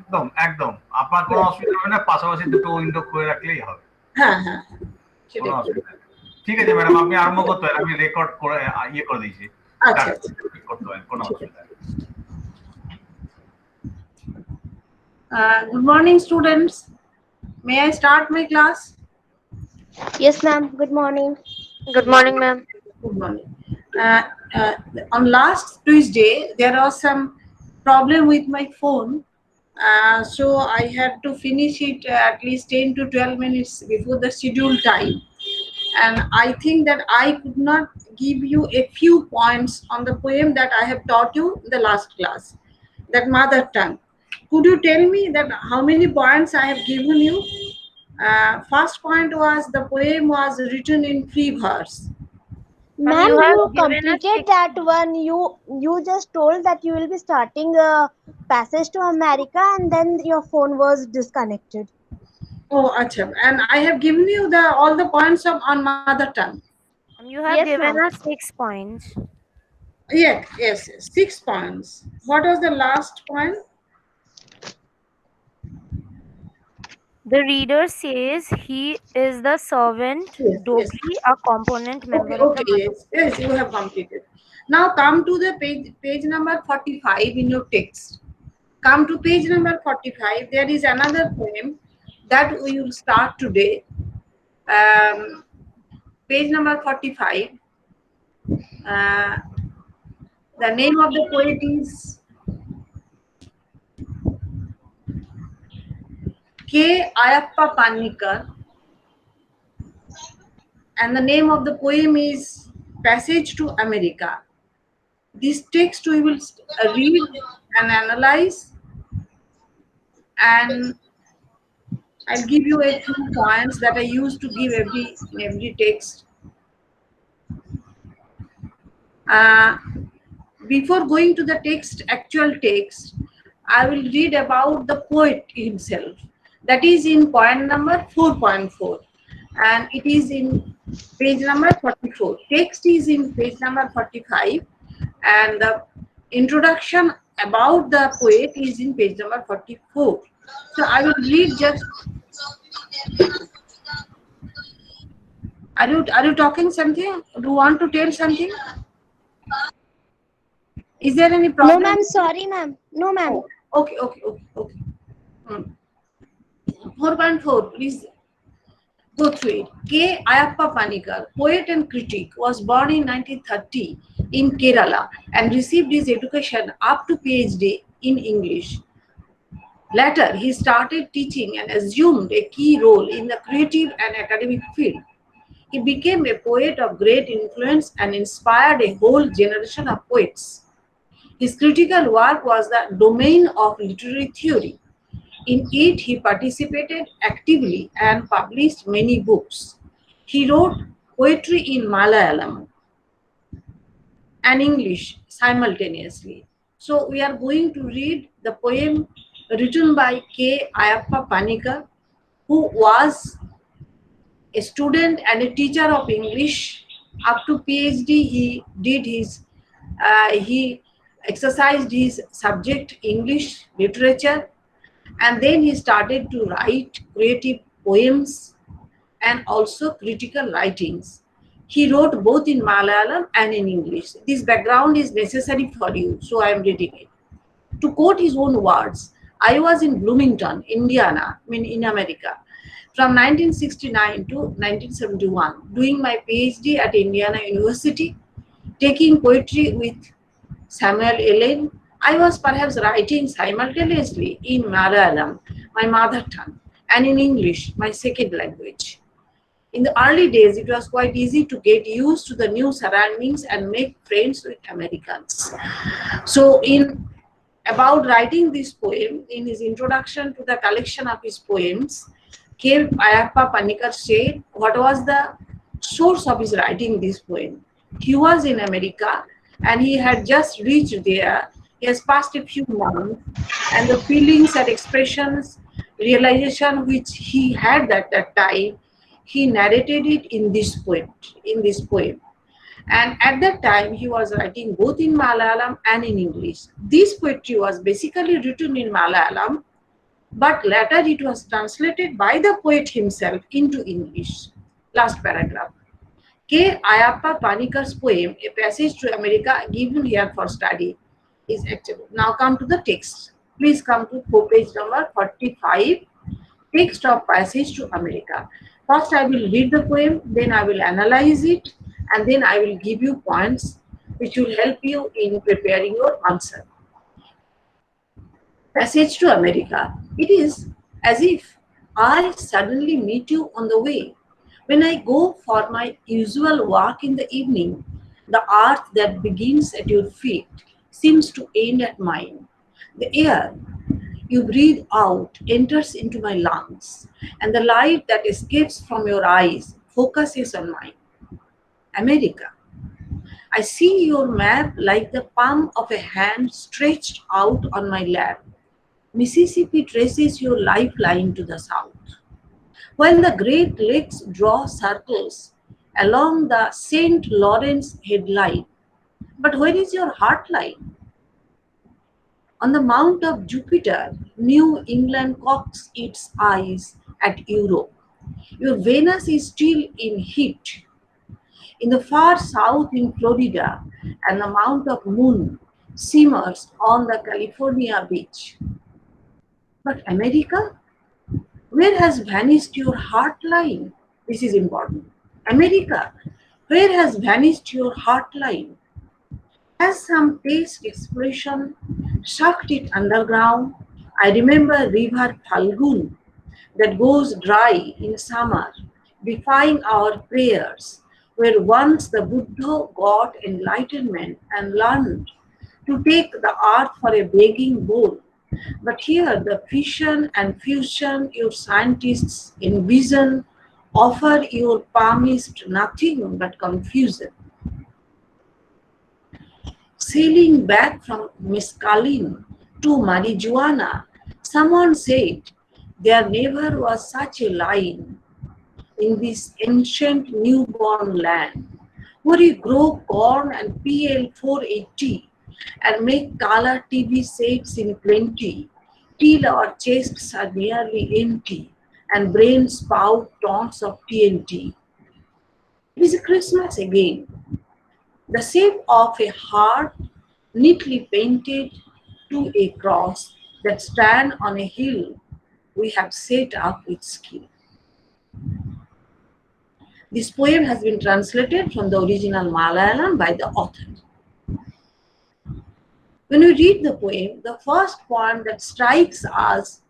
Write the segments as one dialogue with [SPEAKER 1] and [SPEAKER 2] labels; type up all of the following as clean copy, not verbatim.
[SPEAKER 1] একদম একদম আপনার কোনো অসুবিধা হবে না, পাশাপাশি দুটো উইন্ডো খুলে রাখলেই হবে,
[SPEAKER 2] হ্যাঁ হ্যাঁ
[SPEAKER 1] কোনো অসুবিধা নেই। ঠিক আছে ম্যাডাম, আপনি আরম্ভ করতে পারেন, আমি রেকর্ড করে ইয়ে করে দিয়েছি,
[SPEAKER 2] আচ্ছা আচ্ছা
[SPEAKER 1] করতে পারেন, কোনো অসুবিধা নেই।
[SPEAKER 2] Good morning, students. May I start my class?
[SPEAKER 3] Yes, ma'am. Good morning.
[SPEAKER 4] Good morning, ma'am.
[SPEAKER 2] Good morning. Uh, uh, on last Tuesday, there was some problem with my phone. So I had to finish it at least 10 to 12 minutes before the scheduled time. And I think that I could not give you a few points on the poem that I have taught you in the last class, that mother tongue. Could you tell me that how many points I have given you? First point was the poem was written in free verse.
[SPEAKER 3] Ma'am,
[SPEAKER 4] you have
[SPEAKER 3] you
[SPEAKER 4] given us
[SPEAKER 3] completed that one. You just told that you will be starting a passage to America, and then your phone was disconnected.
[SPEAKER 2] Oh, acha. And I have given you the all the points of on mother tongue.
[SPEAKER 4] you have
[SPEAKER 3] Yes,
[SPEAKER 4] given
[SPEAKER 3] ma'am.
[SPEAKER 4] us 6 points.
[SPEAKER 2] Yes, 6 points. What was the last point?
[SPEAKER 4] The reader says he is the servant,
[SPEAKER 2] Yes.
[SPEAKER 4] doubly a component member of the
[SPEAKER 2] Okay, yes, you have completed. Now come to the page number 45 in your text. Come to page number 45. There is another poem that we will start today. Page number 45. The name of the poet is K. Ayappa Panikar, and the name of the poem is Passage to America. This text we will read and analyze, and I'll give you a few points that I used to give in every text. Before going to the actual text, I will read about the poet himself. That is in point number 4.4, and it is in page number 44. Text is in page number 45, and the introduction about the poet is in page number 44. So I will read just. Are you talking something? Do you want to tell something? Is there any problem?
[SPEAKER 3] No, ma'am. Sorry, ma'am. No, ma'am.
[SPEAKER 2] Oh, okay. 4.4, please go through it. K. Ayappa Panikar, poet and critic, was born in 1930 in Kerala and received his education up to PhD in English. Later, he started teaching and assumed a key role in the creative and academic field. He became a poet of great influence and inspired a whole generation of poets. His critical work was the domain of literary theory. In it, he participated actively and published many books. He wrote poetry in Malayalam and English simultaneously. So we are going to read the poem written by K. Ayappa Panikar, who was a student and a teacher of English. Up to PhD, he exercised his subject English literature, and then he started to write creative poems and also critical writings. He wrote both in Malayalam and in English. This background is necessary for you, so I am reading it. To quote his own words, I was in Bloomington, Indiana, in America, from 1969 to 1971, doing my PhD at Indiana University, taking poetry with Samuel Ellen. I was perhaps writing simultaneously in Malayalam, my mother tongue, and in English, my second language. In the early days, it was quite easy to get used to the new surroundings and make friends with Americans. So about writing this poem, in his introduction to the collection of his poems, K. Ayappa Panikar said what was the source of his writing this poem. He was in America and he had just reached there. He has passed a few months, and the feelings and expressions, realization which he had at that time, he narrated it in this poem. And at that time, he was writing both in Malayalam and in English. This poetry was basically written in Malayalam, but later it was translated by the poet himself into English. Last paragraph. K. Ayappa Panikar's poem, A Passage to America, given here for study, is accepted. Now come to the text. Please come to page number 45, text of Passage to America. First I will read the poem, then I will analyze it, and then I will give you points which will help you in preparing your answer. Passage to America. It is as if I suddenly meet you on the way. When I go for my usual walk in the evening, the earth that begins at your feet seems to end at mine. The air you breathe out enters into my lungs, and the light that escapes from your eyes focuses on mine. America. I see your map like the palm of a hand stretched out on my lap. Mississippi traces your lifeline to the south, while the Great Lakes draw circles along the St. Lawrence headline. But where is your heartline? On the Mount of Jupiter, New England cocks its eyes at Europe. Your Venus is still in heat. In the far south in Florida, and the Mount of Moon simmers on the California beach. But America? Where has vanished your heartline? This is important. America, where has vanished your heartline? Has some taste expression sucked it underground? I remember River Falgun that goes dry in summer, defying our prayers, where once the Buddha got enlightenment and learned to take the earth for a begging bowl. But here, the fission and fusion your scientists envision offer your palmist nothing but confusion. Sailing back from mescaline to marijuana, someone said there never was such a line in this ancient newborn land where you grow corn and PL 480 and make color TV sets in plenty till our chests are nearly empty and brains spout taunts of TNT. It is Christmas again. The shape of a heart neatly painted to a cross that stand on a hill we have set up with skill. This poem has been translated from the original Malayalam by the author. When we read the poem, the first point that strikes us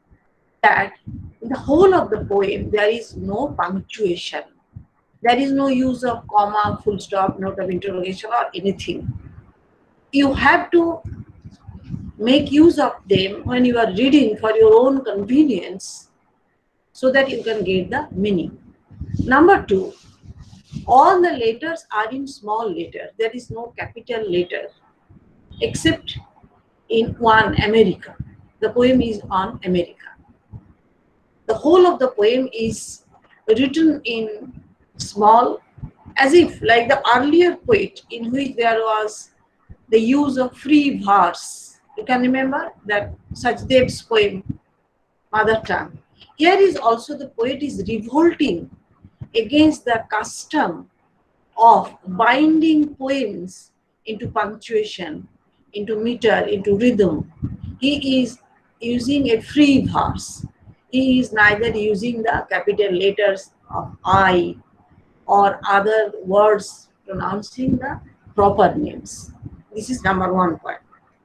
[SPEAKER 2] that in the whole of the poem there is no punctuation. There is no use of comma, full stop, note of interrogation or anything. You have to make use of them when you are reading for your own convenience so that you can get the meaning. Number two, all the letters are in small letter. There is no capital letter except in one, America. The poem is on America. The whole of the poem is written in small, as if like the earlier poet in which there was the use of free verse. You can remember that Sachdev's poem, Mother Tongue. Here is also the poet is revolting against the custom of binding poems into punctuation, into meter, into rhythm. He is using a free verse. He is neither using the capital letters of I or other words pronouncing the proper names. This is number one point.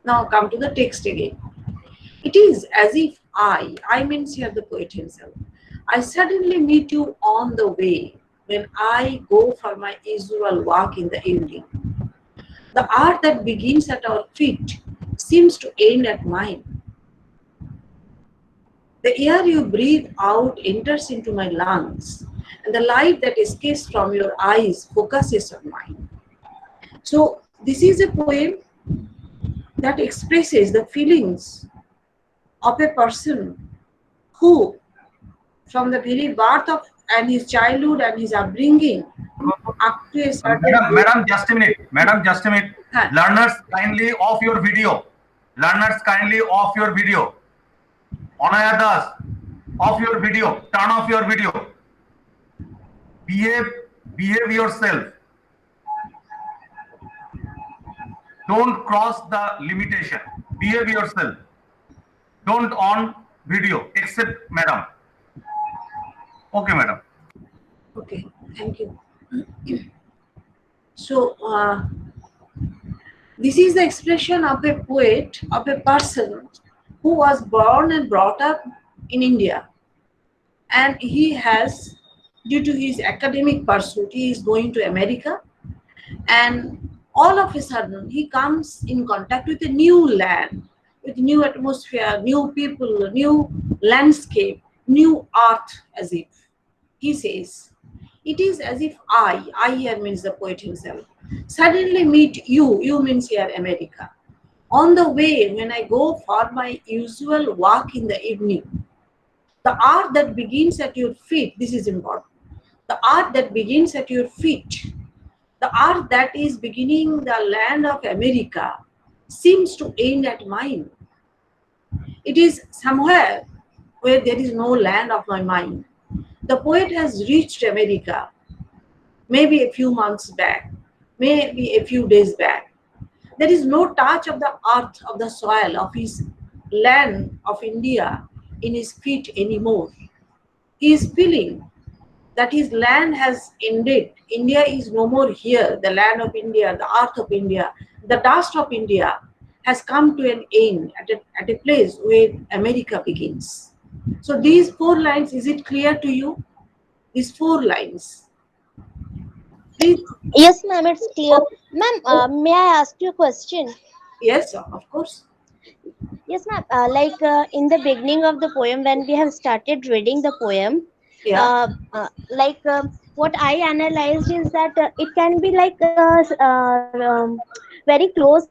[SPEAKER 2] Now come to the text again. It is as if I means here the poet himself, I suddenly meet you on the way when I go for my usual walk in the evening. The art that begins at our feet seems to end at mine. The air you breathe out enters into my lungs, and the light that escapes from your eyes focuses on mine. So this is a poem that expresses the feelings of a person who, from the very birth of and his childhood and his upbringing, up to a certain
[SPEAKER 1] Madam, just a minute. Madam, just a minute.
[SPEAKER 2] Huh.
[SPEAKER 1] Learners, kindly off your video. Learners, kindly off your video. Anaya Das, off your video. Turn off your video. Behave, behave yourself. Don't cross the limitation. Behave yourself. Don't on video, except madam. Okay, madam.
[SPEAKER 2] Okay, thank you. So, this is the expression of a poet, of a person who was born and brought up in India. And he has, due to his academic pursuit, he is going to America. And all of a sudden, he comes in contact with a new land, with new atmosphere, new people, new landscape, new earth, as if. He says, it is as if I here means the poet himself, suddenly meet you, you means here America. On the way, when I go for my usual walk in the evening, the art that begins at your feet, this is important. The art that begins at your feet, the art that is beginning the land of America, seems to end at mine. It is somewhere where there is no land of my mind. The poet has reached America maybe a few months back, maybe a few days back. There is no touch of the earth, of the soil, of his land of India in his feet anymore. He is feeling that his land has ended. India is no more here. The land of India, the earth of India, the dust of India has come to an end at a place where America begins. So these 4 lines, is it clear to you? These 4 lines. Please.
[SPEAKER 3] Yes, ma'am, it's clear. Ma'am, may I ask you a question?
[SPEAKER 2] Yes, of course.
[SPEAKER 3] Yes, ma'am. In the beginning of the poem, when we have started reading the poem,
[SPEAKER 2] Yeah.
[SPEAKER 3] what I analyzed is that it can be like very close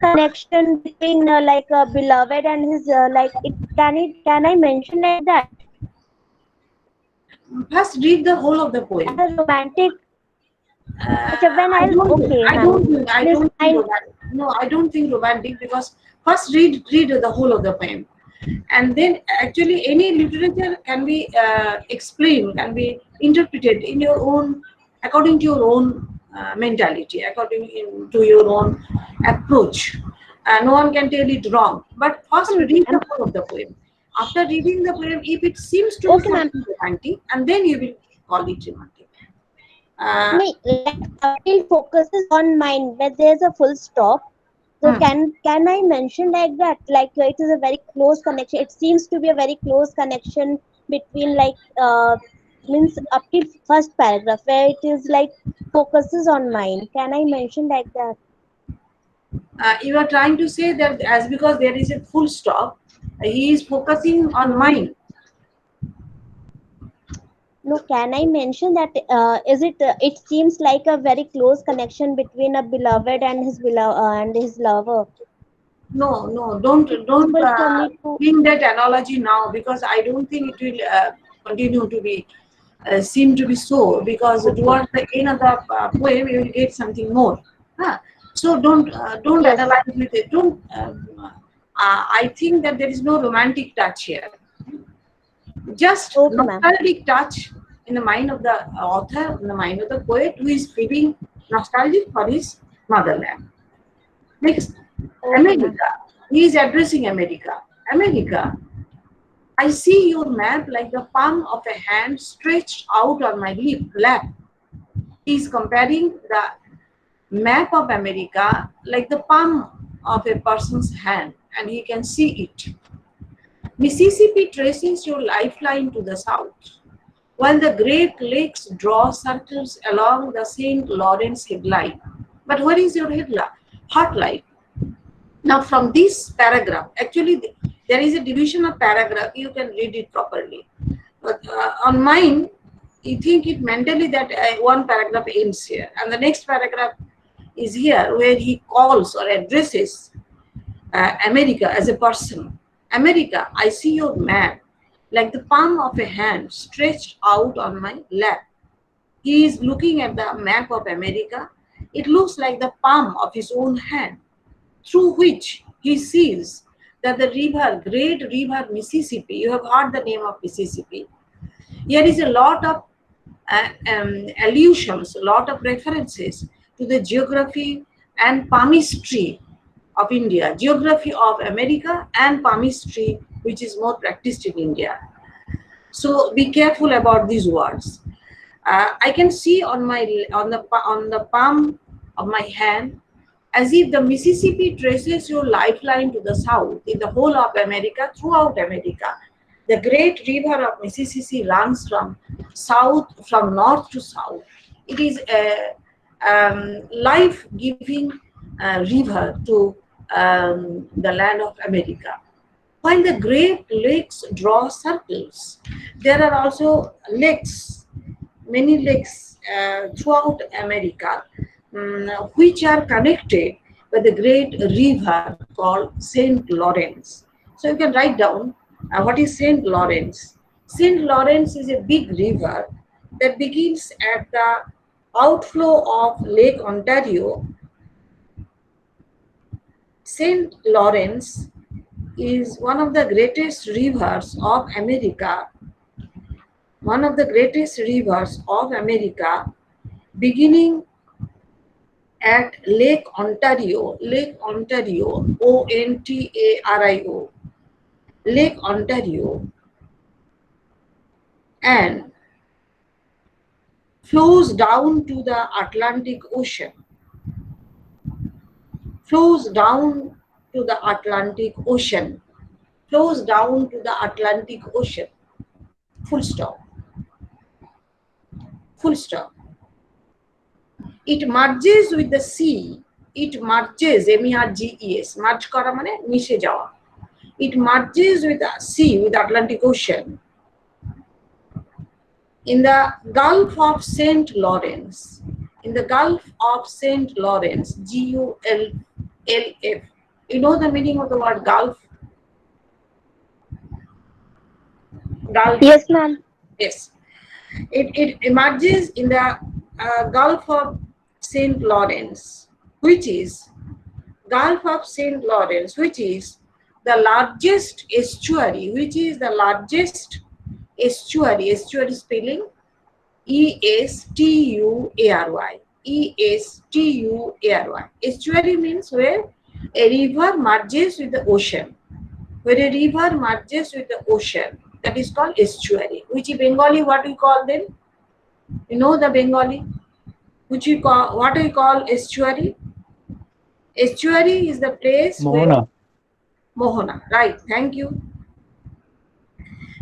[SPEAKER 3] connection between a beloved and his can I mention like that
[SPEAKER 2] First read the whole of the poem.
[SPEAKER 3] as a romantic? When
[SPEAKER 2] I
[SPEAKER 3] I'll
[SPEAKER 2] don't,
[SPEAKER 3] okay,
[SPEAKER 2] I
[SPEAKER 3] ma'am.
[SPEAKER 2] don't, I
[SPEAKER 3] Miss,
[SPEAKER 2] don't think
[SPEAKER 3] I
[SPEAKER 2] romantic. No, I don't think romantic, because first read the whole of the poem, and then actually any literature can be explained, can be interpreted in your own, according to your own mentality, according to your own approach. No one can tell it wrong. But first read the
[SPEAKER 3] ma'am.
[SPEAKER 2] whole of the poem. After reading the poem, if it seems to be
[SPEAKER 3] Okay, ma'am.
[SPEAKER 2] something romantic, and then you will call it romantic.
[SPEAKER 3] No, like appeal focuses on mind where there's a full stop. So
[SPEAKER 2] Hmm.
[SPEAKER 3] can I mention like that? It is a very close connection. It seems to be a very close connection between means up till first paragraph where it is like focuses on mind. Can I mention like that?
[SPEAKER 2] You are trying to say that as because there is a full stop, he is focusing on
[SPEAKER 3] Hmm.
[SPEAKER 2] mind.
[SPEAKER 3] No, can I mention that? Is it? It seems like a very close connection between a beloved and his lover.
[SPEAKER 2] No,
[SPEAKER 3] Is it
[SPEAKER 2] don't
[SPEAKER 3] possible for me to?
[SPEAKER 2] bring that analogy now, because I don't think it will continue to be seem to be so, because
[SPEAKER 3] Okay.
[SPEAKER 2] towards the end of the poem you will get something more. Huh? So don't
[SPEAKER 3] Yes.
[SPEAKER 2] analyze with it. Don't. I think that there is no romantic touch here. Just
[SPEAKER 3] Okay, ma'am.
[SPEAKER 2] nostalgic touch in the mind of the author, in the mind of the poet, who is feeling nostalgic for his motherland. Next,
[SPEAKER 3] Okay, ma'am.
[SPEAKER 2] America. He is addressing America. America, I see your map like the palm of a hand stretched out on my lap. He is comparing the map of America like the palm of a person's hand, and he can see it. Mississippi traces your lifeline to the south, while the Great Lakes draw circles along the St. Lawrence headline. But where is your heartline? Now, from this paragraph, actually, there is a division of paragraph. You can read it properly. But on mine, you think it mentally that one paragraph ends here, and the next paragraph is here where he calls or addresses America as a person. America, I see your map like the palm of a hand stretched out on my lap. He is looking at the map of America. It looks like the palm of his own hand, through which he sees that the river, great river Mississippi, you have heard the name of Mississippi. Here is a lot of allusions, a lot of references to the geography and palmistry of India, geography of America and palmistry, which is more practiced in India. So be careful about these words. I can see on the palm of my hand as if the Mississippi traces your lifeline to the south in the whole of America, throughout America. The great river of Mississippi runs from north to south. It is a life-giving river to the land of America. While the Great Lakes draw circles, there are also lakes, many lakes throughout America, which are connected by the great river called St. Lawrence. So you can write down what is St. Lawrence. St. Lawrence is a big river that begins at the outflow of Lake Ontario. St. Lawrence is one of the greatest rivers of America, beginning at Lake Ontario, Ontario, Lake Ontario, and flows down to the Atlantic Ocean. Flows down to the Atlantic Ocean. Full stop. It merges with the sea. It merges, M-E-R-G-E-S, merge kara mane mishe jawa. It merges with the sea, with the Atlantic Ocean, in the Gulf of St. Lawrence. G-U-L-L-F. You know the meaning of the word Gulf?
[SPEAKER 3] Yes, ma'am.
[SPEAKER 2] Yes. It emerges in the Gulf of St. Lawrence, which is the largest estuary, estuary spelling E-S-T-U-A-R-Y. Estuary means where a river merges with the ocean. That is called estuary. Which in Bengali, what we call them? You know the Bengali? What we call estuary? Estuary is the place
[SPEAKER 5] Mohana.
[SPEAKER 2] Mohana, right? Thank you.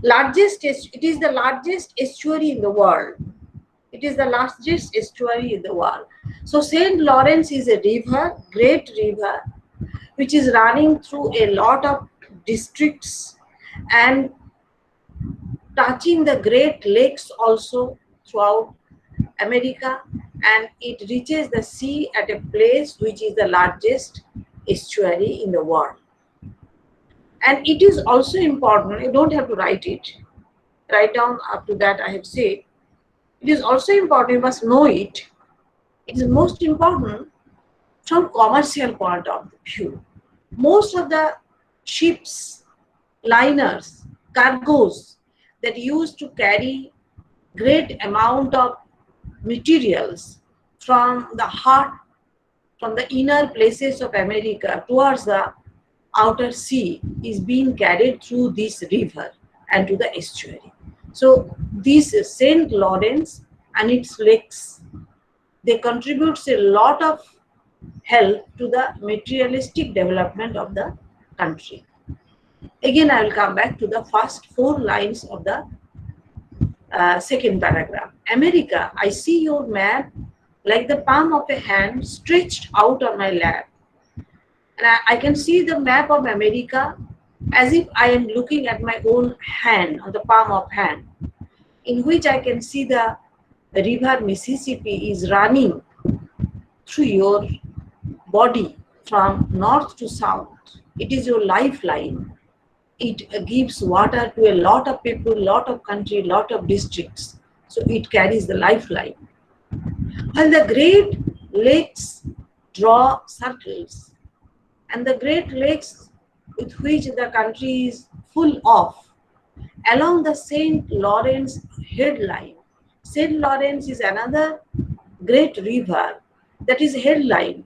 [SPEAKER 2] It is the largest estuary in the world. So St. Lawrence is a river, great river, which is running through a lot of districts and touching the Great Lakes also throughout America, and it reaches the sea at a place which is the largest estuary in the world. And it is also important, you don't have to write down up to that I have said. It is also important, you must know it. It is most important from commercial point of view. Most of the ships, liners, cargoes that used to carry great amount of materials from the inner places of America towards the outer sea is being carried through this river and to the estuary. So this is St. Lawrence and its lakes. They contribute a lot of help to the materialistic development of the country. Again, I will come back to the first 4 lines of the second paragraph. America, I see your map like the palm of a hand stretched out on my lap. And I can see the map of America as if I am looking at my own hand, on the palm of hand, in which I can see the river Mississippi is running through your body from north to south. It is your lifeline. It gives water to a lot of people, lot of country, lot of districts. So it carries the lifeline. While the Great Lakes draw circles, and the Great Lakes with which the country is full of, along the St. Lawrence headline. St. Lawrence is another great river that is headline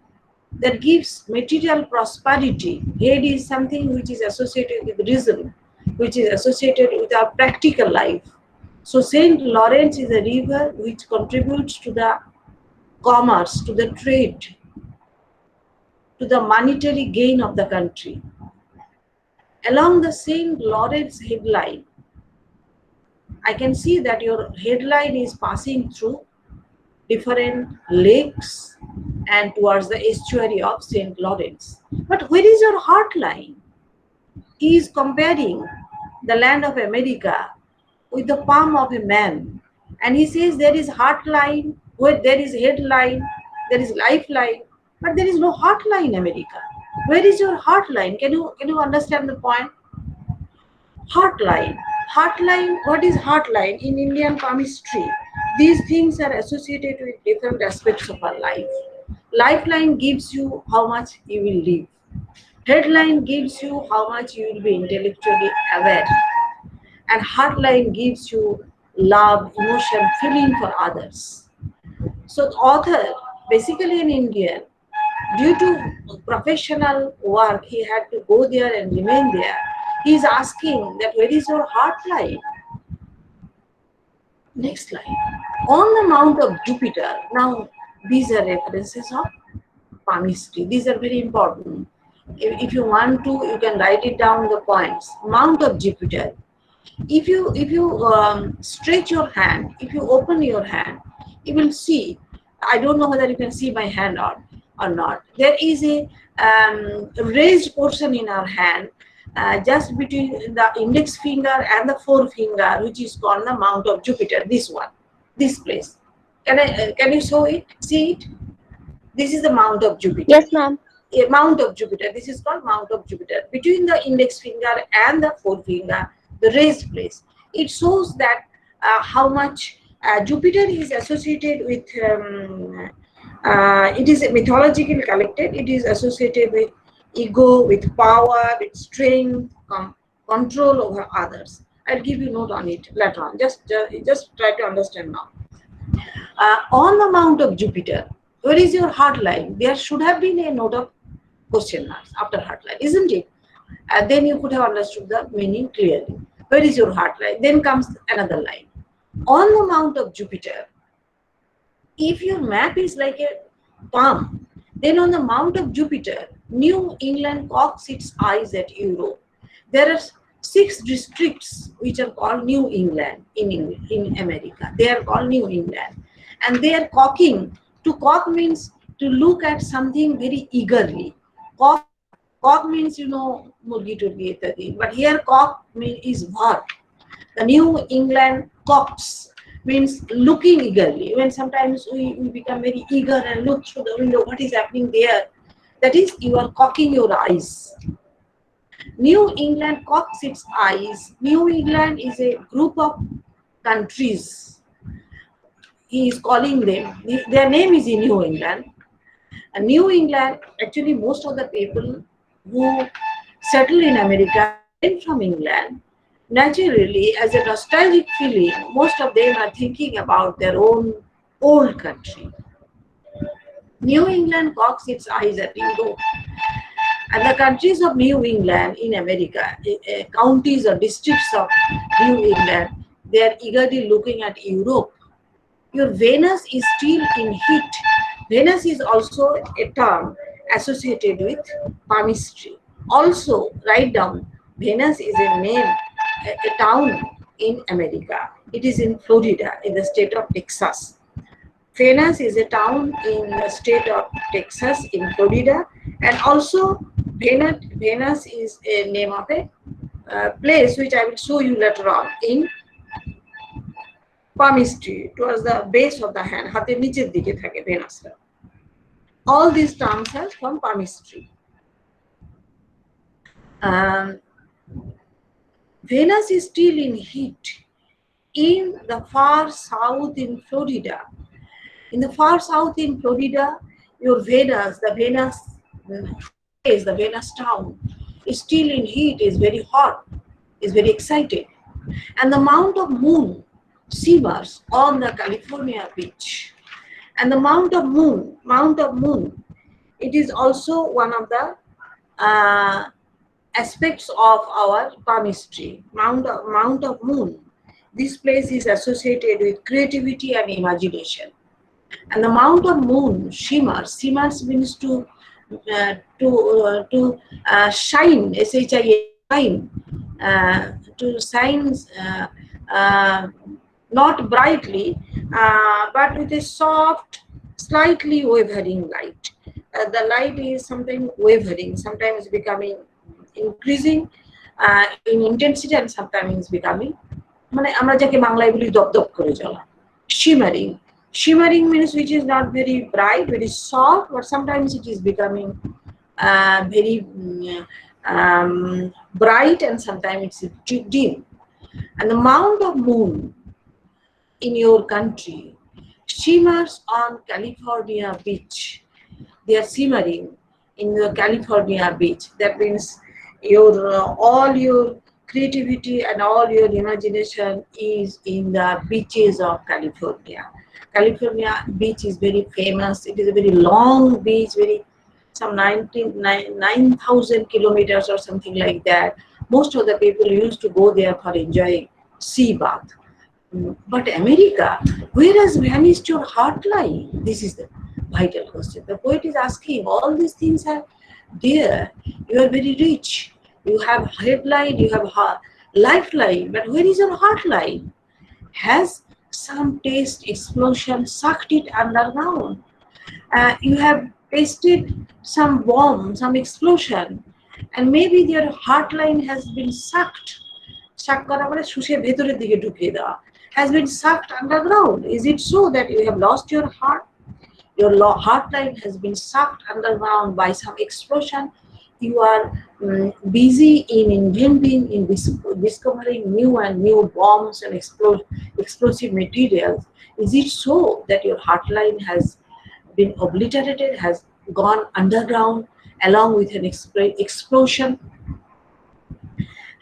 [SPEAKER 2] that gives material prosperity. Head is something which is associated with reason, which is associated with our practical life. So St. Lawrence is a river which contributes to the commerce, to the trade, to the monetary gain of the country. Along the St. Lawrence headline, I can see that your headline is passing through different lakes and towards the estuary of St. Lawrence. But where is your heartline? He is comparing the land of America with the palm of a man. And he says there is heartline, where there is headline, there is lifeline, but there is no heartline in America. Where is your heartline? Can you understand the point? Heartline. Heartline, what is heartline in Indian palmistry? These things are associated with different aspects of our life. Lifeline gives you how much you will live. Headline gives you how much you will be intellectually aware. And heartline gives you love, emotion, feeling for others. So the author, basically an Indian, due to professional work, he had to go there and remain there. He is asking that where is your heart lie? Next line. On the Mount of Jupiter. Now, these are references of palmistry. These are very important. If you want to, you can write it down the points. Mount of Jupiter. If you stretch your hand, if you open your hand, you will see. I don't know whether you can see my hand or not. There is a raised portion in our hand, just between the index finger and the forefinger, which is called the Mount of Jupiter. This one, this place. Can you show it? See it? This is the Mount of Jupiter.
[SPEAKER 3] Yes, ma'am.
[SPEAKER 2] A Mount of Jupiter. This is called Mount of Jupiter. Between the index finger and the forefinger, the raised place. It shows that how much Jupiter is associated with. It is mythologically connected. It is associated with ego, with power, with strength, control over others. I'll give you note on it later on. Just try to understand now. On the Mount of Jupiter, where is your heartline? There should have been a note of question marks after heartline, isn't it? Then you could have understood the meaning clearly. Where is your heartline? Then comes another line. On the Mount of Jupiter, if your map is like a palm, then on the Mount of Jupiter, New England cocks its eyes at Europe. There are 6 districts which are called New England in America. They are called New England. And they are cocking. To cock means to look at something very eagerly. Cock means, murgi turgi itadi. But here cock is verb. The New England cocks means looking eagerly. When sometimes we become very eager and look through the window, what is happening there? That is, you are cocking your eyes. New England cocks its eyes. New England is a group of countries. He is calling them, their name is in New England. And New England, actually most of the people who settle in America came from England. Naturally, as a nostalgic feeling, most of them are thinking about their own old country. New England cocks its eyes at Europe. And the countries of New England in America, counties or districts of New England, they are eagerly looking at Europe. Your Venus is still in heat. Venus is also a term associated with palmistry. Also, write down, Venus is a name, a town in America. It is in Florida, in the state of Texas. Venus is a town in the state of Texas in Florida, and also Venus is a name of a place which I will show you later on in palmistry, towards the base of the hand, হাতের নিচের দিকে থাকে Venus. All these terms are from palmistry. Venus is still in heat in the far south in Florida. In the far south in Florida, your Venus, the Venus place, the Venus town, is still in heat, is very hot, is very excited. And the Mount of Moon shimmers on the California beach. And the Mount of Moon, it is also one of the uh, aspects of our palmistry. Mount of Moon. This place is associated with creativity and imagination. And the Mount of Moon shimmers. Shimmers means to shine. Shine. To shine. Uh, Not brightly, but with a soft, slightly wavering light. The light is sometimes wavering, sometimes becoming increasing in intensity, and sometimes becoming মানে আমরা যাকে বাংলায় বলি দপদপ করে জ্বলা, shimmering. Shimmering means which is not very bright, very soft, but sometimes it is becoming very bright, and sometimes it's dim. And the Mount of Moon in your country shimmers on California beach. They are shimmering in the California beach. That means your all your creativity and all your imagination is in the beaches of California. California beach is very famous. It is a very long beach, very some 9,000 kilometers or something like that. Most of the people used to go there for enjoying sea bath. But America, where has vanished your heartline? This is the vital question. The poet is asking, all these things are there. You are very rich. You have headline, you have lifeline, but where is your heartline? Has some taste explosion sucked it underground? You have tasted some bomb, some explosion, and maybe your heartline has been sucked. Suck করা মানে শুষে ভেতরের দিকে ঢুকিয়ে দেওয়া, has been sucked underground. Is it so that you have lost your heart? Your heartline has been sucked underground by some explosion. You are busy in inventing, in discovering new and new bombs and explosive materials. Is it so that your heartline has been obliterated, has gone underground along with an explosion?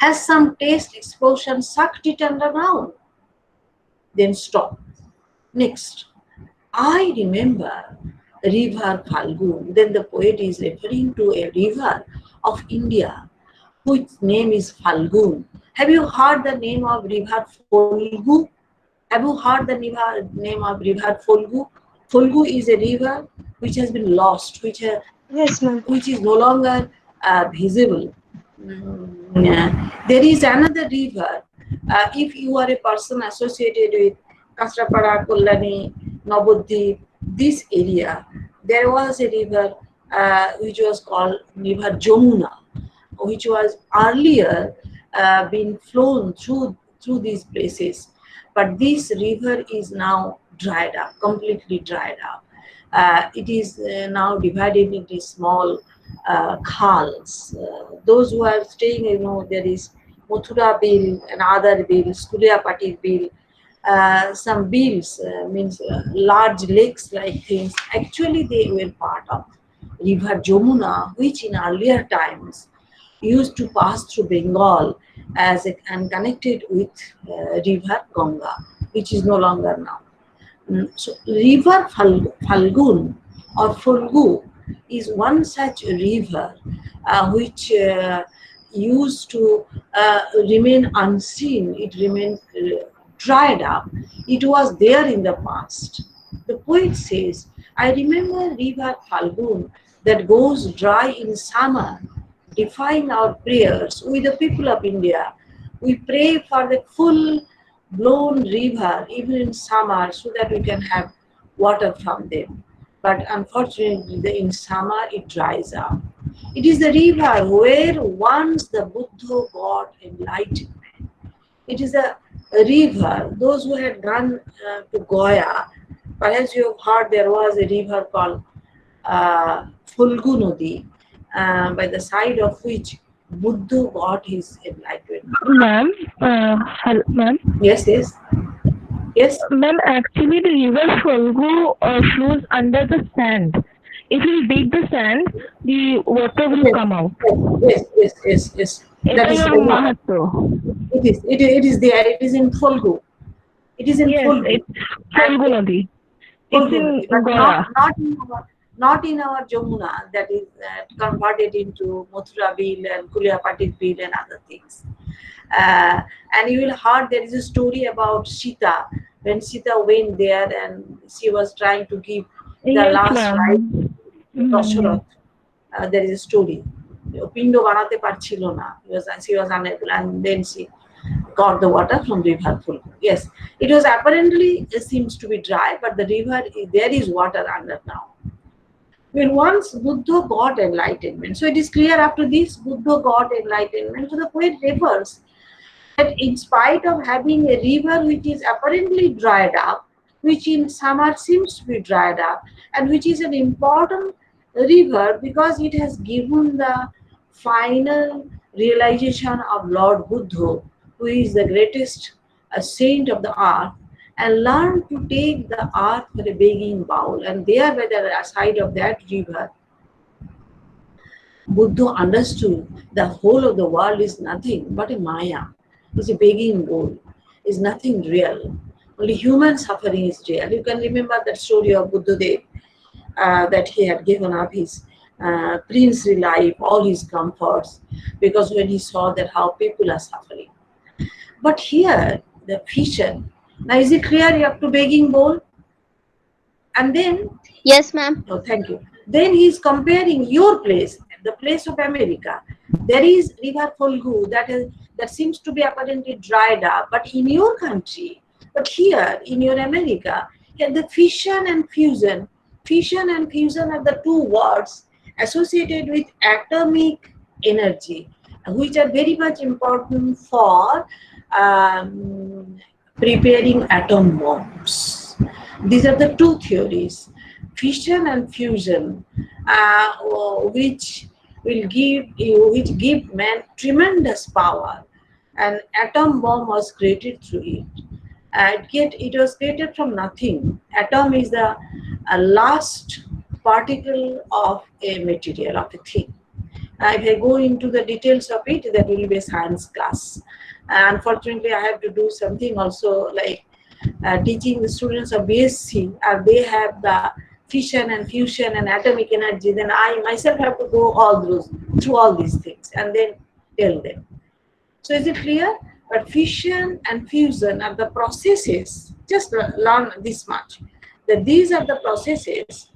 [SPEAKER 2] Has some taste explosion sucked it underground? Then stop. Next, I remember river Falgun. Then the poet is referring to a river of India whose name is Falgun. Have you heard the name of river Folgu? Have you heard the name of river Folgu? Folgu is a river which has been lost,
[SPEAKER 3] Yes, ma'am.
[SPEAKER 2] which is no longer visible. There is another river. If you are a person associated with Kasrapara, Kollani, Nabodip, this area, there was a river which was called River Jamuna, which was earlier been flown through these places. But this river is now dried up, completely dried up. It is now divided into small khals. Those who are staying, there is Mathura bill and other bills, Kuliapati bill, some bills means large lakes like things. Actually, they were part of River Jamuna, which in earlier times used to pass through Bengal and connected with River Ganga, which is no longer now. So River Falgun or Folgu is one such river which used to remain unseen. It remained dried up. It was there in the past. The poet says, I remember River Falgun that goes dry in summer, defying our prayers. We the people of India, we pray for the full blown river even in summer so that we can have water from them. But unfortunately, in summer it dries up. It is the river where once the Buddha got enlightenment. It is a river. Those who had gone to Goya, perhaps you have heard there was a river called Fulgu Nodi, by the side of which Buddha got his enlightenment.
[SPEAKER 5] Ma'am, ma'am.
[SPEAKER 2] Yes, yes. Yes.
[SPEAKER 5] Ma'am, actually the river Folgu flows under the sand. if you dig the sand, the water will come out.
[SPEAKER 2] Yes. That
[SPEAKER 5] এটাই
[SPEAKER 2] is
[SPEAKER 5] ওর মাহাত্ম।
[SPEAKER 2] it is there. It is in Folgu. It is in
[SPEAKER 5] Yes,
[SPEAKER 2] Folgu.
[SPEAKER 5] it's Folgu Nadi. It's
[SPEAKER 2] Folgu
[SPEAKER 5] in
[SPEAKER 2] Nadi, but
[SPEAKER 5] Gora.
[SPEAKER 2] not in our Jamuna that is converted into Mathura Bill and Kuliapatit Bill and other things. And you will heard there is a story about Sita when Sita went there and she was trying to give the
[SPEAKER 5] Yes,
[SPEAKER 2] last
[SPEAKER 5] ma'am.
[SPEAKER 2] right to
[SPEAKER 5] Mm.
[SPEAKER 2] Dasharath. There is a story. Pindo banate parchilo na. She was unable, and then she got the water from river Fulgu. Yes, it was apparently it seems to be dry, but the river there is water under now. When once Buddha got enlightenment, so it is clear after this Buddha got enlightenment. So the poet refers that in spite of having a river which is apparently dried up, which in summer seems to be dried up, and which is an important river because it has given the final realization of Lord Buddha, who is the greatest saint of the earth, and learned to take the earth for a begging bowl. And there, by the side of that river, Buddha understood the whole of the world is nothing but a Maya, is a begging bowl, is nothing real. Only human suffering is real. You can remember that story of Buddha Dev, that he had given up his princely life, all his comforts, because when he saw that how people are suffering. But here, the vision. Now, is it clear you have to begging bowl? And then
[SPEAKER 3] Yes, ma'am.
[SPEAKER 2] oh, thank you. Then he is comparing your place, the place of America. There is River Folgu that seems to be apparently dried up, but in your country, but here in your America, here the fission and fusion are the two words associated with atomic energy, which are very much important for preparing atom bombs. These are the two theories, fission and fusion, which give man tremendous power. An atom bomb was created through it. It was created from nothing. Atom is the last particle of a material, of a thing. If I go into the details of it, that will be a science class. Unfortunately, I have to do something also like teaching the students of BSc, they have the fission and fusion and atomic energy, then I myself have to go through all these things and then tell them. So is it clear? But fission and fusion are the processes, just learn this much, that these are the processes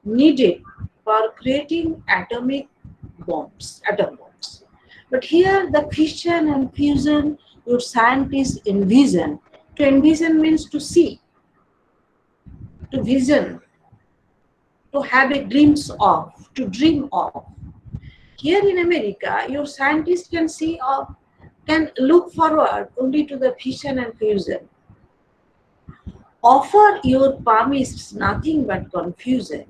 [SPEAKER 2] needed for creating atomic bombs, atom bombs. But here the fission and fusion, your scientists envision. To envision means to see, to vision, to have a glimpse of, to dream of. Here in America, your scientists can see or can look forward only to the fission and fusion. Offer your palmists nothing but confusion.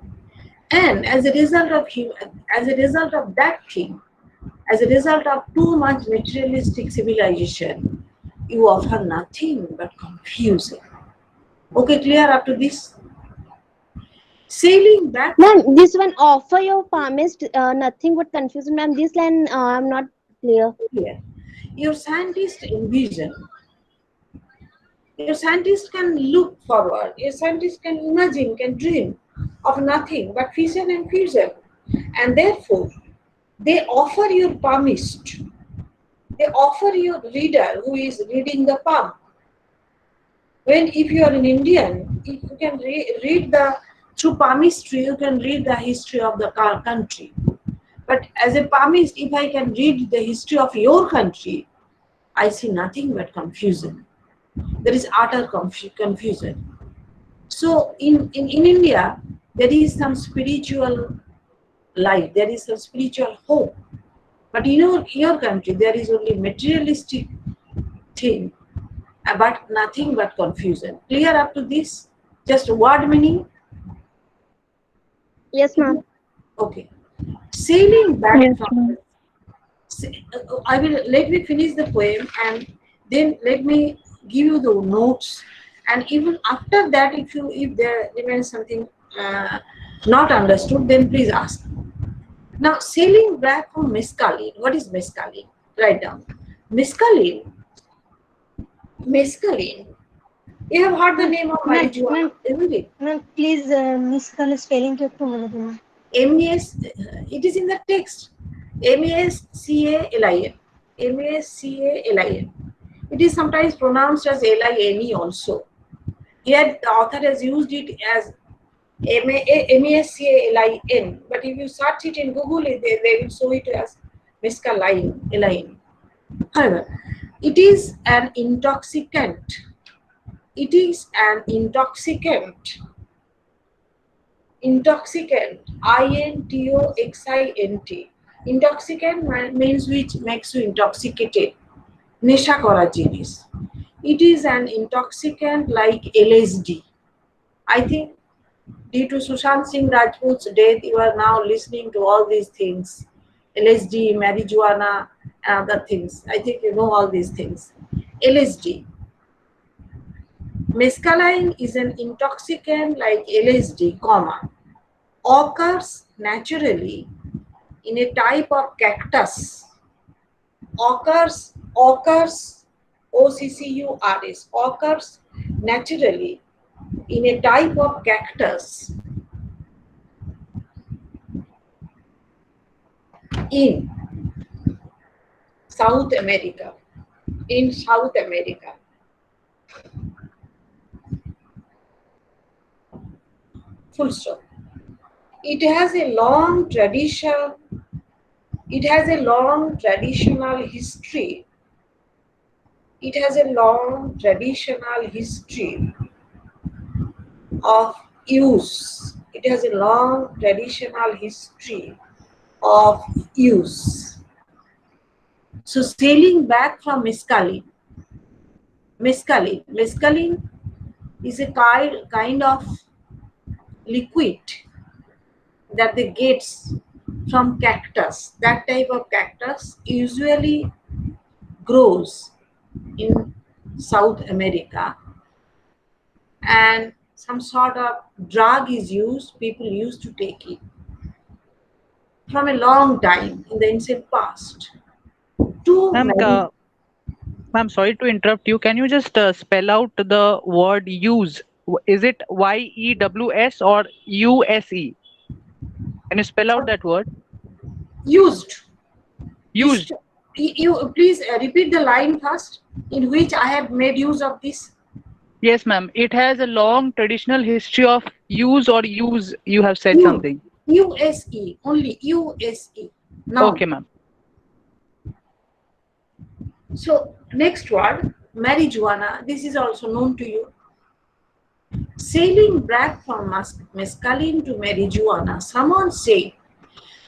[SPEAKER 2] And as a result of that thing, as a result of too much materialistic civilization, you offer nothing but confusion. Okay, clear up to this? Sailing back.
[SPEAKER 3] Ma'am, this one offer your palmist nothing but confusion. Ma'am, this line I'm not clear.
[SPEAKER 2] Here, your scientist envision. Your scientist can look forward. Your scientist can imagine, can dream of nothing but fission and fusion. And therefore, they offer your palmist. They offer your reader who is reading the palm. When if you are an Indian, if you can read through palmistry, you can read the history of the country. But as a palmist, if I can read the history of your country, I see nothing but confusion. There is utter confusion. So in India, there is some spiritual light, there is some spiritual hope. But in your country, there is only materialistic thing, but nothing but confusion. Clear up to this? Just word meaning?
[SPEAKER 3] Yes, ma'am.
[SPEAKER 2] Okay. Sailing back
[SPEAKER 5] Yes,
[SPEAKER 2] from
[SPEAKER 5] ma'am.
[SPEAKER 2] let me finish the poem and then let me give you the notes. And even after that, if there remains something Not understood, then please ask. Now, sailing back from mescaline. What is mescaline? Write down. Mescaline. Mescaline. You have heard the name of marijuana, isn't it?
[SPEAKER 3] Ma'am, please, misspell spelling কে একটু বলে দিন।
[SPEAKER 2] MES, it is in the text. MESCALIN. MESCALIN. It is sometimes pronounced as LINE also. Here the author has used it as MESCALIN, but if you search it in Google, they will show it as mescaline, LIN. However, it is an intoxicant. It is an intoxicant. Intoxicant, INTOXINT. Intoxicant means which makes you intoxicated. Nesha kora jinis. It is an intoxicant like LSD. I think due to Sushant Singh Rajput's death, you are now listening to all these things. LSD, marijuana, and other things. I think you know all these things. LSD. Mescaline is an intoxicant like LSD, occurs naturally in a type of cactus. Occurs, OCCURS, occurs naturally in a type of cactus in South America. In South America. Full stop. It has a long tradition. It has a long traditional history. It has a long traditional history of use. It has a long traditional history of use. So sailing back from mescaline. Mescaline is a kind of liquid that they get from cactus. That type of cactus usually grows in South America, and some sort of drug is used. People used to take it from a long time in the ancient past.
[SPEAKER 6] Ma'am, sorry to interrupt you. Can you just spell out the word use? Is it YEWS or USE? Can you spell out that word?
[SPEAKER 2] Used.
[SPEAKER 6] Used.
[SPEAKER 2] You please repeat the line first in which I have made use of this.
[SPEAKER 6] Yes, ma'am. It has a long traditional history of use or use. You have said something.
[SPEAKER 2] USE, only USE. Now,
[SPEAKER 6] Okay, ma'am.
[SPEAKER 2] So next word, marijuana. This is also known to you. Sailing back from mescaline to marijuana, someone said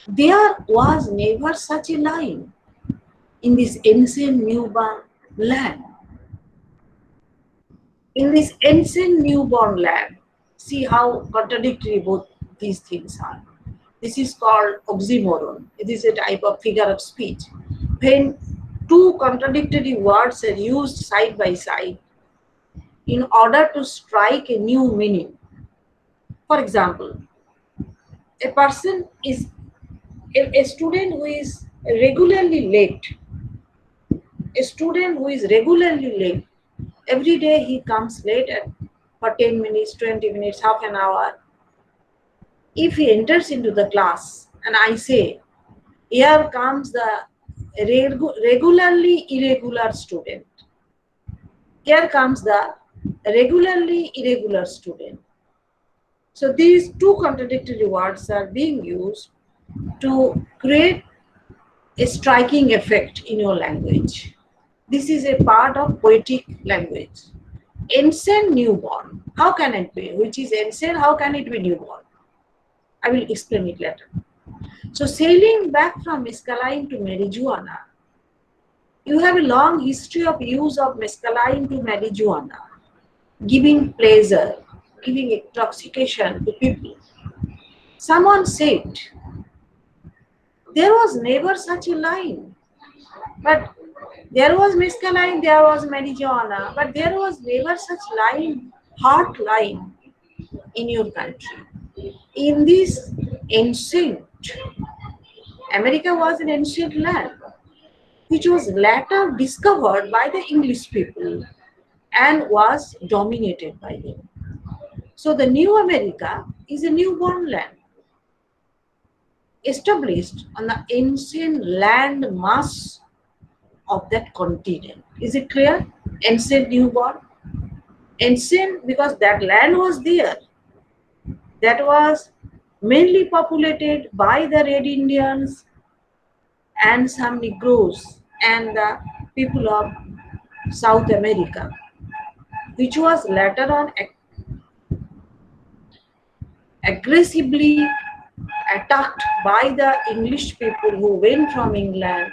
[SPEAKER 2] there was never such a line in this ancient newborn land. In this ancient newborn land, see how contradictory both these things are. This is called oxymoron. It is a type of figure of speech. When two contradictory words are used side by side in order to strike a new meaning. For example, a person is a student who is regularly late. A student who is regularly late. Every day he comes late for 10 minutes, 20 minutes, half an hour. If he enters into the class and I say, here comes the regularly irregular student. Here comes the regularly irregular student. So these two contradictory words are being used to create a striking effect in your language. This is a part of poetic language. Ancient newborn. How can it be? Which is ancient? How can it be newborn? I will explain it later. So sailing back from mescaline to marijuana, you have a long history of use of mescaline to marijuana, giving pleasure, giving intoxication to people. Someone said, there was never such a line. But there was mescaline, there was marijuana, but there was never such line, hot line in your country. in this ancient, America was an ancient land which was later discovered by the English people and was dominated by them. So the new America is a newborn land established on the ancient land mass of that continent. Is it clear? Ancient newborn. Ancient because that land was there. That was mainly populated by the Red Indians and some Negroes and the people of South America, which was later on aggressively attacked by the English people who went from England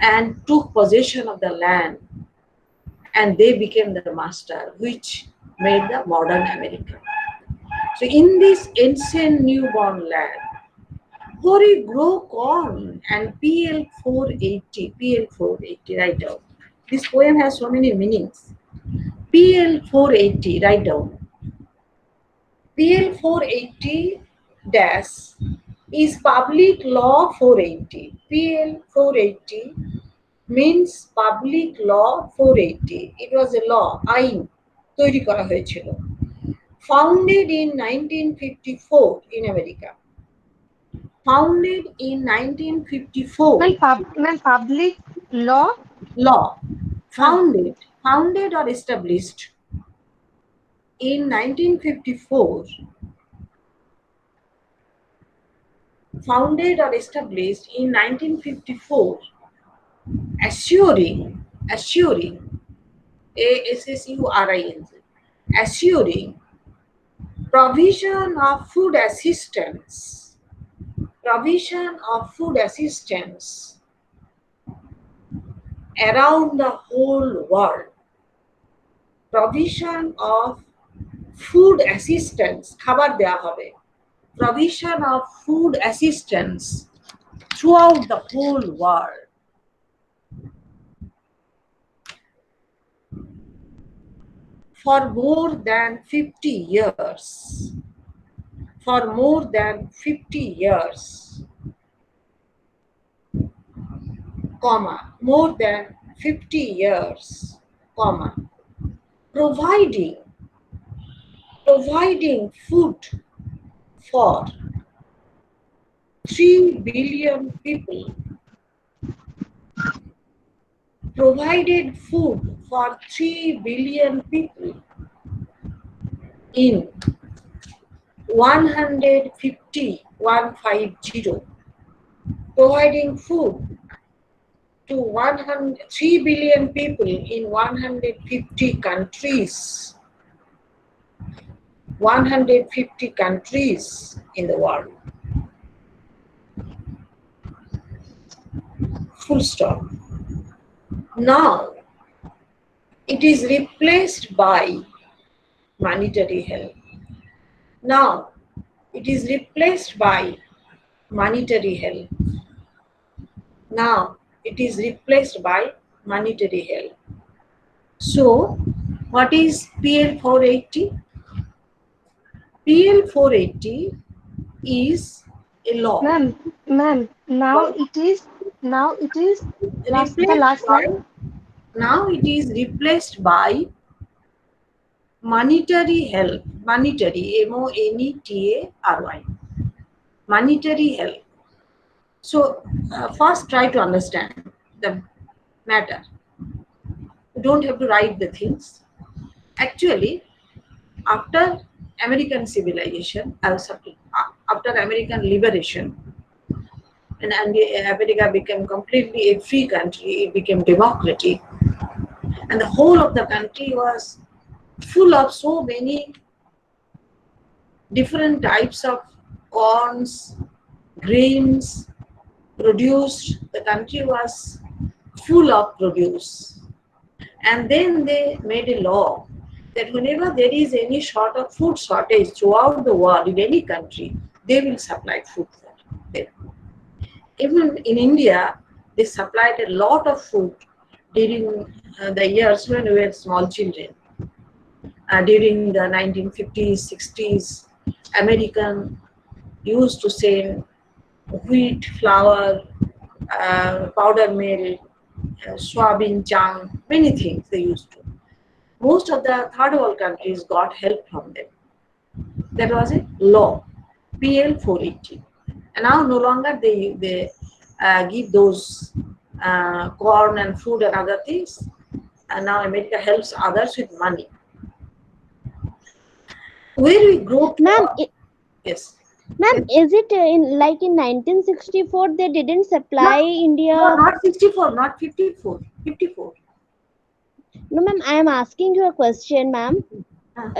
[SPEAKER 2] and took possession of the land, and they became the master, which made the modern America. So in this ancient newborn land, where we grow corn and PL 480, write down. This poem has so many meanings. PL 480, write down. PL 480 dash is Public Law 480. PL 480 means Public Law 480. It was a law, আইন তৈরি করা হয়েছিল, founded in 1954 in America. Founded in 1954.
[SPEAKER 7] Public law?
[SPEAKER 2] Law. Founded or established in 1954. Founded or established in 1954, assuring, ASSURING, assuring provision of food assistance around the whole world. Provision of food assistance, খাবার দেয়া হবে. Provision of food assistance throughout the whole world. For more than 50 years. For more than 50 years. Comma, more than 50 years, comma, providing food for 3 billion people. Provided food for 3 billion people in 150, providing food to 3 billion people in 150 countries. 150 countries in the world. Full stop. Now, it is replaced by monetary help. Now, it is replaced by monetary help. Now, it is replaced by monetary help. So, what is PL 480? PL 480 is a law.
[SPEAKER 7] Ma'am, now it is the last line.
[SPEAKER 2] Now it is replaced by monetary help. Monetary, MONETARY. Monetary help. So first try to understand the matter. You don't have to write the things. Actually, after American civilization, after American liberation, and America became completely a free country, it became democratic, and the whole of the country was full of so many different types of corns, grains produced. The country was full of produce, and then they made a law that whenever there is any sort of food shortage throughout the world in any country, they will supply food for them. Even in India, they supplied a lot of food during the years when we were small children, during the 1950s, 60s, American used to send wheat, flour, powder mill, soybean chunk, many things they used to. Most of the third world countries got help from them. That was a law, PL 480. And now no longer they give those corn and food and other things. And now America helps others with money. Where we grow
[SPEAKER 3] Ma'am,
[SPEAKER 2] corn, yes.
[SPEAKER 3] ma'am,
[SPEAKER 2] Yes.
[SPEAKER 3] is it in 1964 they didn't
[SPEAKER 2] No,
[SPEAKER 3] supply
[SPEAKER 2] no,
[SPEAKER 3] India?
[SPEAKER 2] not 64, not 54, 54.
[SPEAKER 3] No, ma'am, I am asking you a question, ma'am.
[SPEAKER 2] Uh,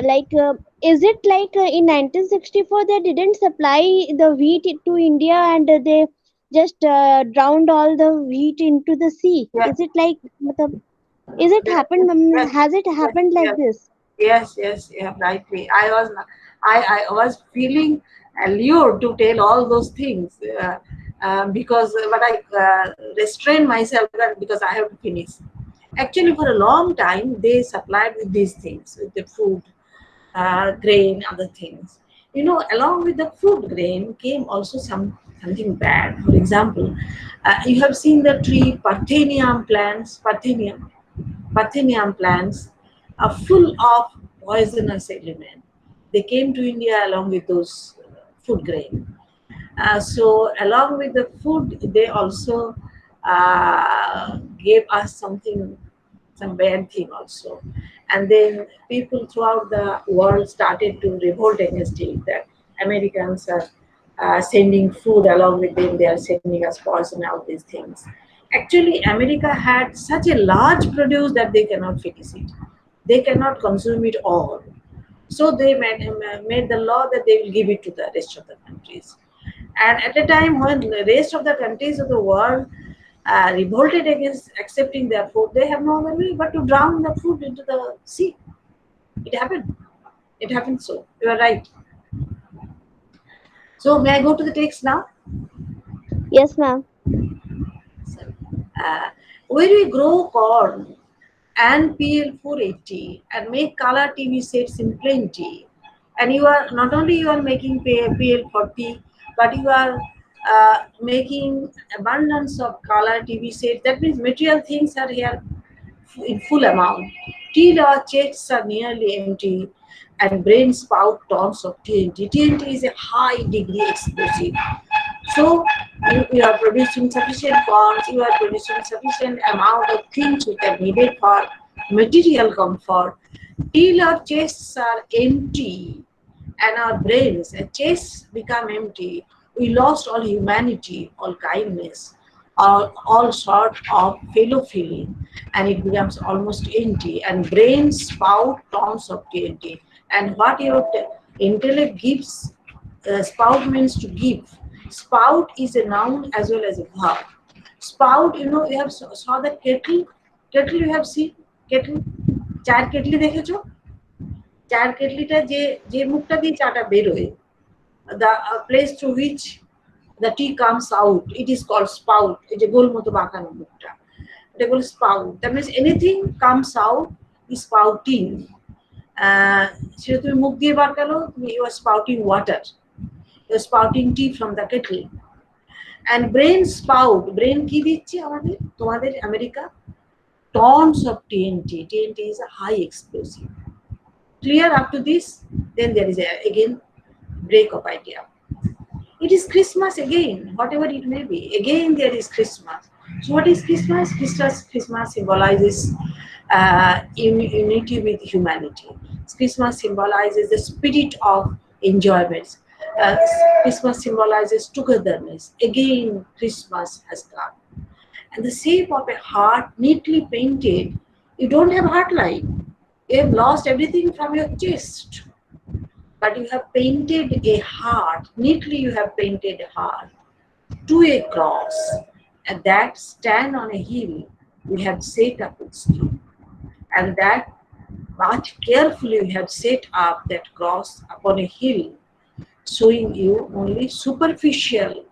[SPEAKER 3] Is it in 1964 they didn't supply the wheat to India and they just drowned all the wheat into the sea?
[SPEAKER 2] yeah,
[SPEAKER 3] Is it matlab, is it
[SPEAKER 2] yes,
[SPEAKER 3] happened, ma'am?
[SPEAKER 2] yes,
[SPEAKER 3] Has it
[SPEAKER 2] yes,
[SPEAKER 3] happened like
[SPEAKER 2] yes.
[SPEAKER 3] this?
[SPEAKER 2] Yes, yes, yeah, rightly. I was feeling allured to tell all those things because, but I restrained myself because I have to finish. Actually, for a long time, they supplied with these things, with the food, grain, other things. Along with the food grain came also something bad. For example, you have seen the tree Parthenium plants. Parthenium plants are full of poisonous element. They came to India along with those food grain. So along with the food, they also gave us some bad thing also. And then people throughout the world started to revolt against it, that Americans are sending food along with them, they are sending us poison, all these things. Actually, America had such a large produce that they cannot finish it. They cannot consume it all. So they made the law that they will give it to the rest of the countries. And at a time when the rest of the countries of the world revolted against accepting their food, they have no other way but to drown the food into the sea. It happened. It happened so. You are right. So may I go to the text now?
[SPEAKER 3] Yes, ma'am.
[SPEAKER 2] Uh, where we grow corn and PL 480 and make color TV sets in plenty. And you are not only you are making PL 40, but you are making abundance of color TV sets. That means material things are here in full amount. Till our chests are nearly empty and brain spout tons of TNT. TNT is a high degree explosive. So you are producing sufficient bonds, you are producing sufficient amount of things which are needed for material comfort till our chests are empty and our brains and chests become empty. We lost all humanity, all kindness, all sort of fellow feeling, and it becomes almost empty. And brains spout tons of TNT. And what your intellect gives, spout means to give. Spout is a noun as well as a verb. Spout, you have saw the kettle. Kettle you have seen kettle. চার kettle দেখেছো? চার কেটলিটা যে যে মুখটা দিয়ে চাটা বেরোয়, the place through which the tea comes out, it is called spout. এই যে গোল মতো বাঁকানো মুখটা, এটা বলে spout. That means anything comes out is spouting. সেটা তুমি মুখ দিয়ে বার করো, you are spouting water, you are spouting tea from the kettle. And brain spout, brain কি দিচ্ছে আমাদের তোমাদের America? Tons of TNT. TNT is a high explosive. Clear up to this? Then there is again break of idea. It is Christmas again, whatever it may be. Again there is Christmas. So what is Christmas? Christmas symbolizes unity with humanity. Christmas symbolizes the spirit of enjoyment. Uh, Christmas symbolizes togetherness. Again, Christmas has come. And the shape of a heart neatly painted. You don't have heart line. You have lost everything from your chest. But you have painted a heart. Neatly you have painted a heart to a cross. And that stand on a hill we have set up with steel. And that much carefully we have set up that cross upon a hill, showing you only superficial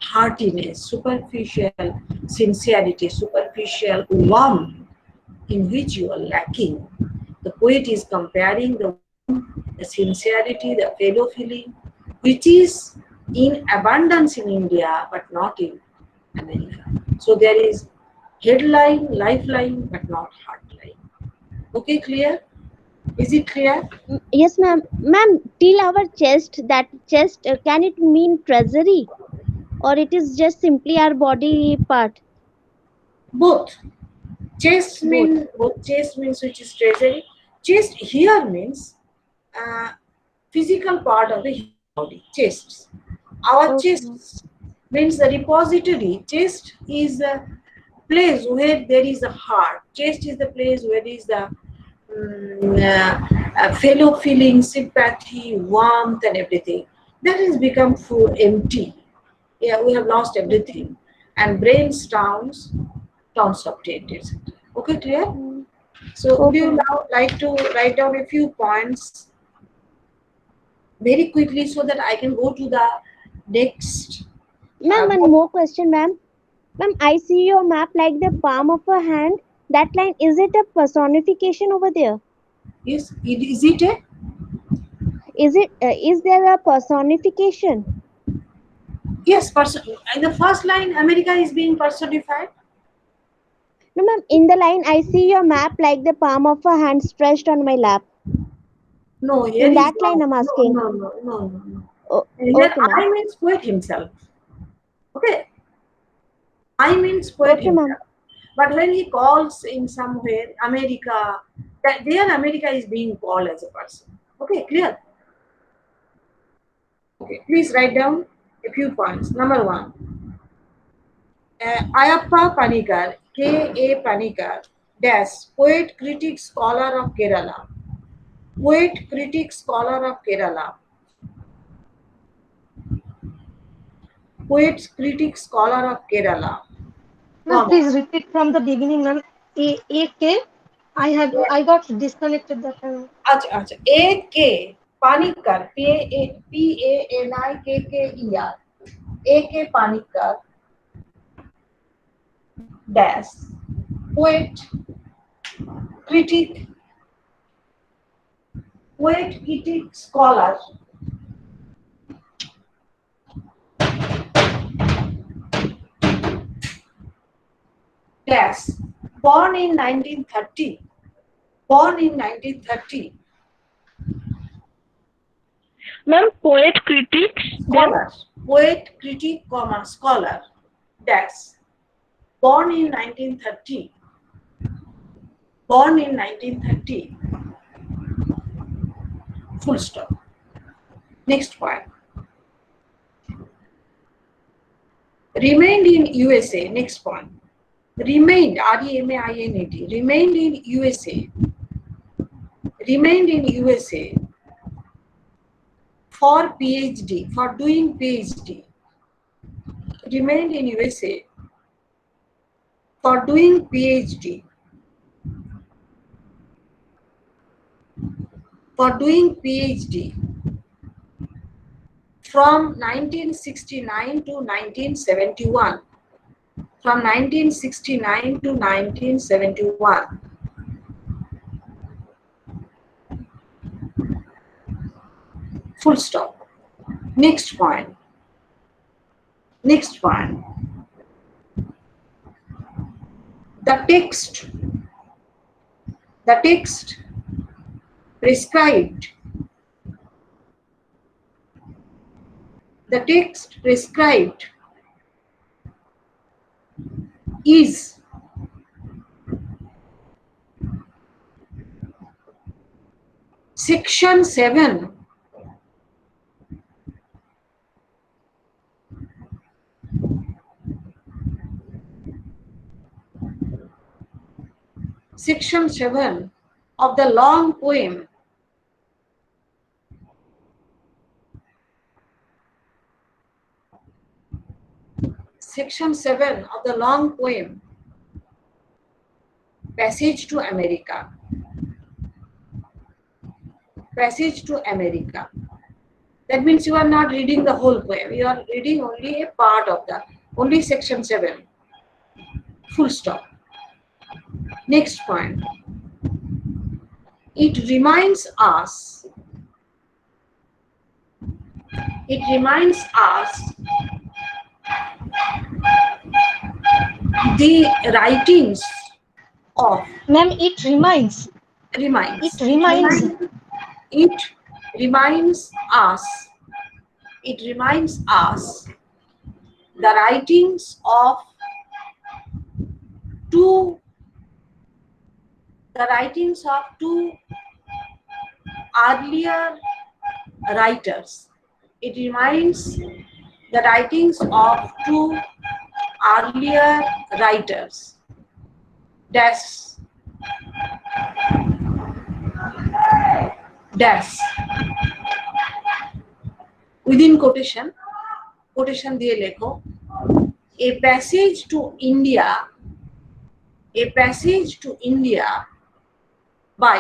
[SPEAKER 2] heartiness, superficial sincerity, superficial warmth in which you are lacking. The poet is comparing the sincerity, the fellow feeling which is in abundance in India but not in America. So there is headline, lifeline, but not heartline. Okay, clear? Is it clear?
[SPEAKER 3] Yes, ma'am. Ma'am, till our chest, that chest, can it mean treasury? Or it is just simply our body part?
[SPEAKER 2] Both. Chest
[SPEAKER 3] Both.
[SPEAKER 2] means both. Chest means which is treasury. Chest here means uh, physical part of the human body. Chest. Our
[SPEAKER 3] Okay, ma'am.
[SPEAKER 2] chest means the repository. Chest is a place where there is a heart. Chest is the place where there is the fellow feeling, sympathy, warmth, and everything. That has become full empty. Yeah, we have lost
[SPEAKER 3] Okay.
[SPEAKER 2] everything. And brains, towns updated. Okay, clear?
[SPEAKER 3] Mm.
[SPEAKER 2] So would
[SPEAKER 3] Okay,
[SPEAKER 2] you
[SPEAKER 3] ma'am.
[SPEAKER 2] now like to write down a few points very quickly so that I can go to the next?
[SPEAKER 3] Ma'am, one more question, ma'am. Ma'am, I see your map like the palm of a hand. That line, is it a personification over there?
[SPEAKER 2] Is it a?
[SPEAKER 3] Is there a personification?
[SPEAKER 2] Yes, in the first line, America is being personified.
[SPEAKER 3] No, ma'am. In the line, I see your map like the palm of a hand stretched on my lap.
[SPEAKER 2] No, here
[SPEAKER 3] In
[SPEAKER 2] is
[SPEAKER 3] that line,
[SPEAKER 2] wrong.
[SPEAKER 3] I'm
[SPEAKER 2] No,
[SPEAKER 3] asking.
[SPEAKER 2] no, no, no, no, no.
[SPEAKER 3] Oh,
[SPEAKER 2] Here
[SPEAKER 3] okay, ma'am.
[SPEAKER 2] I means poet himself. Okay, I means poet
[SPEAKER 3] Okay, ma'am.
[SPEAKER 2] himself. But when he calls in somewhere America, that there America is being called as a person. Okay, clear? Okay, please write down a few points. Number one, Ayappa Panikar, K.A. Panikar, dash, poet, critic, scholar of Kerala. Poet, critic, scholar of Kerala. Poet, critic, scholar of Kerala.
[SPEAKER 7] Ma'am,
[SPEAKER 2] Comma.
[SPEAKER 7] please repeat from the beginning, ma'am. A-K. I got disconnected that time.
[SPEAKER 2] अच्छा अच्छा A.K. Panikar, Panikker, A.K. Panikar, dash, poet, critic, scholar, dash, born in 1930, born in 1930,
[SPEAKER 5] Ma'am, poet critics, then
[SPEAKER 2] scholar, poet, critic, comma, scholar, dash, born in 1930, born in 1930, full stop. Next point. Remained in USA. Next point. Remained, R-E-M-A-I-N-E-D. Remained in USA. Remained in USA for PhD, for doing PhD. Remained in USA for doing PhD. For doing PhD from 1969 to 1971. From 1969 to 1971. Full stop. Next point. Next point. The text prescribed, the text prescribed is section 7, section 7 of the long poem section 7 of the long poem Passage to America. Passage to America. That means you are not reading the whole poem. You are reading only a part of the, only section 7. Full stop. Next point. It reminds us It reminds us the writings of
[SPEAKER 7] Ma'am, it reminds.
[SPEAKER 2] reminds.
[SPEAKER 7] It reminds.
[SPEAKER 2] It reminds us. It reminds us the writings of two earlier writers. It reminds the writings of two earlier writers. Dash. Dash. Within quotation দিয়ে লেখো a passage to India by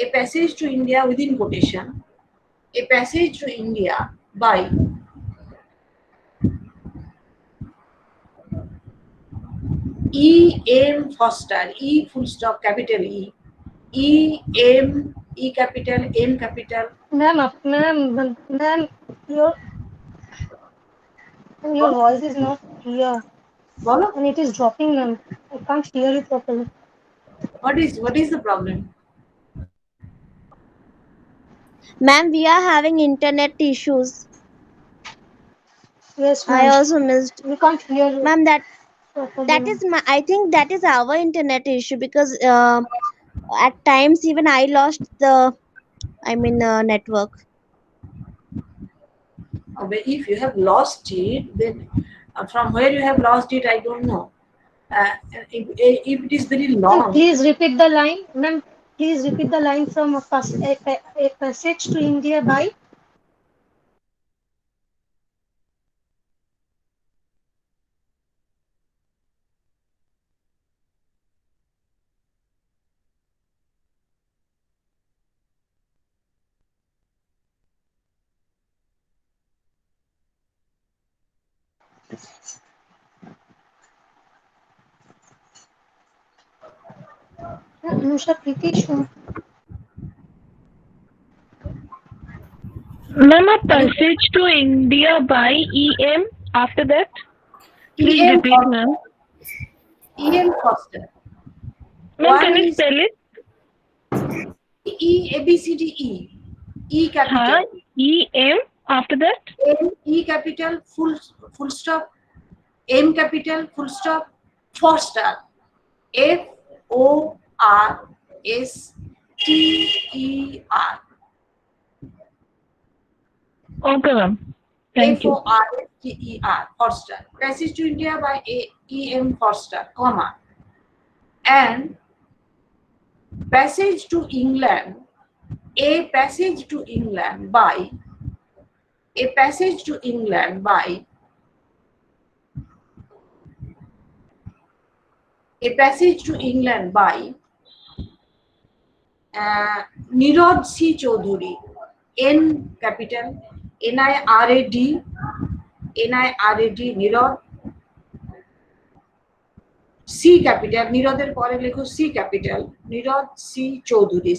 [SPEAKER 2] a passage to India within quotation a passage to India by E.M. Foster, E full stop capital E.M. E capital M capital.
[SPEAKER 7] Ma'am, your voice is not clear
[SPEAKER 2] বলো
[SPEAKER 7] and it is dropping, ma'am. I can't hear you properly.
[SPEAKER 2] what is the problem?
[SPEAKER 3] Ma'am, we are having internet issues.
[SPEAKER 7] Yes,
[SPEAKER 3] I
[SPEAKER 7] ma'am.
[SPEAKER 3] also missed.
[SPEAKER 7] We can't hear you
[SPEAKER 3] Ma'am,
[SPEAKER 7] properly.
[SPEAKER 3] that is my. I think that is our internet issue because at times even I lost the. Network.
[SPEAKER 2] But if you have lost it, then from where you have lost it, I don't know. If it is very
[SPEAKER 7] Ma'am,
[SPEAKER 2] long,
[SPEAKER 7] please repeat the line. Ma'am, please repeat the line from a passage to India by. Anusha Pritish.
[SPEAKER 5] Ma'am, a passage to India by E.M. After that? Please
[SPEAKER 2] E.M.
[SPEAKER 5] repeat, ma'am.
[SPEAKER 2] E.M. Foster.
[SPEAKER 5] Ma'am,
[SPEAKER 2] One
[SPEAKER 5] can you
[SPEAKER 2] is
[SPEAKER 5] spell it?
[SPEAKER 2] E A B C D E. E capital.
[SPEAKER 5] E.M. After that?
[SPEAKER 2] M E capital full stop. M capital full stop. Foster. Forster.
[SPEAKER 5] Okay, ma'am. Thank you.
[SPEAKER 2] Forster. Forster. Passage to India by E.M. Forster, comma. And passage to England. A passage to England by. A passage to England by. A passage to England by Nirad C. Chaudhuri. N capital. Nirad. Nirad. Nirad. C capital. Niradher pore lekho C capital. Nirad C. Chaudhuri.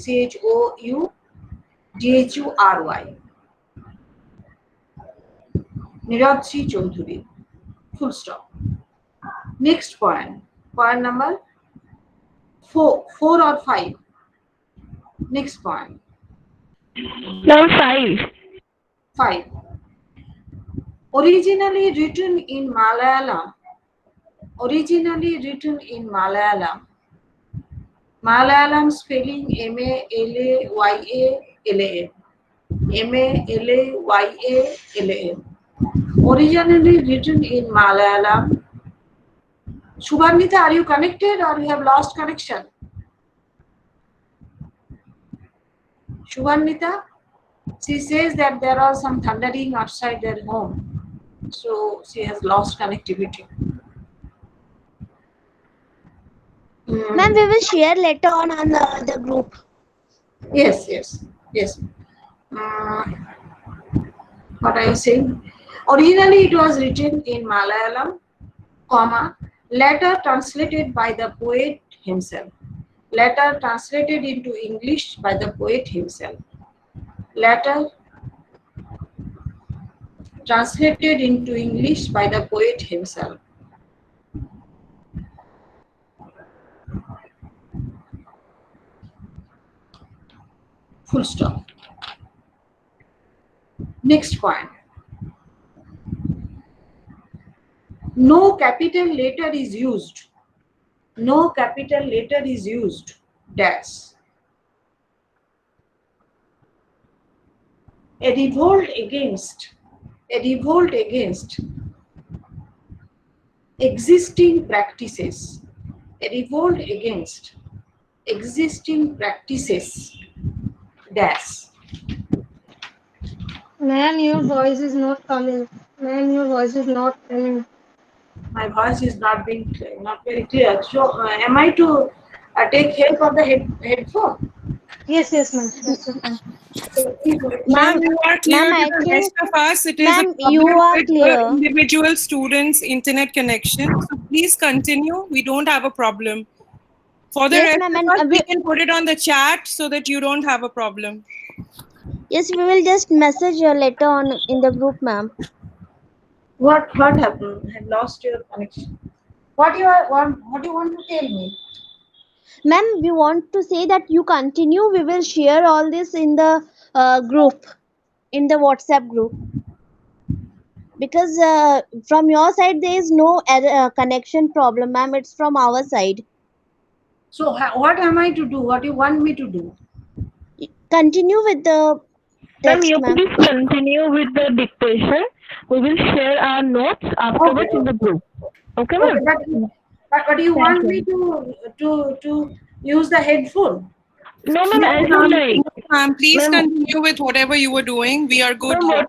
[SPEAKER 2] Choudury. Nirad C. Chaudhuri. Full stop. Next point. Point number 4 or 5. Next point.
[SPEAKER 5] Ma'am, 5.
[SPEAKER 2] 5. Originally written in Malayalam. Malayalam spelling Malayam. Malayam. Originally written in Malayalam. Shubhanita, are you connected or you have lost connection? Shubhanita, she says that there are some thundering outside their home. So she has lost connectivity.
[SPEAKER 3] Ma'am, we will share later on the group.
[SPEAKER 2] Yes. What are you saying? Originally it was written in Malayalam, comma, later translated by the poet himself. Later translated into English by the poet himself. Later translated into English by the poet himself. Full stop. Next point. No capital letter is used. No capital letter is used. Dash. A revolt against existing practices. A revolt against existing practices. Dash.
[SPEAKER 7] Ma'am, your voice is not coming. Ma'am, your voice is not coming.
[SPEAKER 2] My voice is not being clear, not very clear. So, am I to take help of the headphone?
[SPEAKER 7] Yes, yes, ma'am. Yes, yes.
[SPEAKER 8] Ma'am, you are clear
[SPEAKER 3] Ma'am,
[SPEAKER 8] to
[SPEAKER 3] I
[SPEAKER 8] the
[SPEAKER 3] think,
[SPEAKER 8] rest of us. It is a
[SPEAKER 3] ma'am, you
[SPEAKER 8] problem
[SPEAKER 3] are
[SPEAKER 8] with the
[SPEAKER 3] clear.
[SPEAKER 8] individual students' internet connection. So please continue. We don't have a problem. For the
[SPEAKER 3] Yes,
[SPEAKER 8] rest
[SPEAKER 3] ma'am,
[SPEAKER 8] of
[SPEAKER 3] and
[SPEAKER 8] us, we can put it on the chat so that you don't have a problem.
[SPEAKER 3] yes, we will just message you later on in the group, ma'am.
[SPEAKER 2] What happened? I have lost your connection. What you want to tell me?
[SPEAKER 3] Ma'am, we want to say that you continue. We will share all this in the group, in the WhatsApp group. Because from your side, there is no connection problem, ma'am. It's from our side.
[SPEAKER 2] So, what am I to do? What you want me to do?
[SPEAKER 3] Continue with the
[SPEAKER 5] Ma'am,
[SPEAKER 3] text,
[SPEAKER 5] you
[SPEAKER 3] ma'am.
[SPEAKER 5] please continue with the dictation. We will share our notes
[SPEAKER 2] Okay.
[SPEAKER 5] afterwards in the group. Okay,
[SPEAKER 2] Okay,
[SPEAKER 5] ma'am?
[SPEAKER 2] but you
[SPEAKER 5] Thank
[SPEAKER 2] want me
[SPEAKER 5] you.
[SPEAKER 2] to use the headphone?
[SPEAKER 5] No, ma'am,
[SPEAKER 8] No,
[SPEAKER 5] as you
[SPEAKER 8] ma'am.
[SPEAKER 5] like.
[SPEAKER 8] No, ma'am. Please
[SPEAKER 5] Ma'am,
[SPEAKER 8] continue with whatever you were doing. We are good
[SPEAKER 5] ma'am,
[SPEAKER 8] here.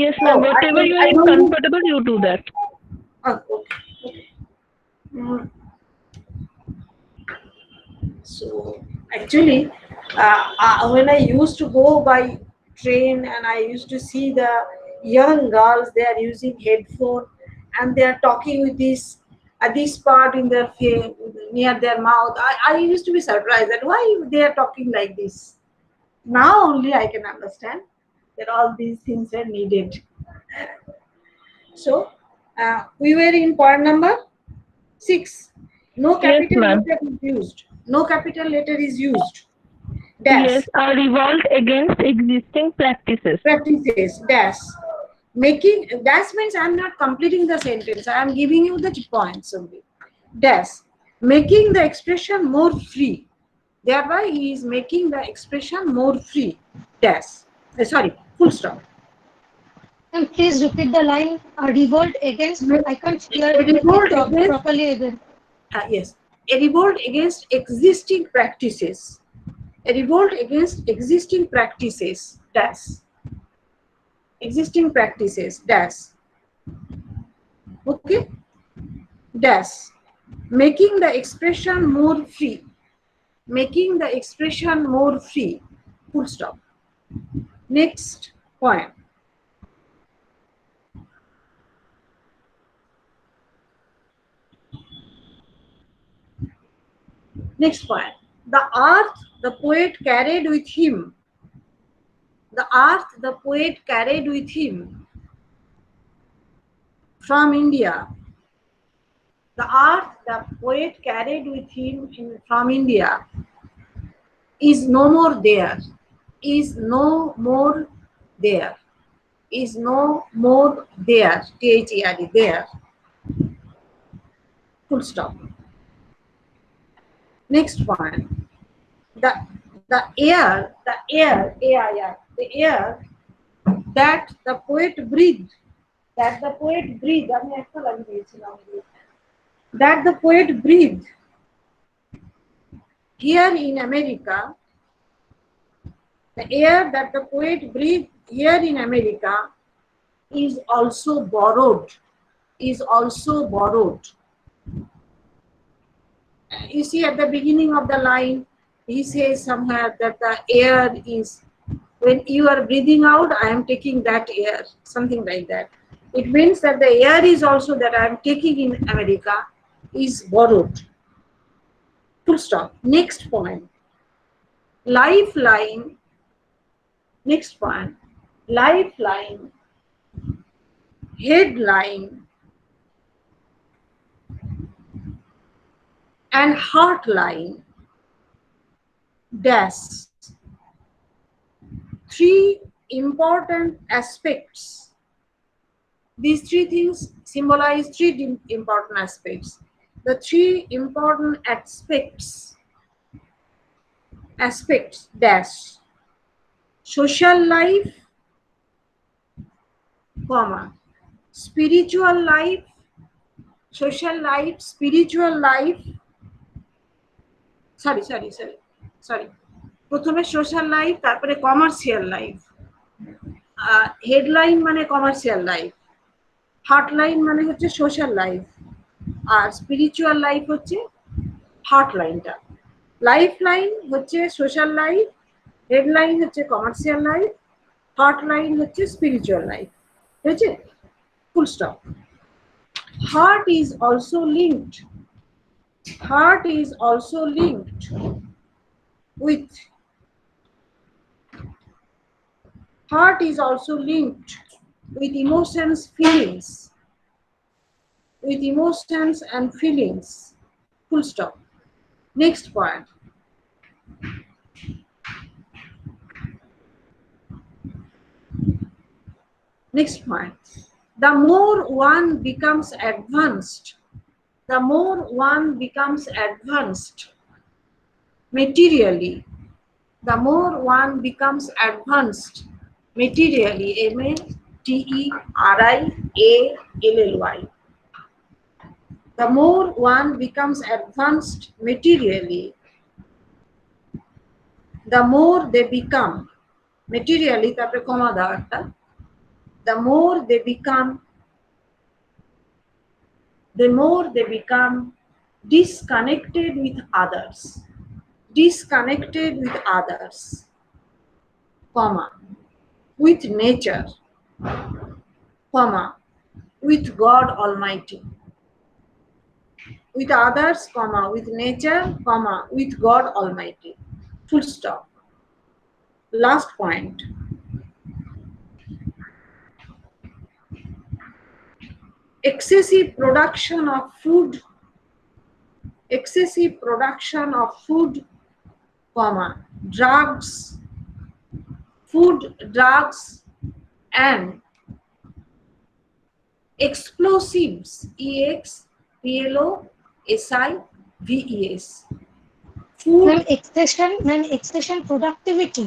[SPEAKER 5] yes, ma'am,
[SPEAKER 2] Oh,
[SPEAKER 5] whatever you
[SPEAKER 2] I
[SPEAKER 5] are
[SPEAKER 2] don't need.
[SPEAKER 5] comfortable, you do that.
[SPEAKER 2] Oh, okay. Mm, So actually, when I used to go by train and I used to see the young girls, they are using headphone and they are talking with this part in their face near their mouth. I used to be surprised that why they are talking like this. Now only I can understand that all these things are needed. So we were in point number 6. No
[SPEAKER 5] Yes,
[SPEAKER 2] capital
[SPEAKER 5] ma'am.
[SPEAKER 2] letter is used. No capital letter is used.
[SPEAKER 5] Yes,
[SPEAKER 2] Dash.
[SPEAKER 5] a revolt against existing practices.
[SPEAKER 2] Practices. Dash. Making dash means I am not completing the sentence. I am giving you the points only. Dash. Making the expression more free. Thereby he is making the expression more free. Dash. Sorry. Full stop.
[SPEAKER 7] And please repeat the line. A revolt against. I can't hear
[SPEAKER 2] A revolt
[SPEAKER 7] it
[SPEAKER 2] against
[SPEAKER 7] properly again.
[SPEAKER 2] yes. A revolt against existing practices. A revolt against existing practices. Dash. Existing practices. Dash. Okay. Dash. Making the expression more free. Making the expression more free. Full stop. Next point. Next point. The earth the poet carried with him. The earth the poet carried with him from India. The earth the poet carried with him from India is no more there. Is no more there. Is no more there. There. There. Full stop. Next one. The the air that the poet breathed. That the poet breathed. That the poet breathed here in America. The air that the poet breathed here in America is also borrowed. Is also borrowed. You see at the beginning of the line, he says somewhere that the air is, when you are breathing out, I am taking that air, something like that. It means that the air is also that I am taking in America is borrowed. Full stop. Next point. Lifeline. Next point. Lifeline headline, and heartline dash. Three important aspects. These three things symbolize three important aspects. The three important aspects dash: social life, comma, spiritual life, social life, spiritual life. Sorry. প্রথমে social life, তারপরে commercial life. Headline মানে commercial life, Heartline মানে হচ্ছে social life, আর spiritual life হচ্ছে হার্টলাইনটা। Life line হচ্ছে social life, headline হচ্ছে commercial life, Heartline হচ্ছে spiritual life. হয়েছে? Full stop. Heart is also linked. Heart is also linked with emotions, feelings, with emotions and feelings. Full stop. Next point. Next point. The more one becomes advanced, materially, the more one becomes advanced materially, METERIALLY, the more one becomes advanced materially, the more they become materially, তারপরে কমা দাও একটা, the more they become disconnected with others, comma, with nature, comma, with God Almighty, with others, comma, with nature, comma, with God Almighty. Full stop. Last point. Excessive production of food, comma, drugs, and explosives, EXPLOSIVES. Food.
[SPEAKER 7] Excession productivity.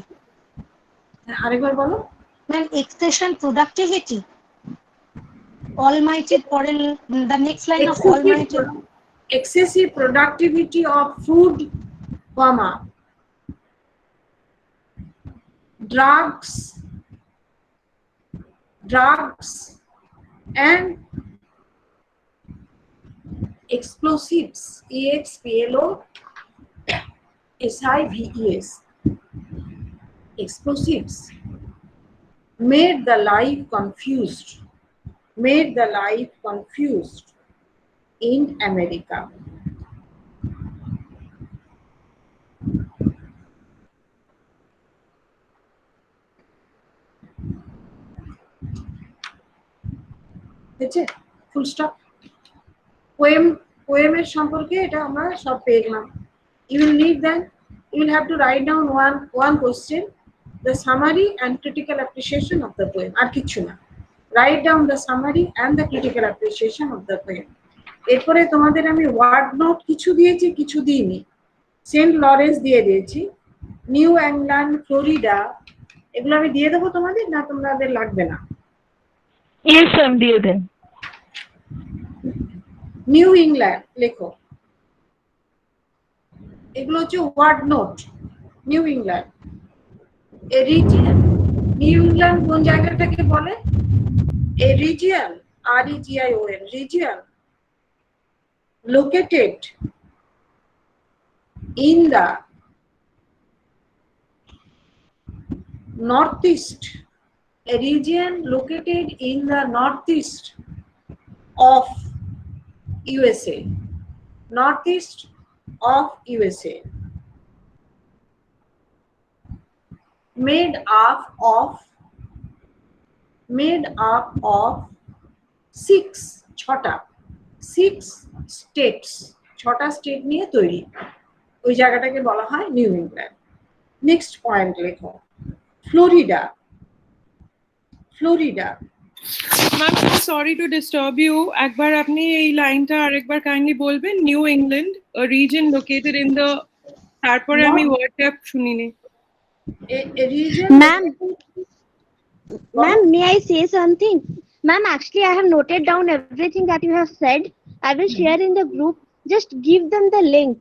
[SPEAKER 2] আরেকবার বলো।
[SPEAKER 7] Excession productivity. Almighty, the next line of Almighty.
[SPEAKER 2] Excessive productivity of food, comma, drugs and explosives, EXPLOSIVES. Explosives made the life confused in America. Full stop. পোয়েমের সম্পর্কে এটা আমরা সব পেয়ে গেলাম। You will need then, you will have to write down one question, the summary and critical appreciation of the poem. আর কিছু না। Write down the summary and the critical appreciation of the poem. এরপরে তোমাদের আমি word note কিছু দিয়েছি, কিছু দিইনি। Saint Lawrence দিয়ে দিয়েছি, নিউ ইংল্যান্ড, ফ্লোরিডা, এগুলো আমি দিয়ে দেবো তোমাদের, না তোমাদের লাগবে না?
[SPEAKER 5] Yes, ম্যাম, দিয়ে দেন।
[SPEAKER 2] নিউ ইংল্যান্ড লেখো, এগুলো হচ্ছে word note. New England, a region, New England কোন জায়গাটাকে বলে? A region, REGION, region located in the northeast, a region located in the northeast of USA, northeast of USA, made up of ছটা 6 states, 6টা state নিয়ে তৈরি, ওই জায়গাটাকে বলা হয় নিউ ইংল্যান্ড। নেক্সট পয়েন্ট লেখো, Florida. Florida
[SPEAKER 8] ma'am, so sorry to disturb you. একবার আপনি এই লাইনটা আরেকবার কাইন্ডলি বলবেন। New England, a region located in the, তারপরে আমি ওয়ার্ডটা শুনিনি।
[SPEAKER 2] a region
[SPEAKER 3] Ma'am, ma'am, may I say something? Ma'am, actually, I have noted down everything that you have said. I will share in the group. Just give them the link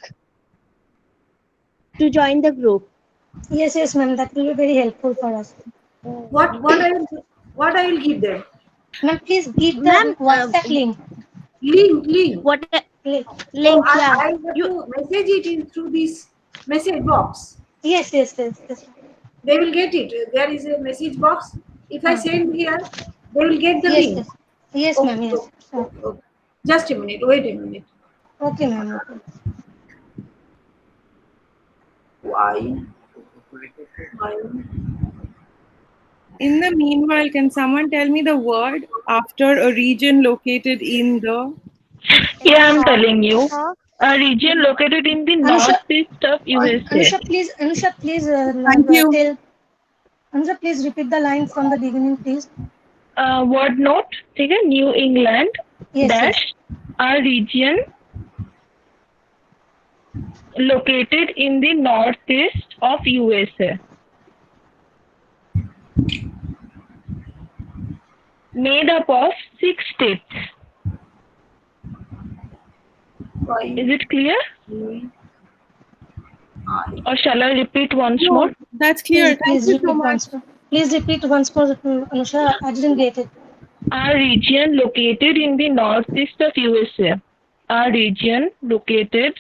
[SPEAKER 3] to join the group.
[SPEAKER 7] Yes, yes, ma'am. That will be very helpful for us.
[SPEAKER 2] what I will give them?
[SPEAKER 7] Ma'am, please give the
[SPEAKER 3] Ma'am,
[SPEAKER 7] WhatsApp link.
[SPEAKER 2] Link.
[SPEAKER 7] Link.
[SPEAKER 3] What
[SPEAKER 2] So
[SPEAKER 3] link?
[SPEAKER 2] I
[SPEAKER 3] Yeah.
[SPEAKER 2] have
[SPEAKER 3] You
[SPEAKER 2] to message it in through this message box.
[SPEAKER 7] Yes, yes, yes, yes.
[SPEAKER 2] They will get it. There is a message box. If I send here, they will get the
[SPEAKER 7] Yes,
[SPEAKER 2] link.
[SPEAKER 7] yes. Yes, ma'am. Yes.
[SPEAKER 2] Okay. Just a minute. Wait a minute.
[SPEAKER 7] Okay, ma'am. Okay.
[SPEAKER 2] Why?
[SPEAKER 8] In the meanwhile, can someone tell me the word after a region located in the?
[SPEAKER 5] Yeah, I'm telling you. A region located in the
[SPEAKER 7] Anusha,
[SPEAKER 5] northeast of USA.
[SPEAKER 7] Anusha, please,
[SPEAKER 8] Thank you.
[SPEAKER 7] tell. Anusha, please repeat the line from the beginning, please.
[SPEAKER 5] Word note, ठीक है? New England
[SPEAKER 7] Yes,
[SPEAKER 5] dash a region located in the northeast of USA. Made up of 6 states.
[SPEAKER 2] Why?
[SPEAKER 5] Is it clear? Or shall I repeat once more?
[SPEAKER 8] That's clear.
[SPEAKER 7] Please
[SPEAKER 8] Thank you so
[SPEAKER 7] repeat
[SPEAKER 8] much.
[SPEAKER 7] once more. Please repeat once more, Anusha. I didn't get it.
[SPEAKER 5] A region located in the northeast of USA. A region located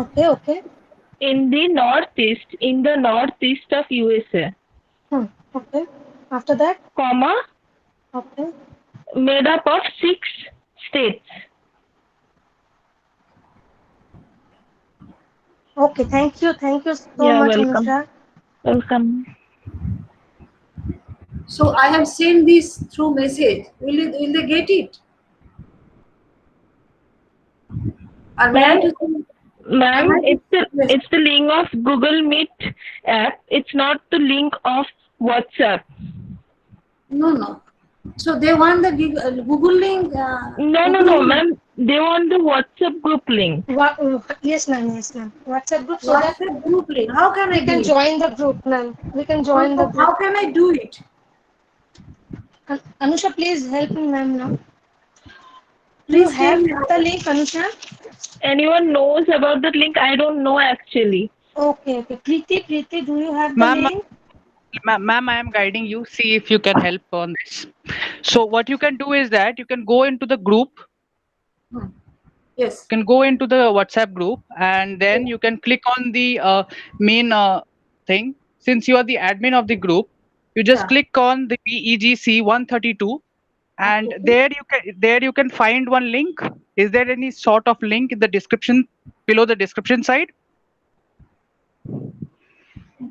[SPEAKER 7] Okay.
[SPEAKER 5] in the northeast of USA.
[SPEAKER 7] Okay. After that,
[SPEAKER 5] Comma,
[SPEAKER 7] okay.
[SPEAKER 5] made up of 6 states.
[SPEAKER 7] Okay. Thank you so
[SPEAKER 5] Yeah,
[SPEAKER 7] much,
[SPEAKER 5] welcome.
[SPEAKER 7] Anusha.
[SPEAKER 5] Welcome.
[SPEAKER 2] So I have sent this through message. Will they get it? Or may I to send?
[SPEAKER 5] Ma'am,
[SPEAKER 2] Yes.
[SPEAKER 5] it's the link of Google Meet app. It's not the link of WhatsApp.
[SPEAKER 2] No. So they want the Google link.
[SPEAKER 5] No,
[SPEAKER 2] Google link.
[SPEAKER 5] ma'am. They want the WhatsApp group link.
[SPEAKER 7] Yes, ma'am. WhatsApp group, so that
[SPEAKER 2] WhatsApp group link. How can I
[SPEAKER 7] we
[SPEAKER 2] do
[SPEAKER 7] can
[SPEAKER 2] it?
[SPEAKER 7] join the group, ma'am. We can join the
[SPEAKER 2] How
[SPEAKER 7] group.
[SPEAKER 2] can I do it?
[SPEAKER 7] Anusha, please help me, ma'am. Now, do you
[SPEAKER 2] Please tell
[SPEAKER 7] have
[SPEAKER 2] me.
[SPEAKER 7] the link, Anusha?
[SPEAKER 5] Anyone knows about that link? I don't know actually.
[SPEAKER 7] Okay. Preeti, do you have the
[SPEAKER 6] Ma'am,
[SPEAKER 7] link?
[SPEAKER 6] ma'am, I am guiding you. See if you can help on this. So what you can do is that you can go into the group.
[SPEAKER 2] Yes.
[SPEAKER 6] You can go into the WhatsApp group and then you can click on the main thing. Since you are the admin of the group, you just click on the BEGC 132 and there you can find one link. Is there any sort of link in the description, below the description side?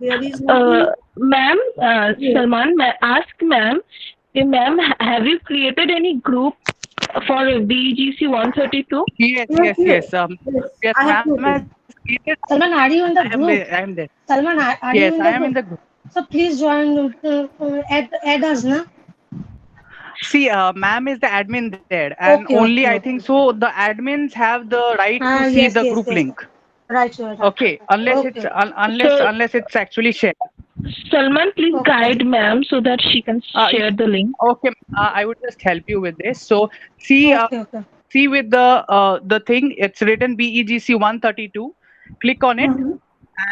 [SPEAKER 2] There is nothing.
[SPEAKER 5] Ma'am, Salman, ask ma'am, ma'am, have you created any group for BGC 132?
[SPEAKER 6] Yes.
[SPEAKER 2] Yes, I have
[SPEAKER 6] Ma'am has created.
[SPEAKER 7] Salman, are you in the group?
[SPEAKER 6] I am there.
[SPEAKER 7] Salman, are
[SPEAKER 6] Yes,
[SPEAKER 7] you in
[SPEAKER 6] I
[SPEAKER 7] the
[SPEAKER 6] am
[SPEAKER 7] group?
[SPEAKER 6] in the group.
[SPEAKER 7] So please join. Add us, na?
[SPEAKER 6] See, ma'am is the admin there, and
[SPEAKER 7] Okay,
[SPEAKER 6] only
[SPEAKER 7] okay,
[SPEAKER 6] I think
[SPEAKER 7] okay.
[SPEAKER 6] so. The admins have the right to see
[SPEAKER 7] Yes,
[SPEAKER 6] the
[SPEAKER 7] yes,
[SPEAKER 6] group
[SPEAKER 7] yes.
[SPEAKER 6] link.
[SPEAKER 7] Right, you're right.
[SPEAKER 6] Okay, unless
[SPEAKER 7] Okay.
[SPEAKER 6] unless it's actually shared.
[SPEAKER 5] Salman, please
[SPEAKER 7] Okay.
[SPEAKER 5] guide ma'am so that she can share the link.
[SPEAKER 6] Okay, I would just help you with this. So see,
[SPEAKER 7] Okay.
[SPEAKER 6] see with the thing, it's written BEGC 132. Click on it,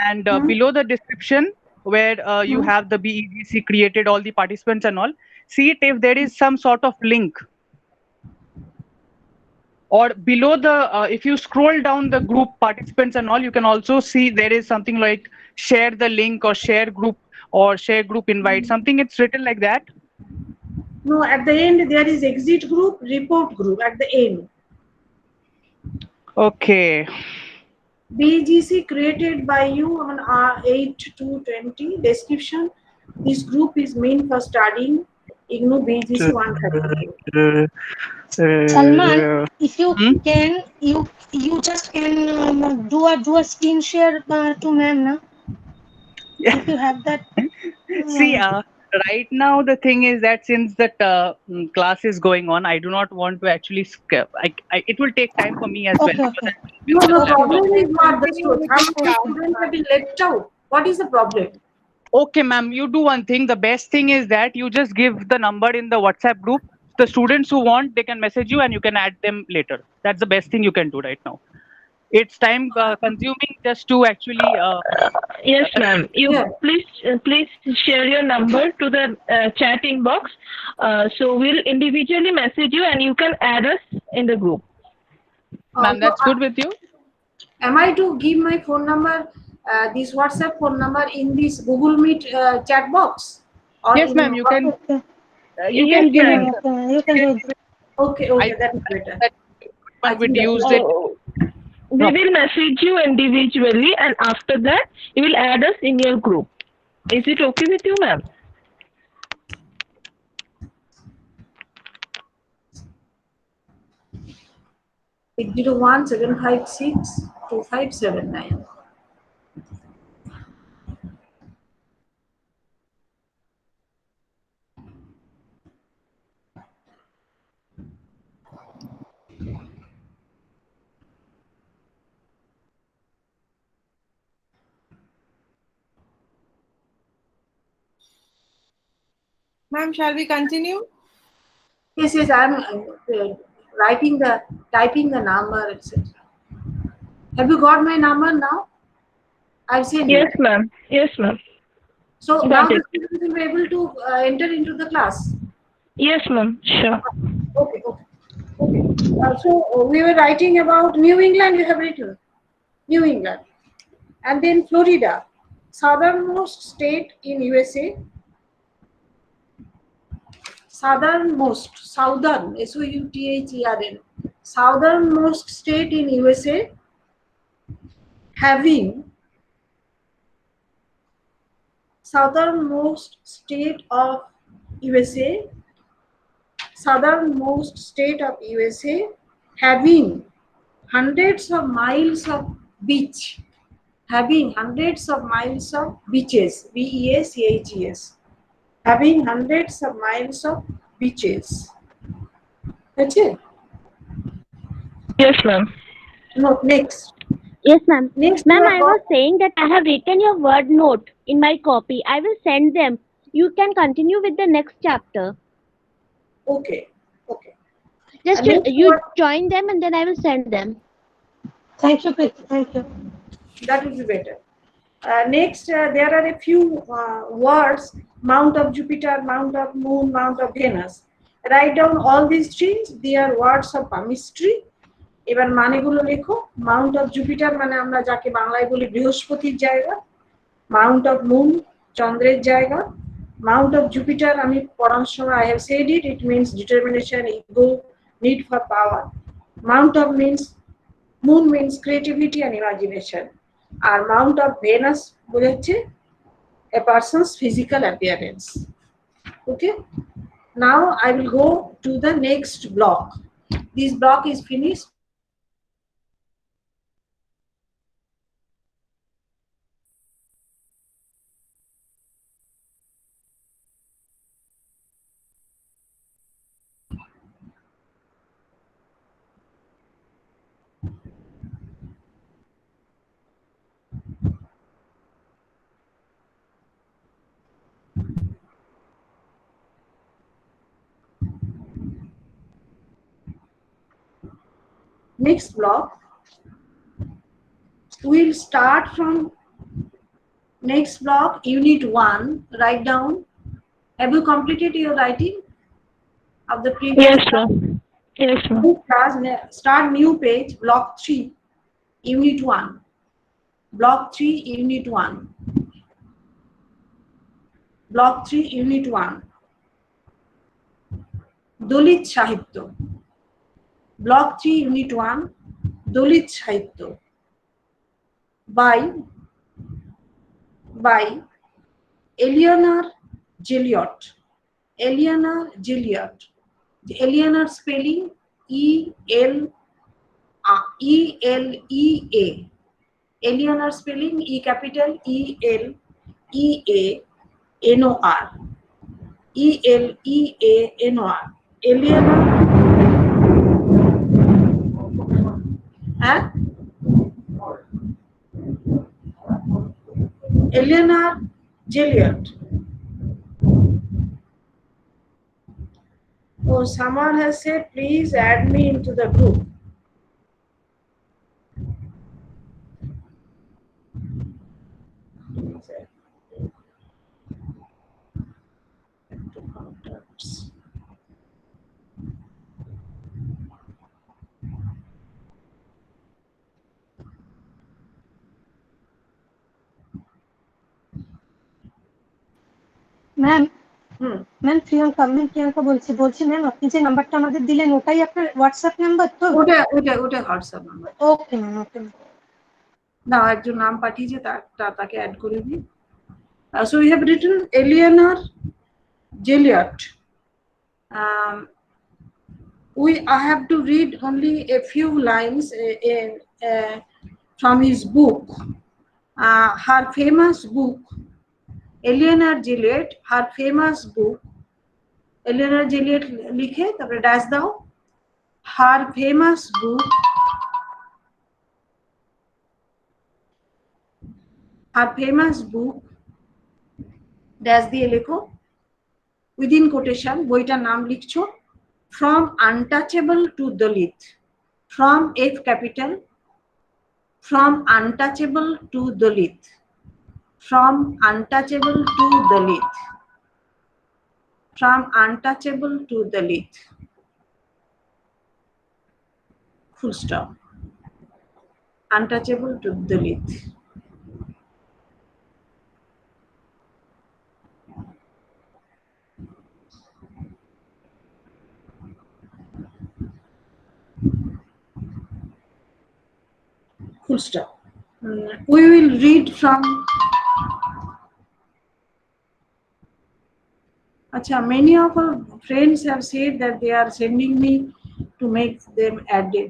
[SPEAKER 6] and below the description where you have the BEGC created all the participants and all. See it if there is some sort of link. Or below the if you scroll down the group participants and all, you can also see there is something like share the link or share group or share group invite, something it's written like that.
[SPEAKER 2] No, at the end there is exit group, report group at the end.
[SPEAKER 6] Okay,
[SPEAKER 2] BGC created by you on 8/2/20 description. This group is meant for studying IGNOU BGC 132.
[SPEAKER 7] Salman, if you
[SPEAKER 6] Hmm?
[SPEAKER 7] can, you just can do a screen share to ma'am, na? If you have that.
[SPEAKER 6] See, right now the thing is that since that class is going on, I do not want to actually skip. It will take time for me as well
[SPEAKER 7] Okay,
[SPEAKER 6] because
[SPEAKER 7] okay.
[SPEAKER 6] I will
[SPEAKER 2] No,
[SPEAKER 6] use the
[SPEAKER 2] the
[SPEAKER 7] Okay,
[SPEAKER 6] laptop.
[SPEAKER 2] problem is not the
[SPEAKER 8] Continue with
[SPEAKER 2] some
[SPEAKER 8] the
[SPEAKER 2] of the
[SPEAKER 8] class.
[SPEAKER 2] students have been left out. What is the problem?
[SPEAKER 6] Okay, ma'am, you do one thing. The best thing is that you just give the number in the WhatsApp group. The students who want, they can message you and you can add them later. That's the best thing you can do right now. It's time consuming just to actually.
[SPEAKER 5] Yes, ma'am. You
[SPEAKER 2] Yeah.
[SPEAKER 5] please share your number to the chat inbox. So we'll individually message you, and you can add us in the group.
[SPEAKER 6] Ma'am,
[SPEAKER 2] So,
[SPEAKER 6] that's good with you?
[SPEAKER 2] am I to give my phone number, this WhatsApp phone number in this Google Meet chat box, or
[SPEAKER 6] Yes,
[SPEAKER 2] in
[SPEAKER 6] ma'am.
[SPEAKER 7] okay.
[SPEAKER 6] You
[SPEAKER 5] Yes,
[SPEAKER 6] can give it.
[SPEAKER 5] ma'am.
[SPEAKER 7] Okay, you can do it.
[SPEAKER 2] Okay,
[SPEAKER 6] I
[SPEAKER 2] okay, that is better.
[SPEAKER 6] that
[SPEAKER 2] I
[SPEAKER 6] one would
[SPEAKER 2] think that is
[SPEAKER 6] use it.
[SPEAKER 5] Oh, we
[SPEAKER 6] No.
[SPEAKER 5] will message you individually, and after that, you will add us in your group. Is it okay with you, ma'am?
[SPEAKER 2] 801-756-2579.
[SPEAKER 8] Ma'am, shall we continue?
[SPEAKER 2] Yes, yes, I'm typing the number, etc. Have you got my number now? I've sent
[SPEAKER 5] Yes,
[SPEAKER 2] it.
[SPEAKER 5] ma'am. Yes, ma'am.
[SPEAKER 2] So now
[SPEAKER 5] Got
[SPEAKER 2] the
[SPEAKER 5] it.
[SPEAKER 2] students will be able to enter into the class.
[SPEAKER 5] Yes, ma'am. Sure.
[SPEAKER 2] Okay, okay, okay. So we were writing about New England. You have written New England, and then Florida, southernmost state in USA. Southern, SOUTHERN, southernmost state in USA, having southernmost state of USA, southernmost state of USA, having hundreds of miles of beach, having hundreds of miles of beaches, BEACHES, having hundreds of miles of beaches. That's it.
[SPEAKER 5] Yes, ma'am.
[SPEAKER 2] No, next.
[SPEAKER 3] Yes, ma'am.
[SPEAKER 2] Next we
[SPEAKER 3] Ma'am,
[SPEAKER 2] have
[SPEAKER 3] I
[SPEAKER 2] got
[SPEAKER 3] was saying that I have written your word note in my copy. I will send them. You can continue with the next chapter.
[SPEAKER 2] okay, okay.
[SPEAKER 3] Just
[SPEAKER 2] Next
[SPEAKER 3] you
[SPEAKER 2] what
[SPEAKER 3] join them and then I will send them.
[SPEAKER 7] Thank you, Preeti. Thank you.
[SPEAKER 2] that will be better. Next, there are a few words: Mount of Jupiter, Mount of Moon, Mount of Venus. Write down all these things. They are words of palmistry. এবার মানেগুলো লেখো। Mount of Jupiter মানে আমরা যাকে বাংলায় বলি বৃহস্পতির জায়গা। Mount of moon চন্দ্রের জায়গা। মাউন্ট অফ জুপিটার আমি পড়ার সময় I have said it, it means determination, ego, need for power. Mount of moon means creativity and imagination. আর মাউন্ট অফ ভেনাস বোঝাচ্ছে a person's physical appearance. Okay, now I will go to the next block. This block is finished. Next block, we'll start from next block, unit 1. Write down. Have you completed your writing of the previous
[SPEAKER 5] Yes,
[SPEAKER 2] class?
[SPEAKER 5] ma'am. Yes, ma'am.
[SPEAKER 2] New class, start new page, block 3, unit 1. Block 3, unit 1. Block 3, unit 1. দলিত সাহিত্য। Block 3, unit 1. দলিত সাহিত্য। By Eleanor Gilliot. Eleanor Gilliot. The Eleanor spelling E-L-E-A. Eleanor spelling E capital E-L-E-A-N-O-R. E-L-E-A-N-O-R. Eleanor. Huh? Eleanor Gilliot. Oh, someone has said, please add me into the group. Contacts.
[SPEAKER 7] Ma'am
[SPEAKER 2] Hmm.
[SPEAKER 7] Ma'am Priyanka বলছি ma'am আপনি যে নাম্বারটা আমাদের দিলেন ওটাই আপনার WhatsApp number তো?
[SPEAKER 2] ওটা WhatsApp number.
[SPEAKER 7] Okay ma'am, okay ma'am.
[SPEAKER 2] না, একজন নাম পাঠিয়েছে, তাকে অ্যাড করে দিই। So we have written Eleanor Gilliot. I have to read only a few lines from his book. Her famous book, Eleanor Gilliot, her famous book, Eleanor Gilliot লিখে তারপরে dash দাও, her famous book, ড্যাশ দিয়ে লেখো, within quotation বইটার নাম লিখছো, From Untouchable to Dalit, from F capital, From Untouchable to Dalit, From Untouchable to Dalit, From Untouchable to Dalit, full stop, Untouchable to Dalit. Full stop. We will read from. Acha, many of our friends have said that they are sending me to make them add them.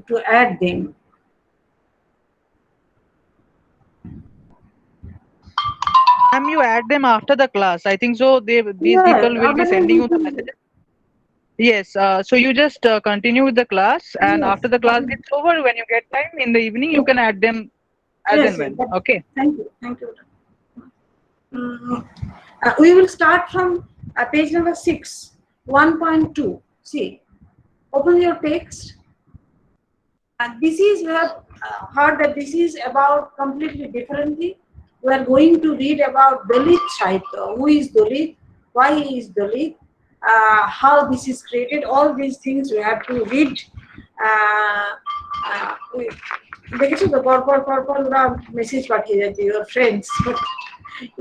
[SPEAKER 6] You add them after the class. I think so. These people will be sending you the messages. Yes. So you just continue with the class, and
[SPEAKER 2] Yes.
[SPEAKER 6] after the class gets over, when you get time in the evening, you can add them as and when. Okay.
[SPEAKER 2] Thank you. We will start from page number 6, 1.2. See, open your text. This is, we have heard that this is about completely different thing. We are going to read about Dalit Sahitya. Who is Dalit? Why he is Dalit? How this is created? All these things we have to read. দেখেছো তো পরপর ওরা message পাঠিয়ে যাচ্ছে your friends. But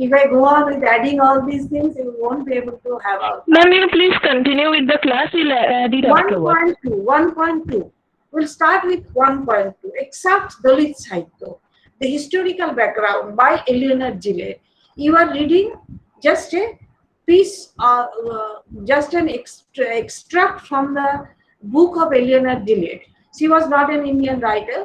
[SPEAKER 2] if I go on with adding all these things, you won't be able to have out.
[SPEAKER 5] Ma'am, you please continue with the class. We'll add it afterwards.
[SPEAKER 2] 1.2. We'll start with 1.2. Except Dalit Sahitya, the historical background by Eleanor Gilliot. You are reading just a piece, just an extract from the book of Eleanor Gilliot. She was not an Indian writer.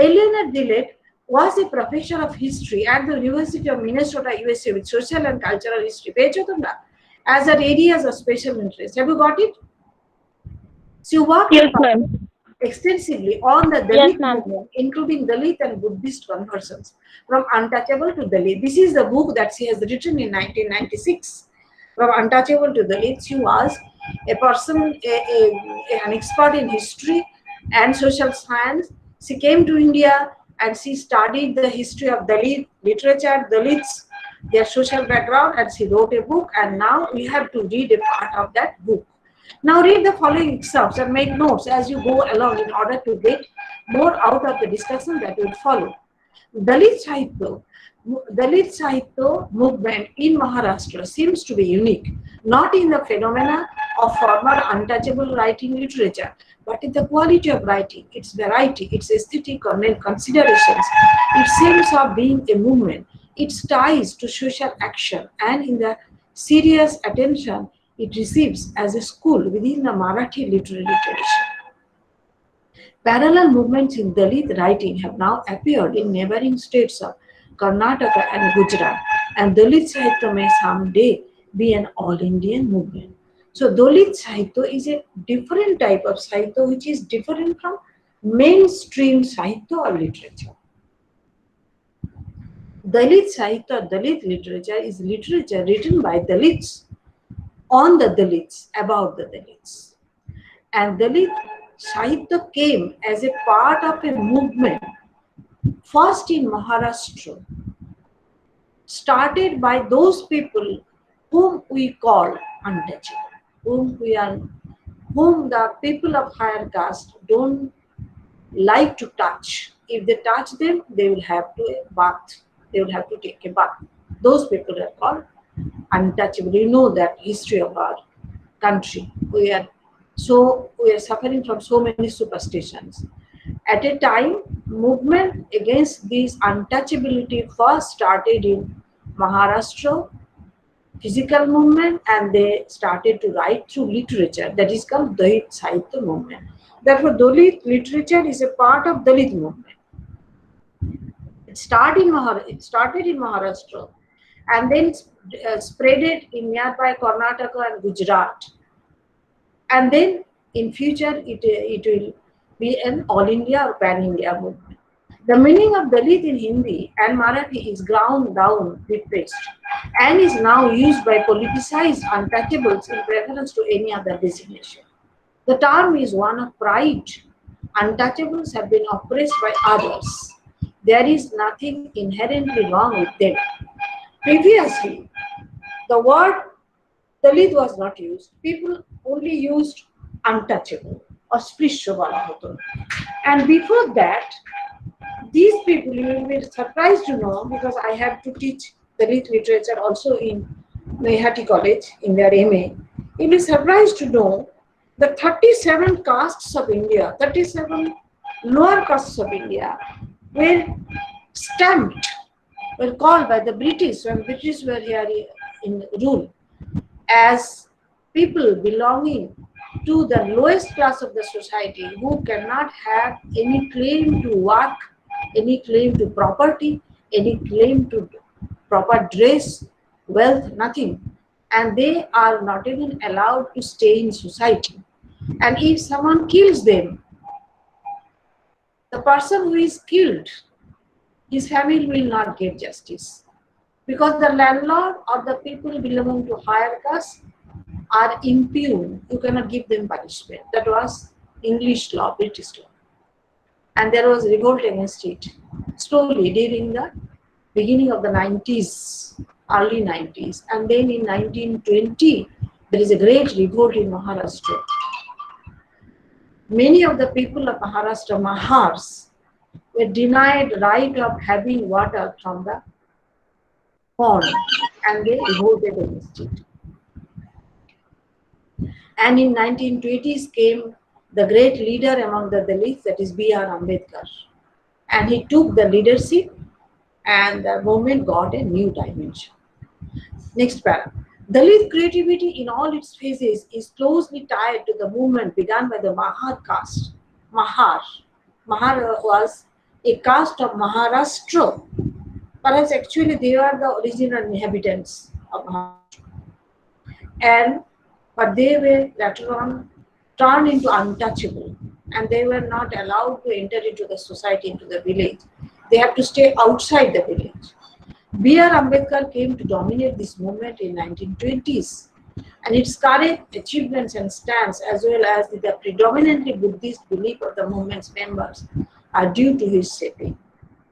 [SPEAKER 2] Eleanor Gilliot was a professor of history at the University of Minnesota, USA, with social and cultural history. As her areas of special interest. Have you got it? She worked extensively on the Dalit movement, including Dalit and Buddhist conversions, from Untouchable to Dalit. This is the book that she has written in 1996. From Untouchable to Dalit, she was a person, an expert in history and social science. She came to India and she studied the history of Dalit literature, Dalits, their social background, and she wrote a book, and now we have to read a part of that book. Now read the following excerpts and make notes as you go along in order to get more out of the discussion that will follow. Dalit Sahitya movement in Maharashtra seems to be unique, not in the phenomena of former untouchable writing literature, but in the quality of writing, its variety, its aesthetic considerations, its sense of being a movement, its ties to social action, and in the serious attention it receives as a school within the Marathi literary tradition. Parallel movements in Dalit writing have now appeared in neighboring states of Karnataka and Gujarat, and Dalit Sahitya may someday be an all-Indian movement. So Dalit Sahitya is a different type of Sahitya which is different from mainstream Sahitya or literature. Dalit Sahitya, Dalit literature is literature written by Dalits on the Dalits, about the Dalits. And Dalit Sahitya came as a part of a movement, first in Maharashtra, started by those people whom we call untouchable, whom the people of higher caste don't like to touch. If they touch them, they will have to bath. They will have to take a bath. Those people are called untouchable. You know that history of our country. We are suffering from so many superstitions. At a time, movement against this untouchability first started in Maharashtra, physical movement, and they started to write through literature. That is called Dalit Sahitya movement. Therefore, Dalit literature is a part of Dalit movement. It started in Maharashtra and then spreaded in nearby Karnataka and Gujarat. And then in future, it will be an all India or pan India movement. The meaning of Dalit in Hindi and Marathi is ground down, replaced, and is now used by politicized untouchables in preference to any other designation. The term is one of pride. Untouchables have been oppressed by others. There is nothing inherently wrong with them. Previously, the word Dalit was not used. People only used untouchable or sprisho wala hoto. And before that, these people, you will be surprised to know, because I have to teach Dalit literature also in Nehati College in their MA. You'll be surprised to know the 37 castes of India, 37 lower castes of India were stamped, were called by the British when British were here in rule as people belonging to the lowest class of the society who cannot have any claim to work, any claim to property, any claim to proper dress, wealth, nothing. And they are not even allowed to stay in society. And if someone kills them, the person who is killed, his family will not get justice. Because the landlord or the people belonging to higher caste are impune. You cannot give them punishment. That was English law, British law. And there was revolt against it. Slowly during the beginning of the 90s, early 90s. And then in 1920, there is a great revolt in Maharashtra. Many of the people of Maharashtra, Mahars, were denied right of having water from the pond, and they revolted against it. And in 1920s came the great leader among the Dalits, that is B.R. Ambedkar. And he took the leadership and the movement got a new dimension. Next paragraph. Dalit creativity in all its phases is closely tied to the movement begun by the Mahar caste. Mahar was a caste of Maharashtra. Perhaps actually they are the original inhabitants of Maharashtra. But they were later on turned into untouchable, and they were not allowed to enter into the society, into the village. They had to stay outside the village. B.R. Ambedkar came to dominate this movement in 1920s, and its current achievements and stance, as well as the predominantly Buddhist belief of the movement's members, are due to his shaping.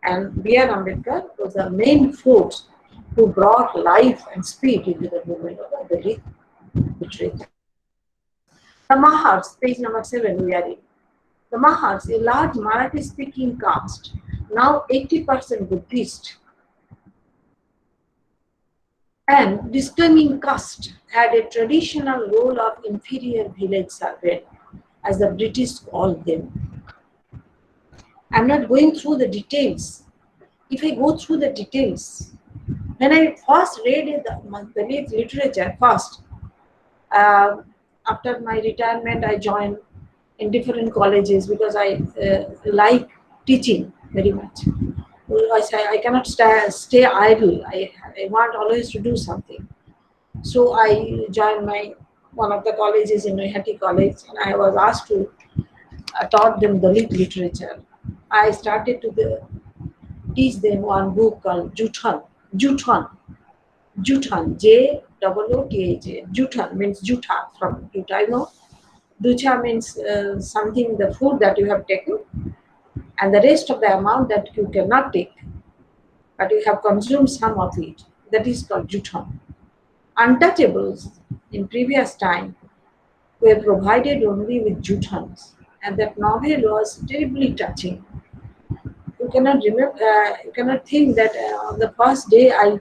[SPEAKER 2] And B.R. Ambedkar was the main force who brought life and speed into the movement of the Dalit literature. The Mahars, page number 7 we are in. The Mahars, a large Marathi-speaking caste, now 80% Buddhist, and disclaiming caste, had a traditional role of inferior village servant, as the British called them. I'm not going through the details. If I go through the details, When I first read the literature first, uh, after my retirement, I joined in different colleges because I like teaching very much. I say I cannot stay idle. I want always to do something. So I joined one of the colleges in Nihati College, and I was asked to taught them Dalit literature. I started to teach them one book called Juthan. Juthan. Juthan. J-O-O-T-H-A. Juthan means Jutha from Jutha. You know, Ducha means something, the food that you have taken, and the rest of the amount that you cannot take, but you have consumed some of it. That is called Juthan. Untouchables in previous time were provided only with Juthans, and that novel was terribly touching. You cannot remember, you cannot think that on the first day I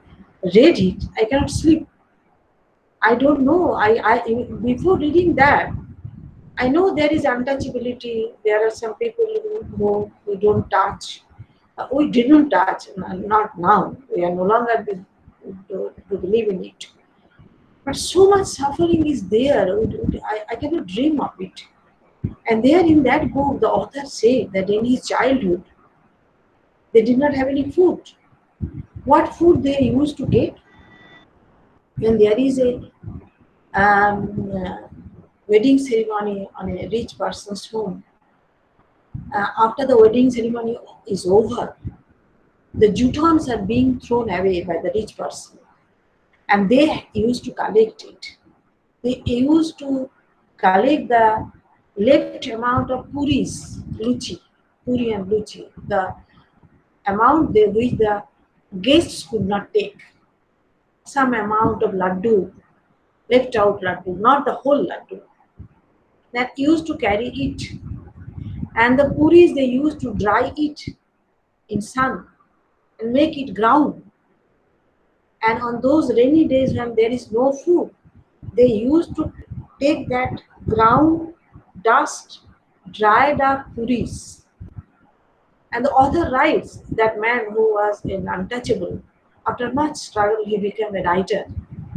[SPEAKER 2] read it, I cannot sleep. I don't know. Before reading that, I know there is untouchability. There are some people who we don't touch. We didn't touch, not now. We are no longer to believe in it. But so much suffering is there. I cannot dream of it. And there in that book, the author said that in his childhood, they did not have any food. What food they used to get? When there is a wedding ceremony on a rich person's home, after the wedding ceremony is over, the jutons are being thrown away by the rich person, and they used to collect it. They used to collect the left amount of puris, luchi, puri and luchi, the amount which the guests could not take. Some amount of laddu, left out laddu, not the whole laddu, that used to carry it. And the puris they used to dry it in sun and make it ground. And on those rainy days when there is no food, they used to take that ground dust, dried up puris. And the author writes that man who was an untouchable, after much struggle, he became a writer.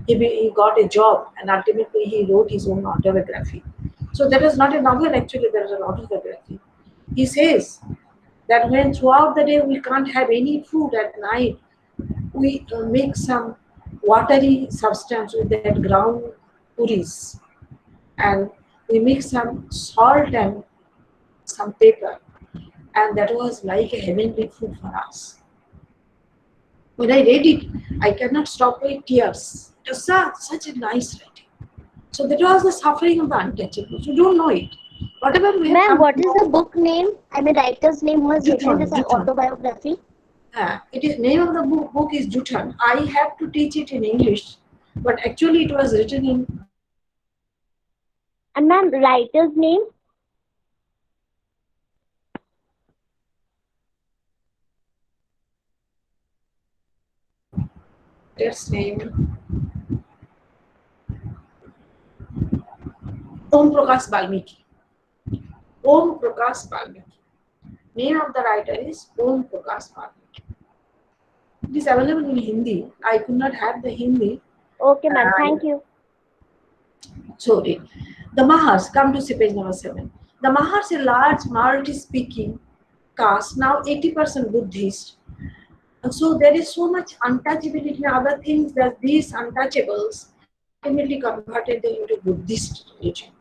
[SPEAKER 2] He got a job and ultimately he wrote his own autobiography. So that is not a novel, actually, there is an autobiography. He says that when throughout the day we can't have any food at night, we make some watery substance with that ground puris, and we mix some salt and some pepper, and that was like a heavenly food for us. When I read it, I cannot stop my tears. It was such a nice writing. So that was the suffering of the untouchables. You don't know it. Whatever we have
[SPEAKER 3] Ma'am,
[SPEAKER 2] come
[SPEAKER 3] what
[SPEAKER 2] to
[SPEAKER 3] is
[SPEAKER 2] know,
[SPEAKER 3] the book name? I mean, writer's name was written
[SPEAKER 2] Juthan,
[SPEAKER 3] this
[SPEAKER 2] Juthan.
[SPEAKER 3] autobiography.
[SPEAKER 2] It is name of the book is Juthan. I have to teach it in English, but actually it was written in
[SPEAKER 3] And ma'am, writer's name?
[SPEAKER 2] its name Om Prakash Balmiki. Om Prakash Balmiki. Name of the writer is Om Prakash Balmiki. It is available in Hindi. I could not have the Hindi.
[SPEAKER 3] Okay, ma'am. Thank you.
[SPEAKER 2] Sorry. The Mahars, come to see page number 7. The Mahars, a large Marathi speaking caste, now 80% Buddhist. And so there is so much untouchability and other things that these untouchables ultimately converted them into Buddhist religion,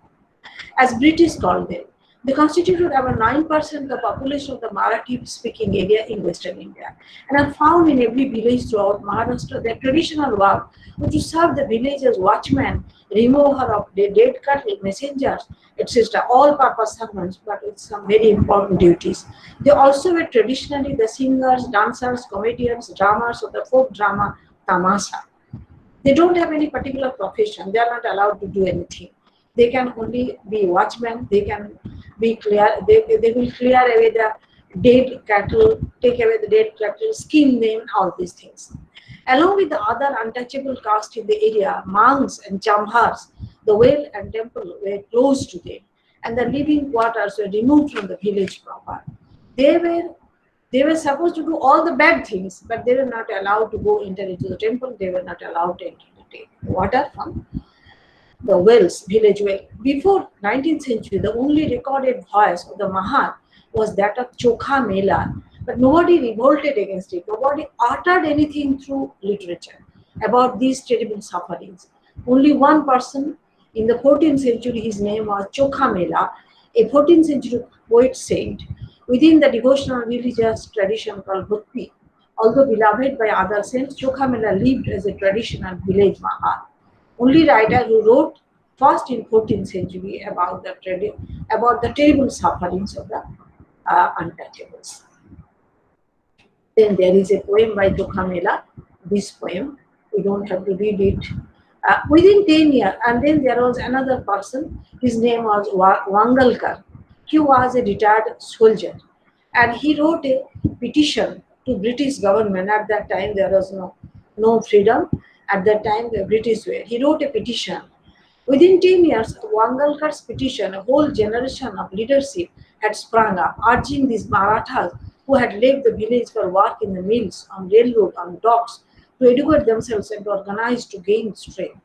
[SPEAKER 2] as British called them. They constituted about 9% of the population of the Marathi-speaking area in Western India and are found in every village throughout Maharashtra. Their traditional work was to serve the village as watchmen, remover of dead cattle, messengers, etc. All-purpose servants, but with some very important duties. They also were traditionally the singers, dancers, comedians, drummers of the folk drama Tamasha. They don't have any particular profession. They are not allowed to do anything. They can only be watchmen. They can be clear. They will clear away the dead cattle, take away the dead cattle, skin them, all these things. Along with the other untouchable caste in the area, monks and chamhars, the well and temple were close to them, and the living quarters were removed from the village proper. They were They were supposed to do all the bad things, but they were not allowed to go enter into the temple. They were not allowed to enter to take water from the wells, village well. Before 19th century, the only recorded voice of the Mahat was that of Chokha Mela, but nobody revolted against it. Nobody uttered anything through literature about these terrible sufferings. Only one person in the 14th century, his name was Chokha Mela, a 14th century poet saint within the devotional religious tradition called Bhakti. Although beloved by other saints, Chokha Mela lived as a traditional village Mahat, only writer who wrote first in 14th century about the terrible sufferings of the untouchables. Then there is a poem by Jokhamela. This poem, we don't have to read it. Within 10 years, and then there was another person, his name was Wangalkar. He was a retired soldier and he wrote a petition to British government. At that time there was no freedom. At that time the British were. He wrote a petition. Within 10 years, Wangalkar's petition, a whole generation of leadership had sprung up, urging these Marathas who had left the village for work in the mills, on railroad, on docks, to educate themselves and to organize to gain strength.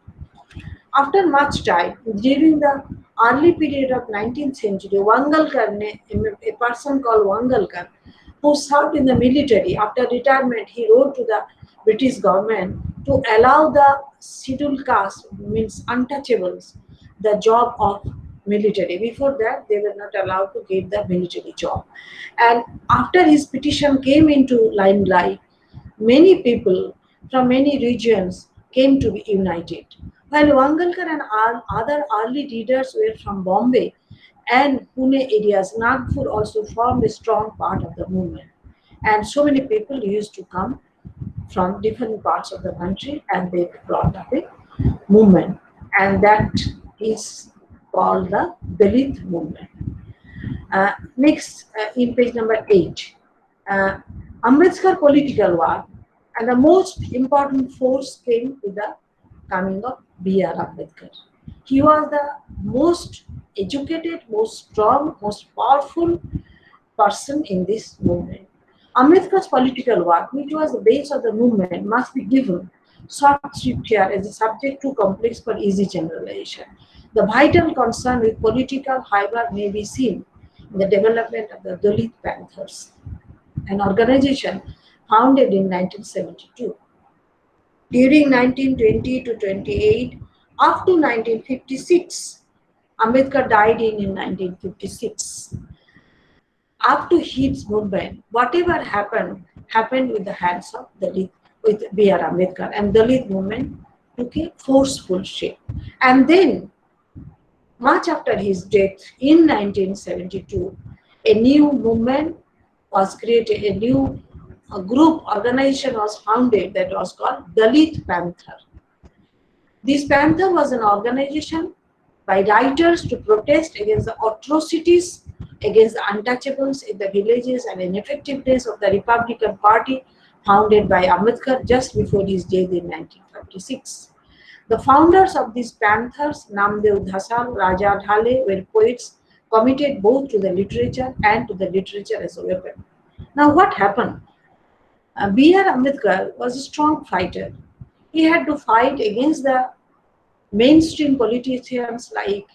[SPEAKER 2] After much time, during the early period of 19th century, Wangalkar, a person called Wangalkar, who served in the military, after retirement, he wrote to the British government to allow the scheduled caste, means untouchables, the job of military. Before that, they were not allowed to get the military job. And after his petition came into limelight, many people from many regions came to be united. While Wangalkar and other early leaders were from Bombay and Pune areas, Nagpur also formed a strong part of the movement. And so many people used to come from different parts of the country and they brought up a movement. And that is called the Dalit movement. Next, in page number 8, Ambedkar political work, and the most important force came with the coming of B.R. Ambedkar. He was the most educated, most strong, most powerful person in this movement. Ambedkar's political work, which was the base of the movement, must be given short shrift here as a subject too complex for easy generalization. The vital concern with political, however, may be seen in the development of the Dalit Panthers, an organization founded in 1972. During 1920 to 28, up to 1956, Ambedkar died in 1956. Up to his movement, whatever happened with the hands of Dalit, with B.R. Ambedkar, and Dalit movement took a forceful shape. And then, much after his death in 1972, a new movement was created, a new group organization was founded that was called Dalit Panther. This Panther was an organization by writers to protest against the atrocities against the untouchables in the villages and ineffectiveness of the Republican Party founded by Ambedkar just before his death in 1956. The founders of these Panthers, Namdev Dhasal, Raja Dhale, were poets committed both to the literature and to the literature as a weapon. Now what happened? B.R. Ambedkar was a strong fighter. He had to fight against the mainstream politicians like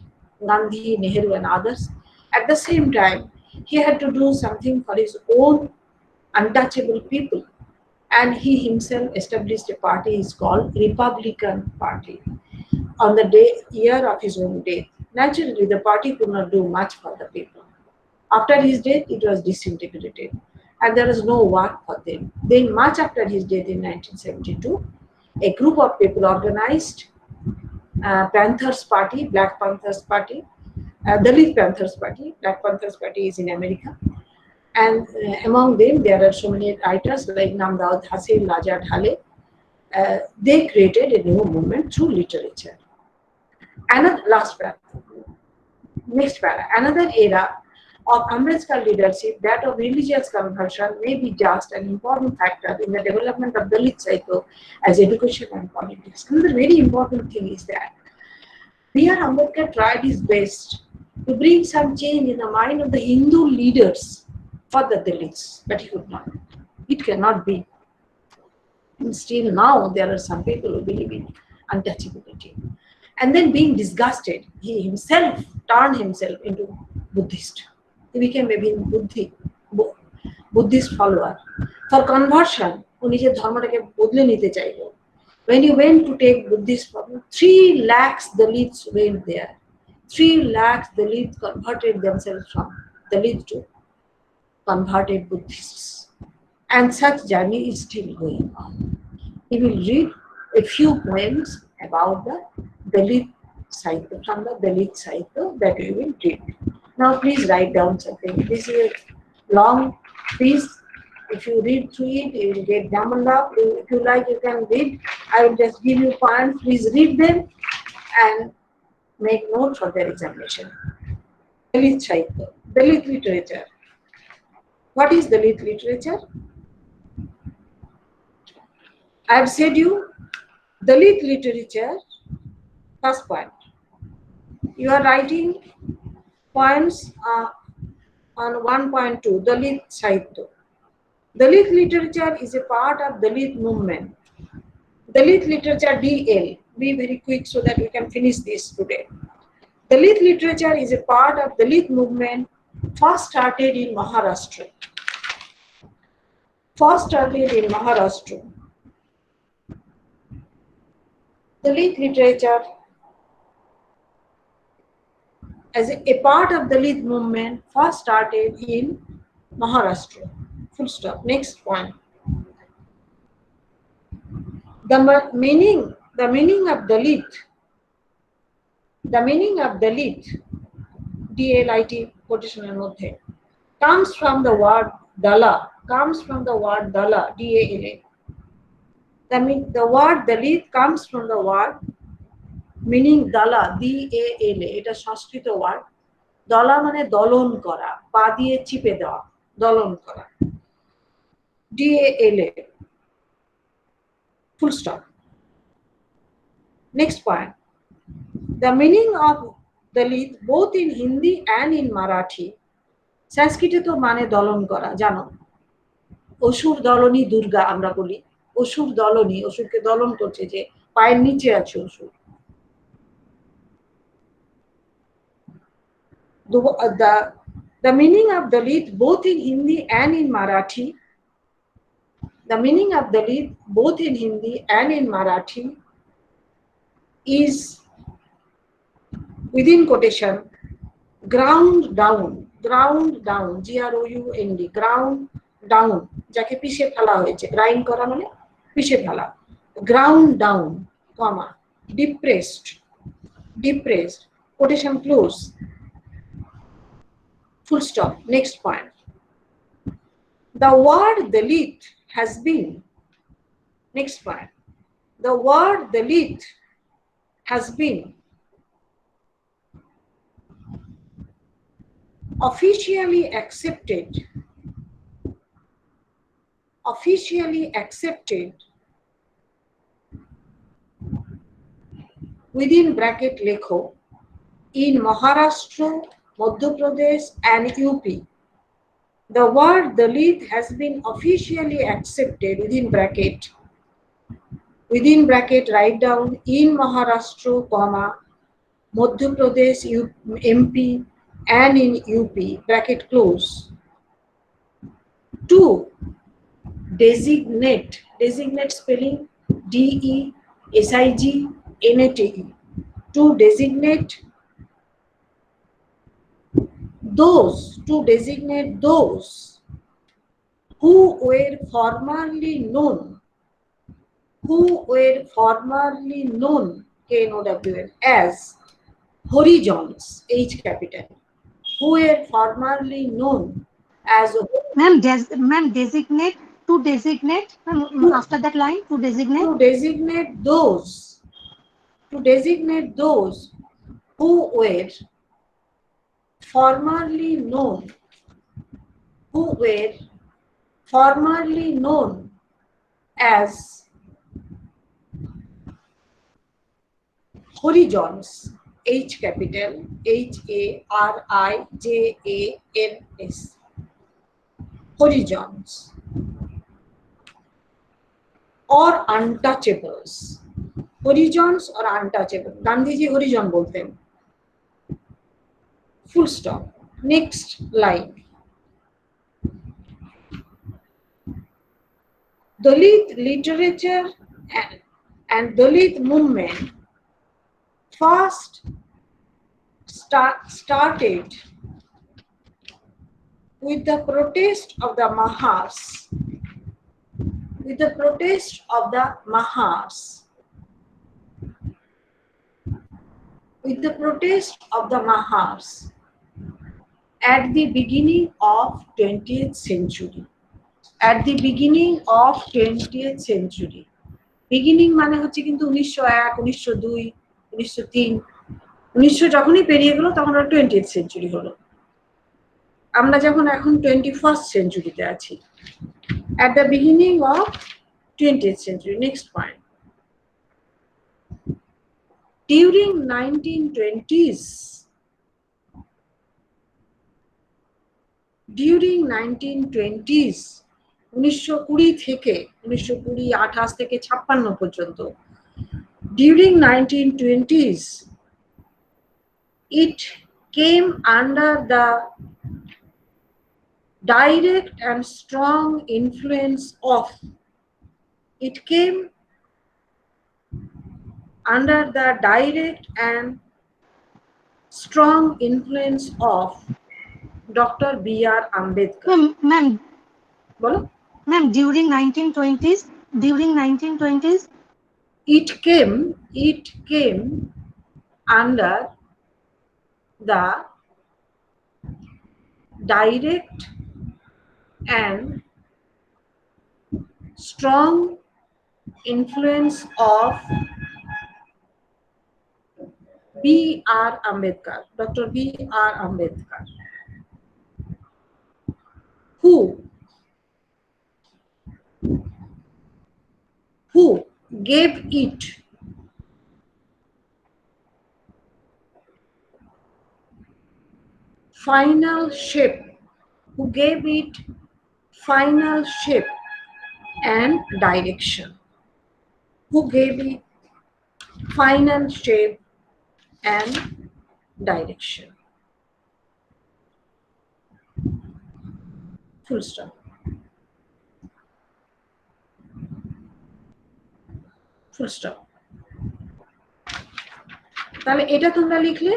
[SPEAKER 2] Gandhi, Nehru and others. At the same time, he had to do something for his own untouchable people. And he himself established a party is called Republican Party on the year of his own death. Naturally, the party could not do much for the people. After his death, it was disintegrated and there was no work for them. Then, much after his death in 1972, a group of people organized Panthers Party, Black Panthers Party, Dalit Panthers Party. Black Panthers Party is in America. And among them, there are so many writers like Namdev Dhasal, Raja Dhale. They created a new movement through literature. Another next para. Another era of Ambedkar leadership, that of religious conversion, may be just an important factor in the development of Dalit cycle as education and politics. Another very important thing is that B.R. Ambedkar tried his best to bring some change in the mind of the Hindu leaders for the Dalits, but he could not. It cannot be. And still now, there are some people who believe in untouchability. And then being disgusted, he himself turned himself into Buddhist. He became a Buddhist follower. For conversion, উনি যে ধর্মটাকে বদলে নিতে চাইল. When he went to take Buddhist form, 3 lakhs Dalits went there. 3 lakhs Dalits converted themselves from Dalit to converted Buddhists. And such journey is still going on. He will read a few poems about the Dalit Sahitya, from the Dalit Sahitya that we will read. Now please write down something. This is a long piece. If you read through it, you will get jumbled up. If you like, you can read. I will just give you points. Please read them and make notes for their examination. Dalit Sahitya, Dalit literature. What is Dalit literature? I have said you, Dalit literature, first point. You are writing poems on 1.2, Dalit Sahitya. Dalit literature is a part of Dalit movement. Dalit literature, DL. Be very quick so that we can finish this today. Dalit literature is a part of Dalit movement first started in Maharashtra. Dalit literature as a part of Dalit movement first started in Maharashtra. Full stop. Next point. The meaning of Dalit, DLIT quotational মধ্যে, comes from the word Dala, DALA. The word Dalit comes from the word meaning Dala, DALA. এটা সংস্কৃত word. দলা মানে দলন করা, পা দিয়ে চিপে দেওয়া, দলন করা. DALA. Full stop. Next point. The meaning of Dalit both in Hindi and in Marathi. সংস্কৃতে তো মানে দলন করা, জানো, অসুর দলনী দুর্গা আমরা বলি, অসুর দলনী, অসুরকে দলন করছে, যে পায়ের নিচে আছে অসুর. The meaning of Dalit both in Hindi and in Marathi. The meaning of Dalit both in Hindi and in Marathi is, within quotation, ground down, GROUND, ground down, যাকে পিষে ফেলা হয়েছে, গ্রাইন্ড করা মানে পিষে ফেলা, ground down, comma, depressed, quotation close, full stop. Next point. The word Dalit has been, next point, the word Dalit has been officially accepted within bracket lekho in Maharashtra, Madhya Pradesh and UP. The word Dalit has been officially accepted within bracket, write down, in Maharashtra, comma, Madhya Pradesh, MP and in UP, bracket close. To designate spelling DESIGNATE, to designate those who were formerly known, KNOWN, as horizons, H capital, who were formerly known as
[SPEAKER 7] Ma'am, designate, to designate, after that line, to designate those who were formerly known as horizons, H capital, HARIJANS,
[SPEAKER 2] horizons or untouchables. Horizons or untouchable. Gandhiji horizon bolten. Full stop. Next line. Dalit literature and Dalit movement first started with the protest of the Mahas. With the protest of the Mahas. With the protest of the Mahas at the beginning of 20th century. At the beginning of 20th century. Beginning মানে হচ্ছে কিন্তু 1901, 1902, 1903, 1900 যখনই পেরিয়ে গেল তখন 20th century হলো। আমরা যখন এখন 21st centuryতে আছি। At the beginning of 20th century. Next point. During 1920s, during 1920s, 1920 থেকে 1920, 28 থেকে 56 পর্যন্ত, during 1920s, it came under the direct and strong influence of, it came under the direct and strong influence of Dr. B.R. Ambedkar.
[SPEAKER 7] Ma'am,
[SPEAKER 2] Bolo?
[SPEAKER 7] ma'am, during 1920s,
[SPEAKER 2] It came under the direct and strong influence of B.R. Ambedkar, Dr. B.R. Ambedkar, who gave it final shape, who gave it final shape and direction, who gave it final shape and direction. Full stop. Full stop. তাহলে এটা তোমরা লিখলে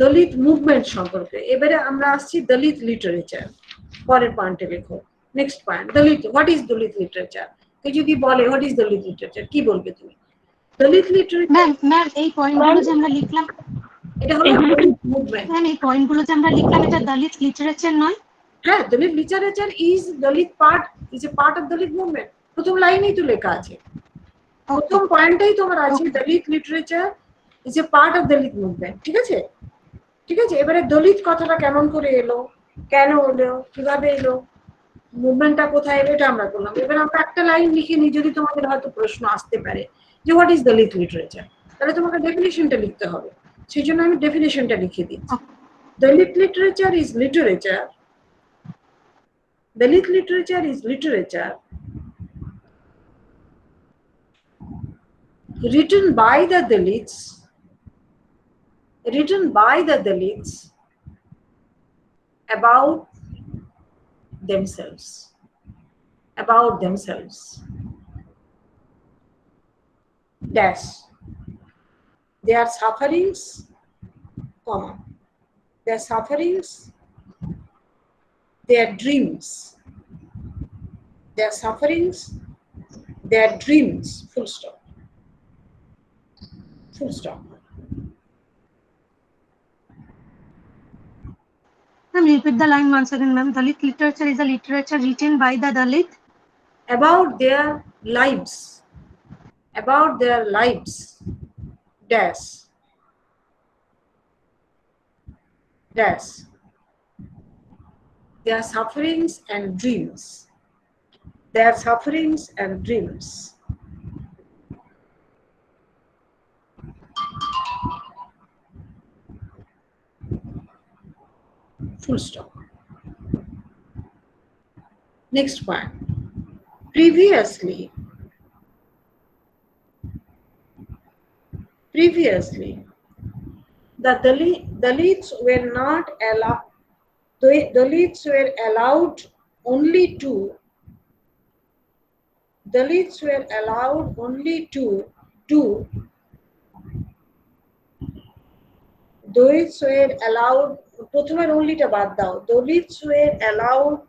[SPEAKER 2] দলিত movement সম্পর্কে। এবারে আমরা আসছি দলিত literature. পরের পয়েন্টে লেখো। Next point, Dalit, what is Dalit literature? কেউ যদি বলে হোয়াট ইজ দলিত লিটারেচার, কি বলবে তুমি? দলিত লিটারেচার
[SPEAKER 7] ম্যাম এই পয়েন্টগুলো যে আমরা লিখলাম,
[SPEAKER 2] এটা হলো দলিত মুভমেন্ট।
[SPEAKER 7] ম্যাম এই পয়েন্টগুলো যে আমরা লিখলাম এটা দলিত লিটারেচার নয়?
[SPEAKER 2] হ্যাঁ, Dalit literature is Dalit part, is a part of Dalit movement. প্রথম লাইনেই তো লেখা আছে, প্রথম পয়েন্টেই তোমার আছে Dalit literature is a part of Dalit movement. ঠিক আছে, ঠিক আছে। এবারে দলিত কথাটা কেমন করে এলো, কেন এলো, কিভাবে এলো, মুভমেন্টটা কোথায় এলো, এটা আমরা করলাম। এবার আমরা একটা লাইন লিখে নিই, যদি তোমাদের হয়তো প্রশ্ন আসতে পারে যে হোয়াট ইজ দলিত লিটারেচার, তাহলে তোমাকে ডেফিনেশনটা লিখতে হবে। সেই জন্য আমি ডেফিনেশনটা লিখে দিচ্ছি। Dalit literature is literature, Dalit literature is literature written by the Dalits about themselves, dash their sufferings, comma, their sufferings, their dreams, their sufferings, their dreams, full stop. Full stop.
[SPEAKER 7] Ma'am, repeat the line once again, ma'am. Dalit literature is a literature written by the Dalit
[SPEAKER 2] about their lives, dash their sufferings and dreams, their sufferings and dreams. Full stop. Next one. Previously, the Dalits were not allowed. The Dalits were allowed only to. Dalits were allowed only to do. Dalits were allowed. প্রথমের onlyটা বাদ দাও. Dalits were allowed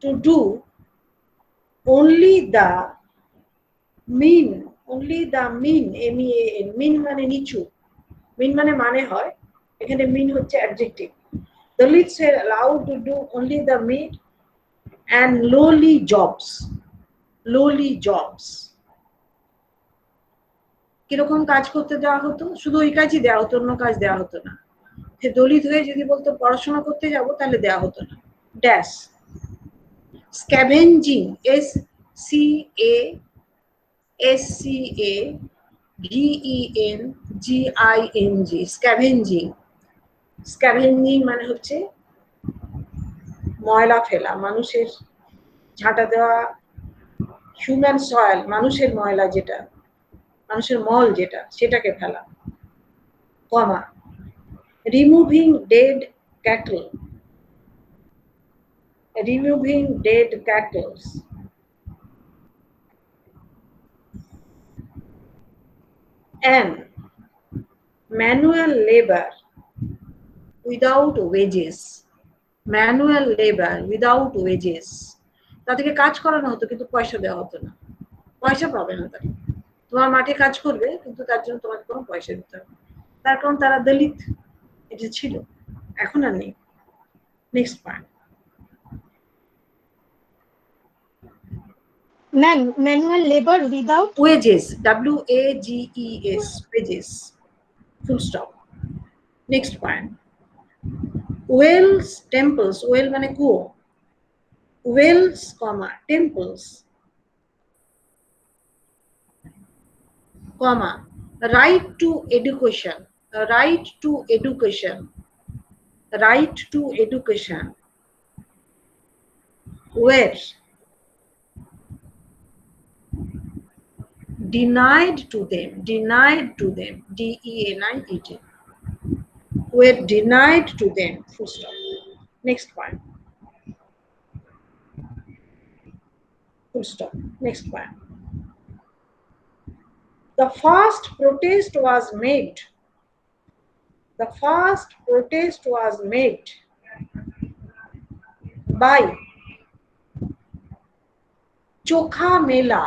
[SPEAKER 2] to do only the mean, M-E-A-N, mean মানে নিচু, mean মানে হয়, এখানে mean হচ্ছে adjective. Dalits were allowed to do only the mean and lowly jobs. কিরকম কাজ করতে দেওয়া হতো? শুধু ওই কাজই দেওয়া হতো, অন্য কাজ দেওয়া হতো না। দলিত হয়ে যদি বলতো পড়াশোনা করতে যাব, তাহলে দেওয়া হতো না। ড্যাশ স্ক্যাভেঞ্জিং, SCAVENGING, স্ক্যাভেঞ্জিং মানে হচ্ছে ময়লা ফেলা, মানুষের ঝাঁটা দেওয়া, হিউম্যান সয়েল, মানুষের ময়লা যেটা, মানুষের মল যেটা, সেটাকে ফেলা, comma, removing dead cattle, and manual labor without wages. তাদেরকে কাজ করানো হতো কিন্তু পয়সা দেওয়া হতো না, পয়সা পাবে না তারা। তোমার মাঠে কাজ করবে কিন্তু তার জন্য তোমাকে কোনো পয়সা দিতে হবে, তার কারণ তারা দলিত, এটা ছিল, এখন আর নেই। Next point.
[SPEAKER 7] Ma'am, manual labor without
[SPEAKER 2] wages, WAGES, wages, full stop. Next point. Wells, temples, well মানে কুয়ো, wells, comma, temples, comma, right to education, where denied to them, DENIED, were denied to them, full stop. Next point. Full stop. Next point. The first protest was made by Chokha Mela,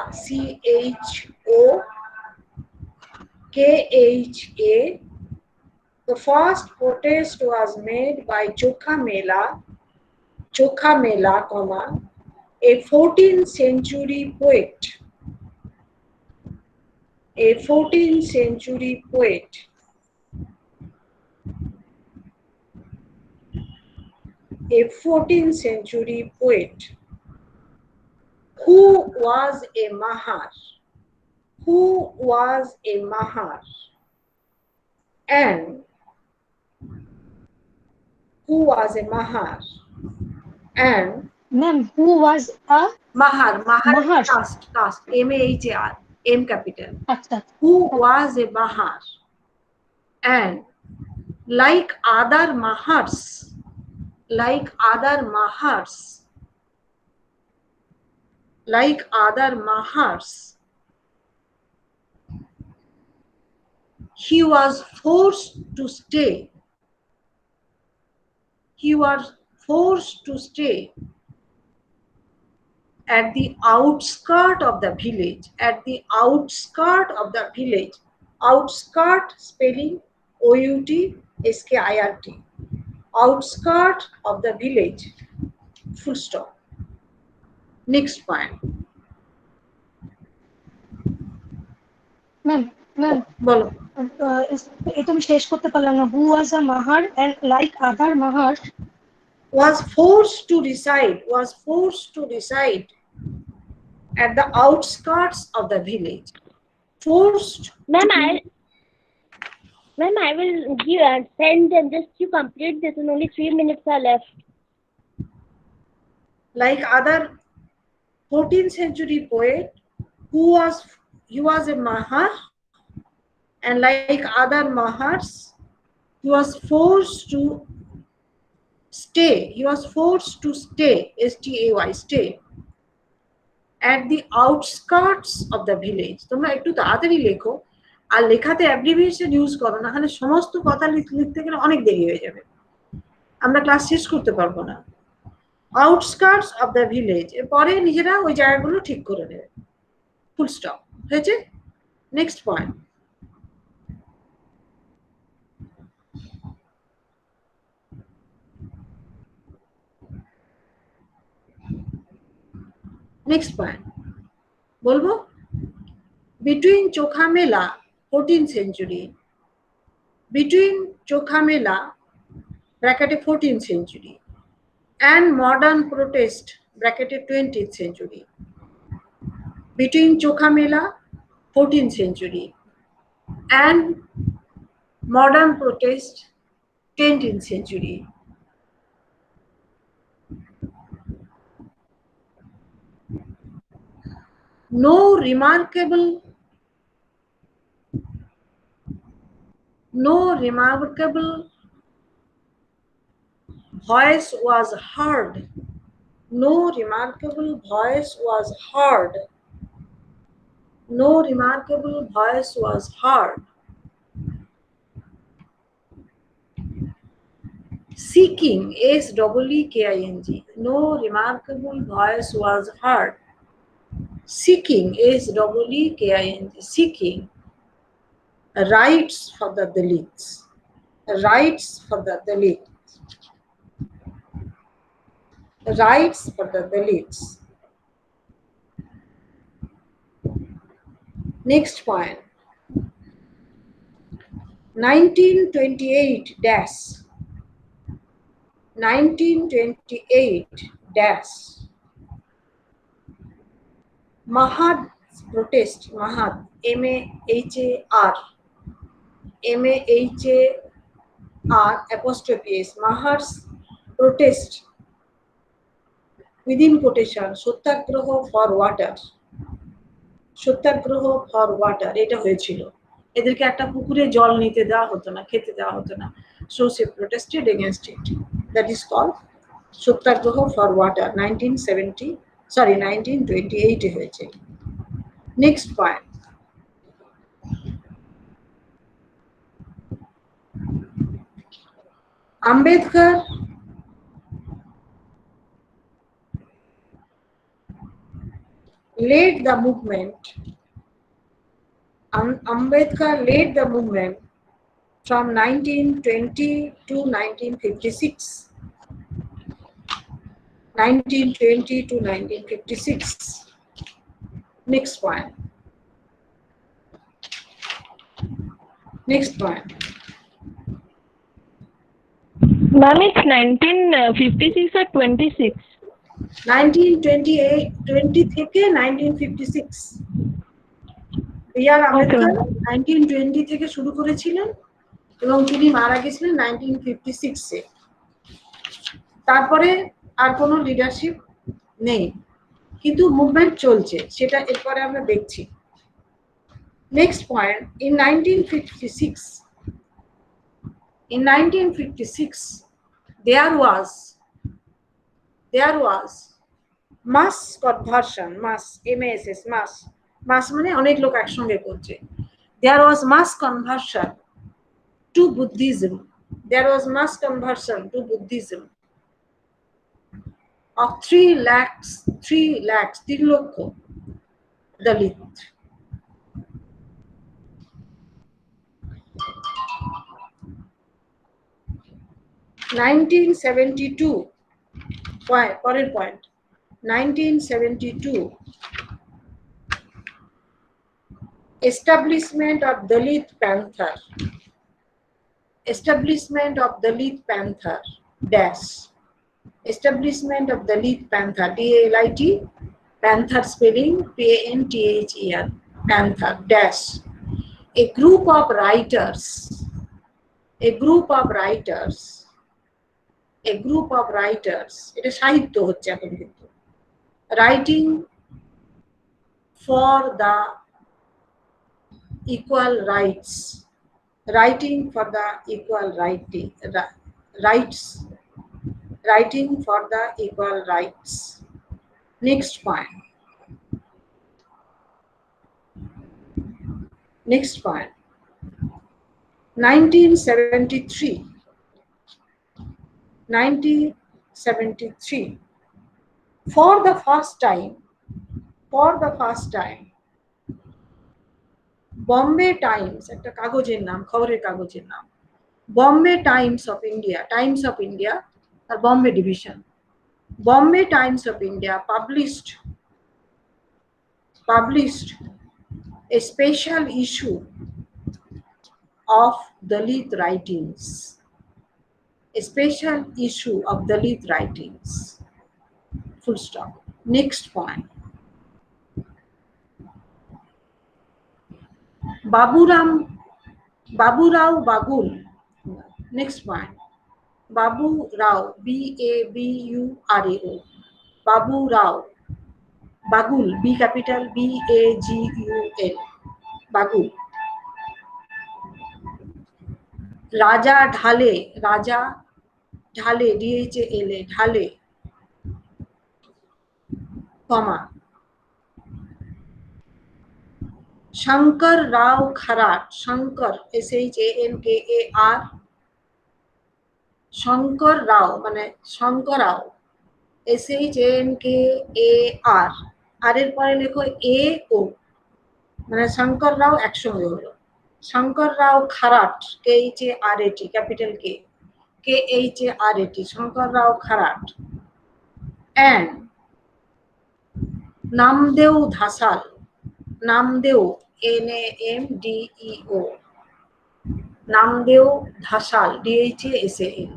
[SPEAKER 2] CHOKHA. The first protest was made by Chokha Mela, comma, a 14th century poet. Who was a mahar, and
[SPEAKER 7] ma'am, who was a
[SPEAKER 2] mahar,
[SPEAKER 7] mahar,
[SPEAKER 2] caste, MAHAR, M capital.
[SPEAKER 7] Achha.
[SPEAKER 2] Who was a mahar, and like other mahars, he was forced to stay at the outskirt of the village, outskirt spelling OUTSKIRT, outskirt of the village, full stop. Next point.
[SPEAKER 7] Ma'am,
[SPEAKER 2] বলো।
[SPEAKER 7] এটা আমি শেষ করতে পারলাম না। Who was a mahar and like other mahars
[SPEAKER 2] was forced to reside at the outskirts of the village.
[SPEAKER 3] Ma'am, I will give send them just to complete this, and only 3 minutes are left.
[SPEAKER 2] Like other 14th century poet he was a Maha, and like other Mahars, he was forced to stay. He was forced to stay, stay, stay, at the outskirts of the village. তোমরা একটু তাড়াতাড়ি লেখো, আর লেখাতে abbreviation use করো, না হলে সমস্ত কথা লিখতে গেলে অনেক দেরি হয়ে যাবে, আমরা ক্লাস শেষ করতে পারবো না। আউটস্কার্টস অফ দ্য ভিলেজ, এরপরে নিজেরা ওই জায়গাগুলো ঠিক করে নেবে, ফুল স্টপ। হয়েছে? Next point. নেক্সট পয়েন্ট বলবো, বিটুইন চোখা মেলা 14th century, between চোখা মেলা ব্র্যাকেটে 14th century and modern protest ব্র্যাকেটে 20th century, between চোখা মেলা 14th century and modern protest 20th century, no remarkable voice was heard. No remarkable voice was heard. No remarkable voice was heard. Seeking, S-E-E-K-I-N-G. No remarkable voice was heard. Seeking, S-E-E-K-I-N-G. Seeking rights for the Dalits. Rights for the Dalits. Rights for the Dalits. Next point. 1928 dash. 1928 dash. Mahad protest. Mahad. M-A-H-A-R. M-A-H-A-R apostrophe S. Mahar's protest. Within quotation, satyagraha for water. Satyagraha for water এটা হয়েছিল। এদেরকে একটা পুকুরে জল নিতে দেওয়া হতো না, খেতে দেওয়া হতো না। So she protested against it. That is called satyagraha for water. 1928 হয়েছে। Next point. Ambedkar led the movement. Ambedkar led the movement from 1920 to 1956. 1920 to 1956. Next point. Next point.
[SPEAKER 5] Ma'am, it's 1956 or 26?
[SPEAKER 2] 1928 20 থেকে 1956। B.R. আম্বেদকর 1920 থেকে শুরু করেছিলেন এবং তিনি মারা গেছিলেন 1956-এ। তারপরে আর কোনো লিডারশিপ নেই, কিন্তু মুভমেন্ট চলছে, সেটা এরপরে আমরা দেখছি। Next point. In 1956 there was mass conversion, mass, M-A-S-S, mass মানে অনেক লোক একসঙ্গে করছে। There was mass conversion to Buddhism. There was mass conversion to Buddhism of 3 lakhs, 3 লক্ষ Dalit. পরের point. 1972 establishment of Dalit Panther. Establishment of Dalit Panther dash. Establishment of Dalit Panther, D-A-L-I-T, Panther spelling P-A-N-T-H-E-R, Panther dash. A group of writers. এটা সাহিত্য হচ্ছে এখন কিন্তু। Writing for the equal rights. Writing for the equal rights. Writing for the equal rights. Next point. Next point. 1973. 1973. For the first time, Bombay Times, একটা কাগজের নাম, খবরের কাগজের নাম, Bombay Times of India, R Bombay Division. Bombay Times of India published a special issue of Dalit writings. A special issue of Dalit writings. Full stop. Next point. Babu Rao Bagul. Next point. Babu Rao, Baburo. Babu Rao. Bagul, B capital Bagul. Bagul. Raja Dhale, Dhale, Dhale, comma. Shankar Rao Kharat, Shankar, Shankar, Shankar Rao, মানে Shankar Rao, Shankar, আর এর পরে লেখো AO, মানে Shankar Rao একসঙ্গে হলো। Shankar Rao Kharat, KHARAT, capital K, KHARAT, Shankar Rao Kharat, and Namdeo Dhasal, Namdeo, NAMDEO, Namdeo Dhasal, DHASAL,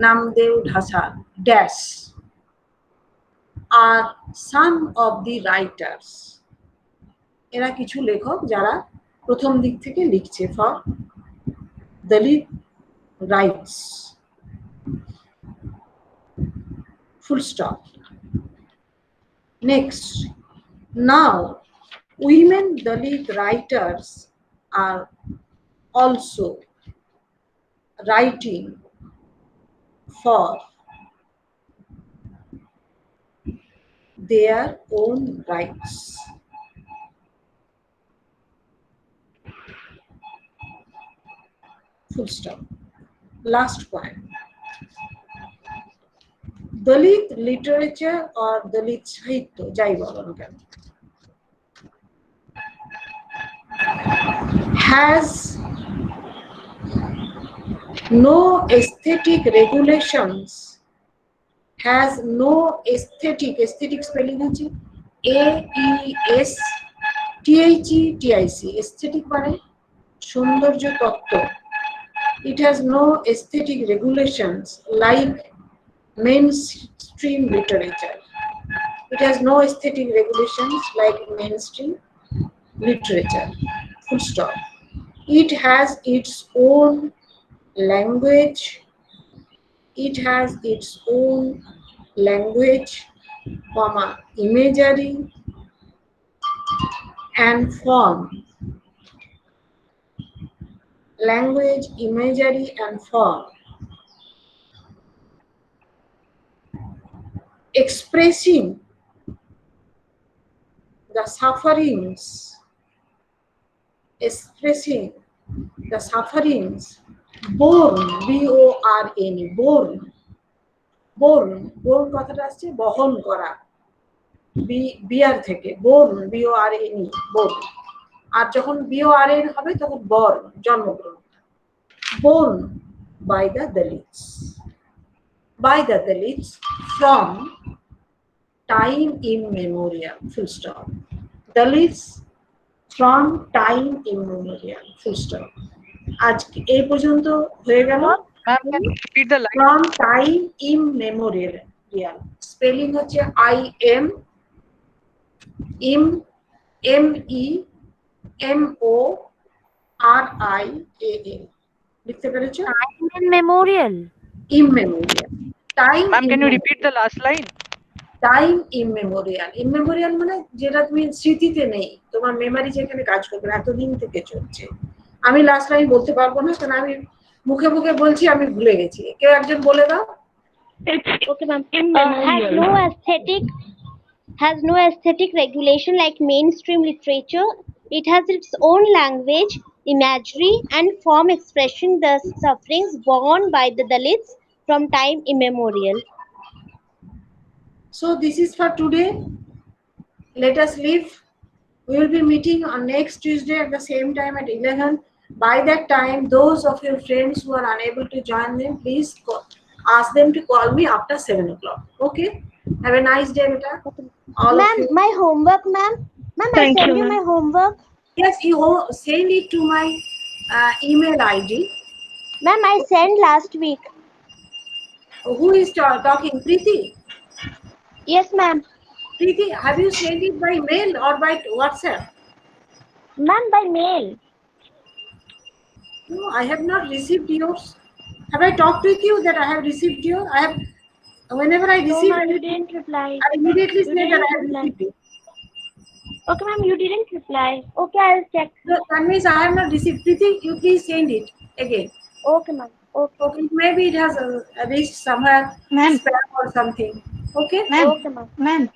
[SPEAKER 2] Namdeo Dhasal, dash, are some of the writers. এরা কিছু লেখক যারা প্রথম দিক থেকে লিখছে for Dalit rights. Full stop. Next. Now, women Dalit writers are also writing for their own rights. Full stop. Last point. Dalit literature or Dalit Sahitya, jai bolo na keno, has no aesthetic regulations, has no aesthetic spelling hoche AESTHETIC, aesthetic মানে সৌন্দর্য তত্ত্ব. It has no aesthetic regulations like mainstream literature. It has no aesthetic regulations like mainstream literature. Full stop. It has its own language. It has its own language, comma, imagery and form. Language, imagery and form. Expressing the sufferings, born, BORN, born কথাটা আসছে বহন করা, বিয়ার থেকে, born, BORN, born, আর যখন BORN হবে তখন born, জন্মগ্রহণ, born by the Dalits from time immemorial. Full stop. Dalits from time immemorial. Full stop. আজকে এই পর্যন্ত হয়ে গেল।
[SPEAKER 6] Ma'am, can you repeat the line?
[SPEAKER 2] From time immemorial. Spelling হচ্ছে IMMEMORIAL. লিখতে পেরেছো?
[SPEAKER 4] Time immemorial.
[SPEAKER 2] Immemorial. Time.
[SPEAKER 6] Ma'am, can you repeat the last line?
[SPEAKER 2] Time immemorial. Immemorial মানে যেটা তুমি স্মৃতিতে নেই, তোমার মেমারি যেখানে কাজ করবে না, এতদিন থেকে চলছে। আমি লাস্ট লাইন বলতে পারবো না, কারণ আমি মুখে মুখে বলছি, আমি ভুলে গেছি। কেউ একজন বলে দাও।
[SPEAKER 3] Okay, ma'am. Has no aesthetic regulation like mainstream literature. It has its own language, imagery, and form expressing the sufferings borne by the Dalits from time immemorial.
[SPEAKER 2] So this is for today. Let us leave. We will be meeting on next Tuesday at the same time at 11. By that time, those of your friends who are unable to join them, please ask them to call me after 7 o'clock. Okay? Have a nice day, beta. All of
[SPEAKER 3] Ma'am,
[SPEAKER 2] you.
[SPEAKER 3] my homework, ma'am. Ma'am, I
[SPEAKER 5] Thank
[SPEAKER 3] send
[SPEAKER 5] you,
[SPEAKER 3] you
[SPEAKER 5] ma'am.
[SPEAKER 3] my homework.
[SPEAKER 2] Yes, you send it to my email ID.
[SPEAKER 3] Ma'am, I sent last week.
[SPEAKER 2] Who is talking? Preeti?
[SPEAKER 3] Yes, ma'am.
[SPEAKER 2] Preeti, have you sent it by mail or by WhatsApp?
[SPEAKER 3] Ma'am, by mail.
[SPEAKER 2] No, I have not received yours. Have I talked with you that I have received your? I have. Whenever I
[SPEAKER 3] No,
[SPEAKER 2] receive
[SPEAKER 3] ma'am, you
[SPEAKER 2] anything,
[SPEAKER 3] didn't reply.
[SPEAKER 2] I immediately
[SPEAKER 3] You
[SPEAKER 2] say that
[SPEAKER 3] didn't
[SPEAKER 2] I have
[SPEAKER 3] reply.
[SPEAKER 2] received it.
[SPEAKER 3] Okay, ma'am, you didn't reply. Okay, I'll check.
[SPEAKER 2] So that means I have not received. Preeti, you please send it again.
[SPEAKER 3] Okay, ma'am. Okay.
[SPEAKER 2] Okay, maybe it has reached somewhere,
[SPEAKER 7] Ma'am.
[SPEAKER 2] spam or something. Okay.
[SPEAKER 7] Ma'am.
[SPEAKER 3] Okay, ma'am.
[SPEAKER 7] Ma'am.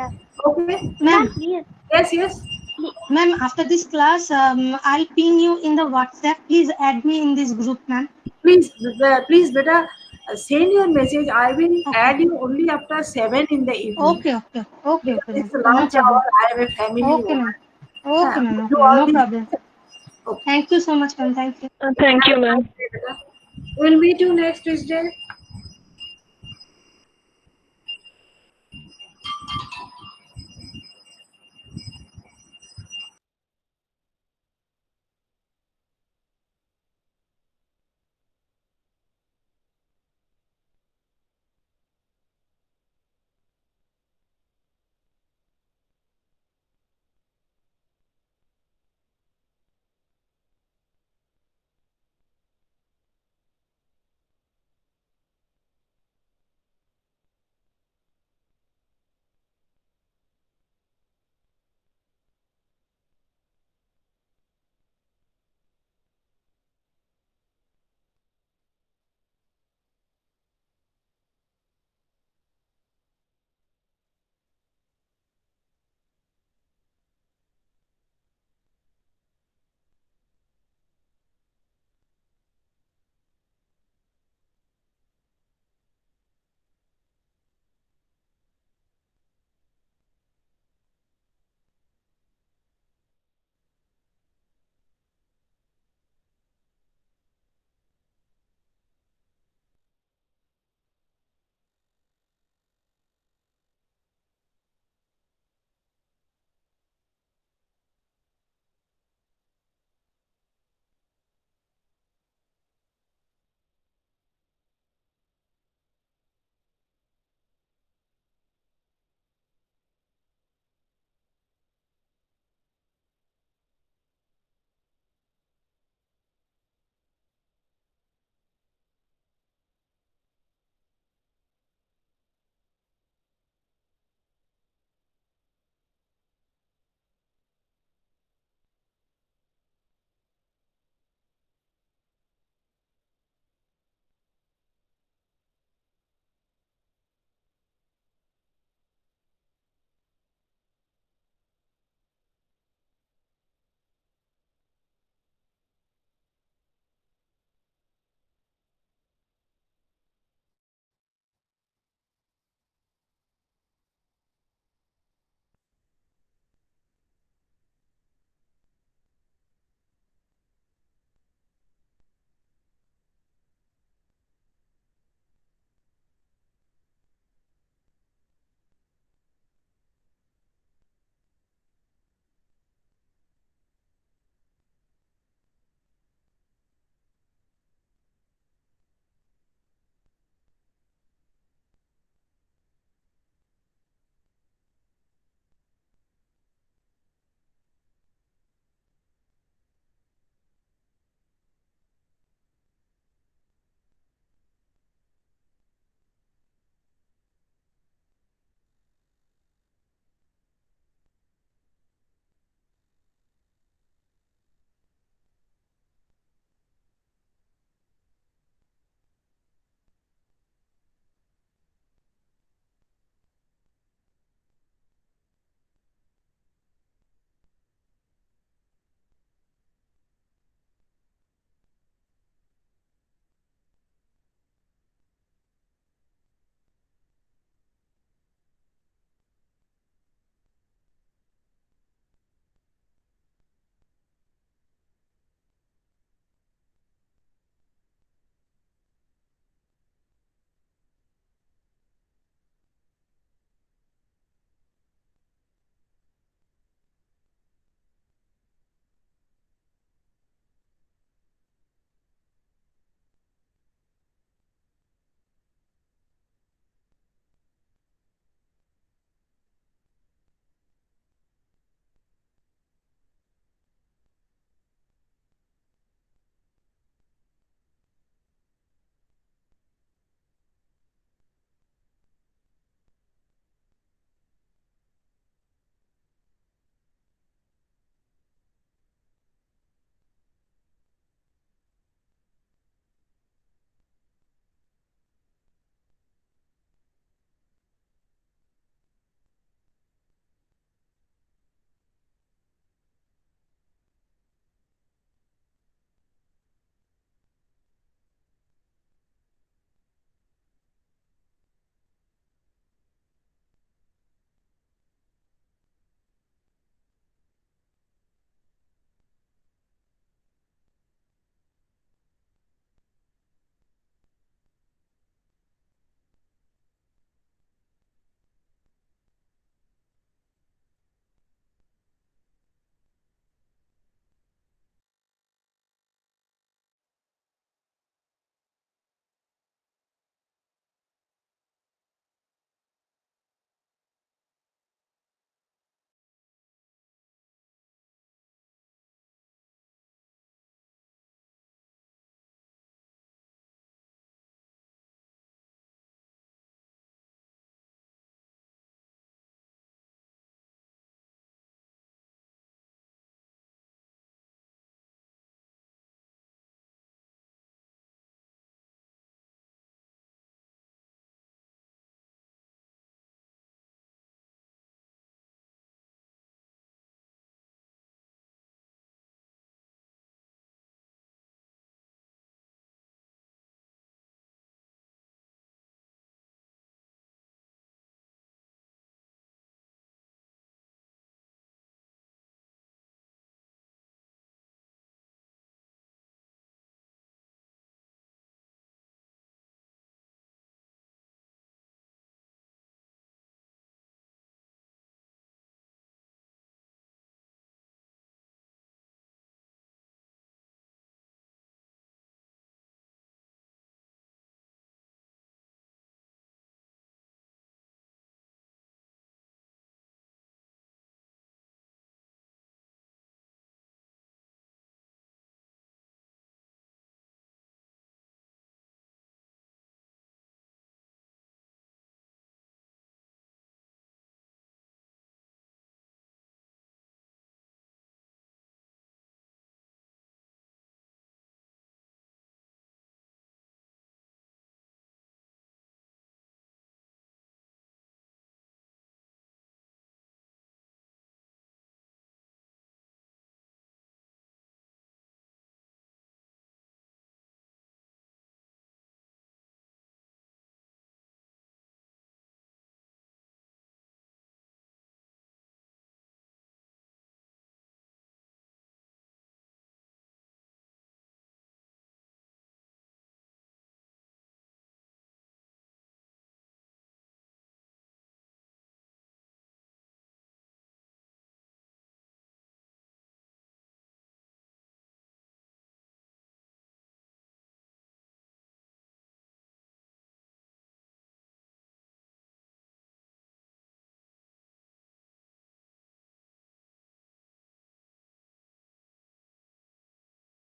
[SPEAKER 3] Yeah.
[SPEAKER 2] Okay.
[SPEAKER 7] Ma'am.
[SPEAKER 3] Please.
[SPEAKER 2] Yes, yes.
[SPEAKER 7] Ma'am, after this class, I'll ping you in the WhatsApp. Please add me in this group, ma'am.
[SPEAKER 2] Please, please, beta, send your message. I will
[SPEAKER 7] Okay.
[SPEAKER 2] add you only after 7 in the evening.
[SPEAKER 7] Okay, okay, okay,
[SPEAKER 2] Because
[SPEAKER 7] okay,
[SPEAKER 2] it's a
[SPEAKER 7] ma'am. No
[SPEAKER 2] lunch
[SPEAKER 7] problem.
[SPEAKER 2] hour. I have a family.
[SPEAKER 7] Okay, ma'am.
[SPEAKER 2] woman.
[SPEAKER 7] Okay, ma'am.
[SPEAKER 2] Do
[SPEAKER 7] Okay,
[SPEAKER 2] all
[SPEAKER 7] no
[SPEAKER 2] these-
[SPEAKER 7] problem.
[SPEAKER 2] Okay.
[SPEAKER 7] Thank you so much, ma'am. Thank you.
[SPEAKER 5] Thank you, ma'am.
[SPEAKER 2] We'll meet you next Tuesday.